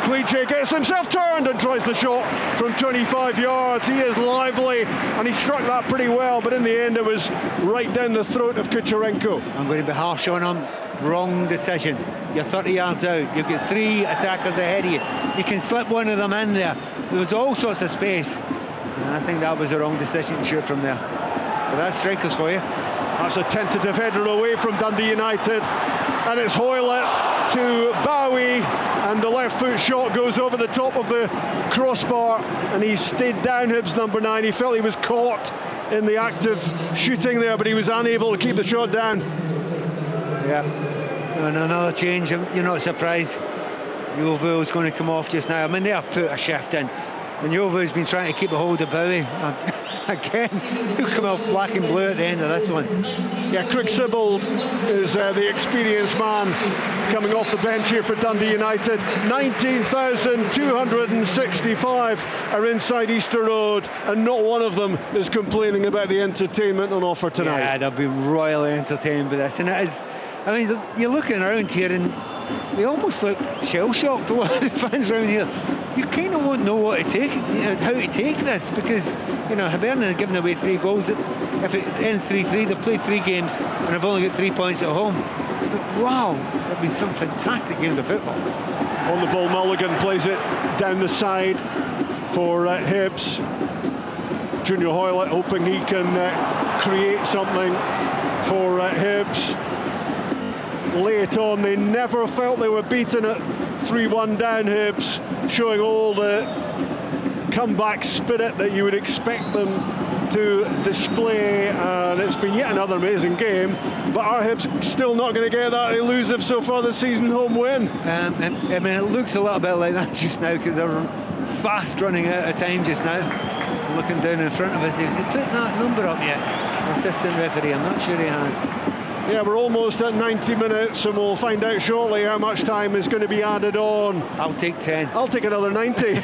Cleege gets himself turned and tries the shot from 25 yards. He is lively, and he struck that pretty well, but in the end it was right down the throat of Kucherenko. I'm going to be harsh on him. Wrong decision. You're 30 yards out. You've got 3 attackers ahead of you. You can slip one of them in there. There was all sorts of space. And I think that was the wrong decision to shoot from there. But that's strikers for you. That's a tentative header away from Dundee United. And it's Hoylett to Bowie. And the left foot shot goes over the top of the crossbar. And he stayed down, Hibs number 9. He felt he was caught in the act of shooting there, but he was unable to keep the shot down. Yeah, and another change. You're not surprised Yeovil's going to come off just now. I mean, they have put a shift in, and Yeovil's been trying to keep a hold of Bowie. Again, he'll come off black and blue at the end of this one. Yeah, Craig Sibbald is the experienced man coming off the bench here for Dundee United. 19,265 are inside Easter Road, and not one of them is complaining about the entertainment on offer tonight. Yeah, they'll be royally entertained by this, and it is. I mean, you're looking around here and they almost look shell-shocked, a lot of the fans around here. You kind of won't know what to take, how to take this, because, you know, Hibernian have given away 3 goals. If it ends 3-3, they've played 3 games and have only got 3 points at home. But wow, there have been some fantastic games of football. On the ball, Mulligan plays it down the side for Hibs. Junior Hoylett hoping he can create something for Hibs. Lay it on. They never felt they were beaten at 3-1 down, Hibs, showing all the comeback spirit that you would expect them to display, and it's been yet another amazing game. But are Hibs still not going to get that elusive so far this season home win? I mean, it looks a little bit like that just now, because they're fast running out of time just now. Looking down in front of us, has he put that number up yet? Assistant referee, I'm not sure he has. Yeah, we're almost at 90 minutes, and we'll find out shortly how much time is going to be added on. I'll take 10. I'll take another 90.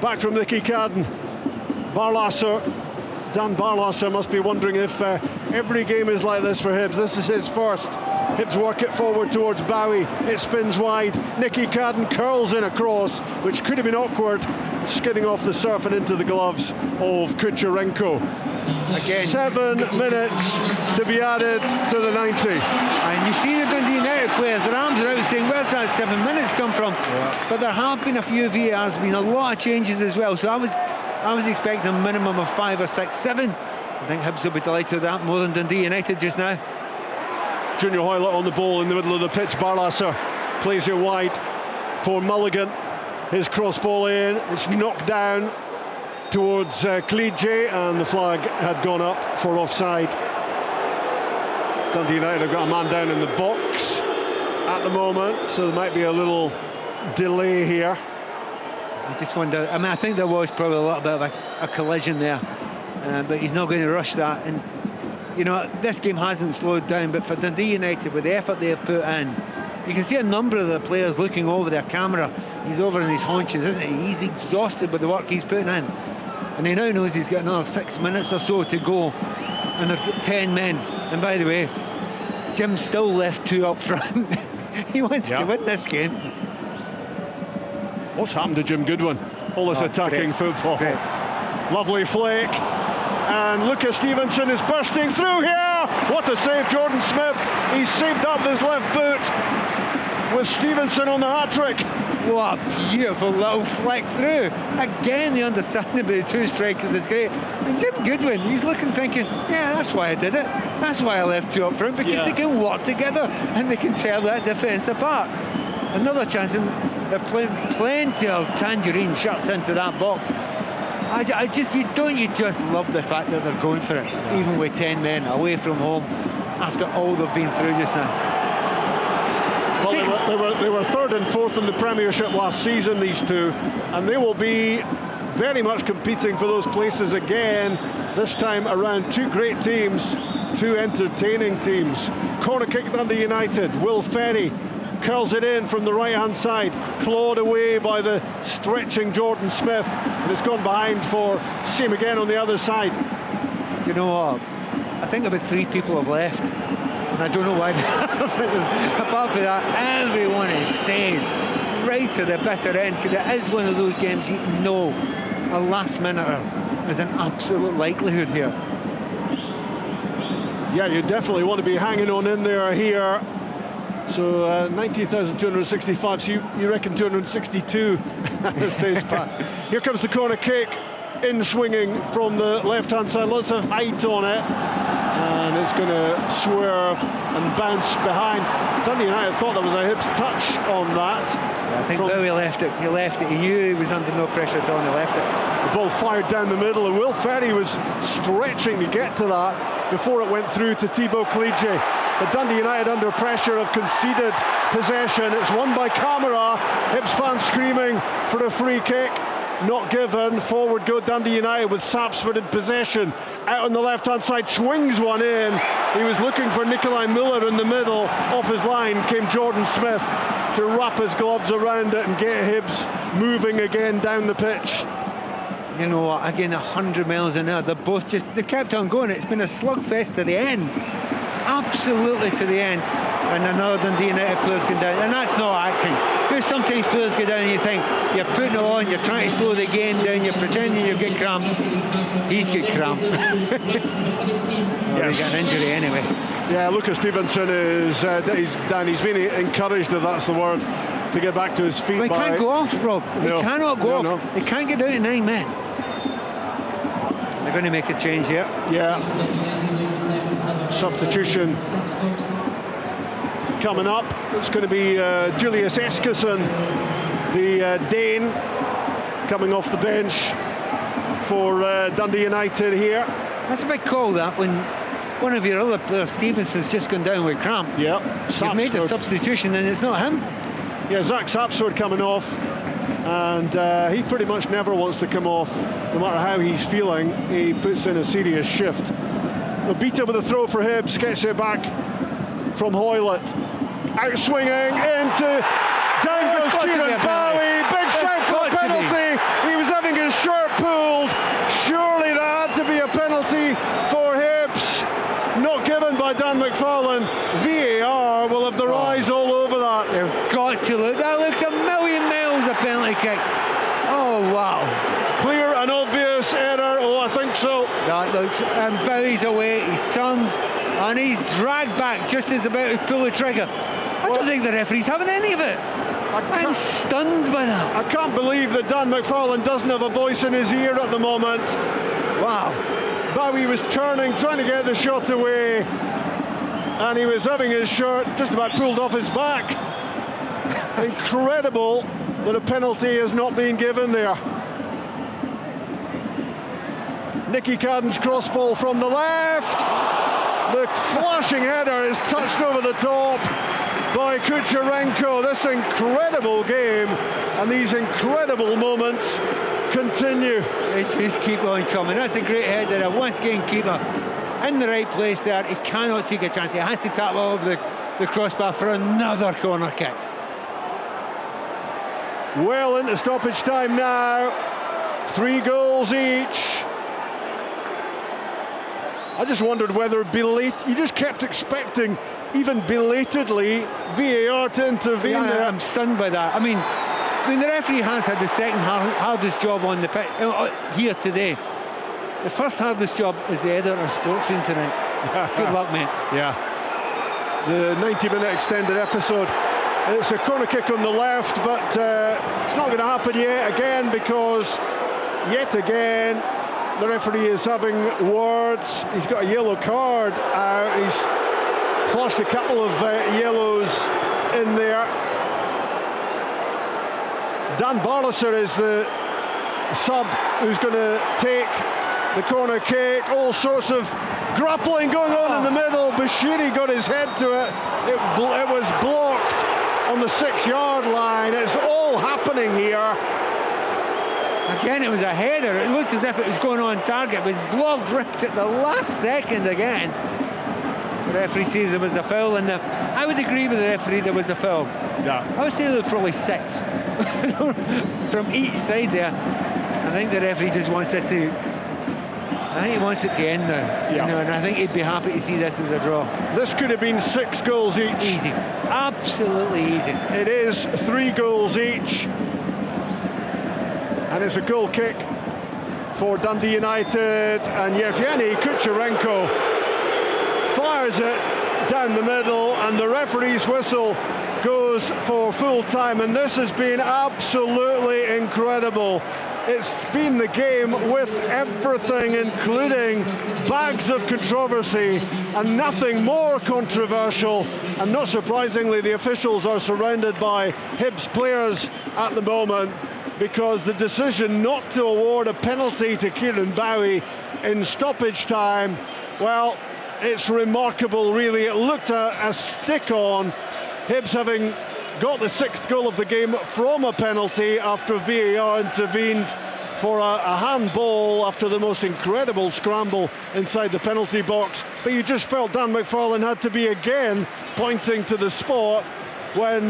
Back from Nicky Cadden. Barlasser. Dan Barlasser must be wondering if every game is like this for Hibs. This is his first. Hibs work it forward towards Bowie. It spins wide. Nicky Cadden curls in a cross, which could have been awkward, skidding off the surf and into the gloves of Kucherenko. Again, 7 minutes to be added to the 90. And you see the Dundee United players, their arms are out saying, where's that 7 minutes come from? Yeah. But there have been a few VARs, been a lot of changes as well. So I was expecting a minimum of 5 or 6, 7. I think Hibs will be delighted with that more than Dundee United just now. Junior Hoylett on the ball in the middle of the pitch. Barlasser plays it wide for Mulligan. His cross ball in, it's knocked down towards Cleege, and the flag had gone up for offside. Dundee United have got a man down in the box at the moment, so there might be a little delay here. I just wonder, I mean, I think there was probably a little bit of a collision there, but he's not going to rush that. And you know, this game hasn't slowed down, but for Dundee United, with the effort they've put in, you can see a number of the players looking over their camera. He's over in his haunches, isn't he? He's exhausted with the work he's putting in. And he now knows he's got another 6 minutes or so to go. And they've got 10 men. And by the way, Jim's still left 2 up front. He wants to win this game. What's happened to Jim Goodwin? All this attacking football. Great. Lovely flick. And Lucas Stevenson is bursting through here. What a save, Jordan Smith. He's saved up his left foot with Stevenson on the hat-trick. What a beautiful little flick through. Again, the understanding by the two strikers is great. And Jim Goodwin, he's looking, thinking, yeah, that's why I did it. That's why I left two up front, because they can work together and they can tear that defence apart. Another chance, and they're playing plenty of tangerine shots into that box. You just love the fact that they're going for it, even with 10 men away from home after all they've been through just now. Well, they were third and fourth in the Premiership last season, these two, and they will be very much competing for those places again, this time around. Two great teams, two entertaining teams. Corner kick, Dundee United. Will Ferry curls it in from the right-hand side, clawed away by the stretching Jordan Smith, and it's gone behind for Same again on the other side. You know what? I think about 3 people have left, and I don't know why. Apart from that, everyone is staying right to the bitter end, because it is one of those games you know a last minute is an absolute likelihood here. Yeah, you definitely want to be hanging on in there here. So 19,265, so you reckon 262 stays back. Here comes the corner kick, in swinging from the left-hand side, lots of height on it, and it's going to swerve and bounce behind. Dundee United thought there was a hips touch on that. Yeah, I think Bowie left it. He left it. He knew he was under no pressure at all, and he left it. The ball fired down the middle, and Will Ferry was stretching to get to that before it went through to Thibaut Clige. But Dundee United, under pressure, have conceded possession. It's won by Camara. Hibs fans screaming for a free kick. Not given. Forward go Dundee United with Sapsford in possession. Out on the left-hand side, swings one in. He was looking for Nikolai Miller in the middle. Off his line came Jordan Smith to wrap his gloves around it and get Hibs moving again down the pitch. You know what, again, 100 miles an hour. They kept on going. It's been a slugfest to the end. Absolutely to the end. And another Dundee United players go down, and that's not acting. Because sometimes players go down and you think you're putting it on, you're trying to slow the game down, you're pretending you get cramp. He's got cramp. Yes. He got an injury anyway. Yeah, Lucas Stevenson is he's down. He's been encouraged, if that's the word, to get back to his feet. But he can't go off, Rob. No. He cannot go off. No. He can't get down to 9 men. They're going to make a change here. Yeah. Substitution coming up. It's going to be Julius Eskilsson, the Dane, coming off the bench for Dundee United here. That's a big call, that, when one of your other players, Stevenson's, just gone down with cramp. Yeah. You've made the substitution and it's not him. Yeah, Zach Sapsford coming off, and he pretty much never wants to come off. No matter how he's feeling, he puts in a serious shift. Obita with a throw for Hibs, gets it back from Hoylett. Out swinging into, down goes Kieran Bowie. Big shout for a penalty. He was having his shirt pulled. Surely that had to be a penalty for Hibs. Not given by Dan McFarlane. VAR will have their eyes all over that. They've got to look. That looks a million miles a penalty kick. Oh, wow. Clear and obvious error. Oh, I think so. That looks, and Bowie's away. He's turned and he's dragged back just as about to pull the trigger. I don't think the referee's having any of it. I'm stunned by that. I can't believe that Dan McFarlane doesn't have a voice in his ear at the moment. Wow. Bowie was turning, trying to get the shot away, and he was having his shirt just about pulled off his back. Incredible that a penalty has not been given there. Nicky Cadden's cross ball from the left. The flashing header is touched over the top by Kucherenko. This incredible game and these incredible moments continue. They just keep on coming. That's a great header. Once again, keeper in the right place there. He cannot take a chance. He has to tap over the crossbar for another corner kick. Well into stoppage time now. 3 goals each. I just wondered whether you just kept expecting, even belatedly, VAR to intervene there. I'm stunned by that. I mean, the referee has had the second hardest job on the pitch here today. The first hardest job is the editor of Sportscene tonight. Good luck, mate. Yeah. The 90-minute extended episode It's a corner kick on the left, but it's not going to happen yet again, because yet again the referee is having words. He's got a yellow card out. He's flushed a couple of yellows in there. Dan Barlaser is the sub who's going to take the corner kick. All sorts of grappling going on in the middle. Bashiri got his head to it. It was blocked on the 6-yard line. It's all happening here. Again, it was a header. It looked as if it was going on target. It was blocked right at the last second again. The referee says there was a foul, and I would agree with the referee, there was a foul. Yeah. I would say there were probably 6 from each side there. I think the referee just wants us to... I think he wants it to end now. Yeah. And I think he'd be happy to see this as a draw. This could have been 6 goals each. Easy. Absolutely easy. It is 3 goals each. And it's a goal kick for Dundee United. And Yevgeny Kucherenko fires it down the middle, and the referee's whistle goes for full time. And this has been absolutely incredible. It's been the game with everything, including bags of controversy, and nothing more controversial. And not surprisingly, the officials are surrounded by Hibs players at the moment, because the decision not to award a penalty to Kieran Bowie in stoppage time, well, it's remarkable, really. It looked a stick-on. Hibs having got the 6th goal of the game from a penalty after VAR intervened for a handball after the most incredible scramble inside the penalty box. But you just felt Dan McFarlane had to be again pointing to the spot when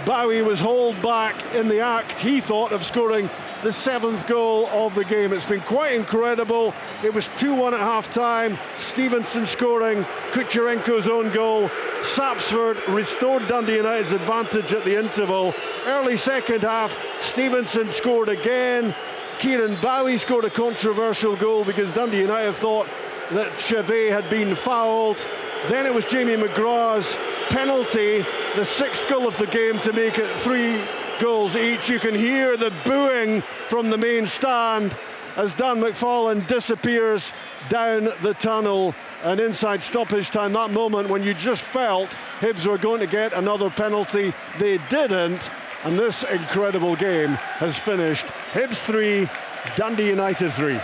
Bowie was hauled back in the act, he thought, of scoring the 7th goal of the game. It's been quite incredible. It was 2-1 at half-time. Stevenson scoring Kucherenko's own goal. Sapsford restored Dundee United's advantage at the interval. Early second half, Stevenson scored again. Kieran Bowie scored a controversial goal because Dundee United thought that Chevet had been fouled. Then it was Jamie McGraw's penalty, the 6th goal of the game, to make it 3 goals each. You can hear the booing from the main stand as Dan McFarlane disappears down the tunnel. And inside stoppage time, that moment when you just felt Hibs were going to get another penalty, they didn't. And this incredible game has finished Hibs 3, Dundee United 3.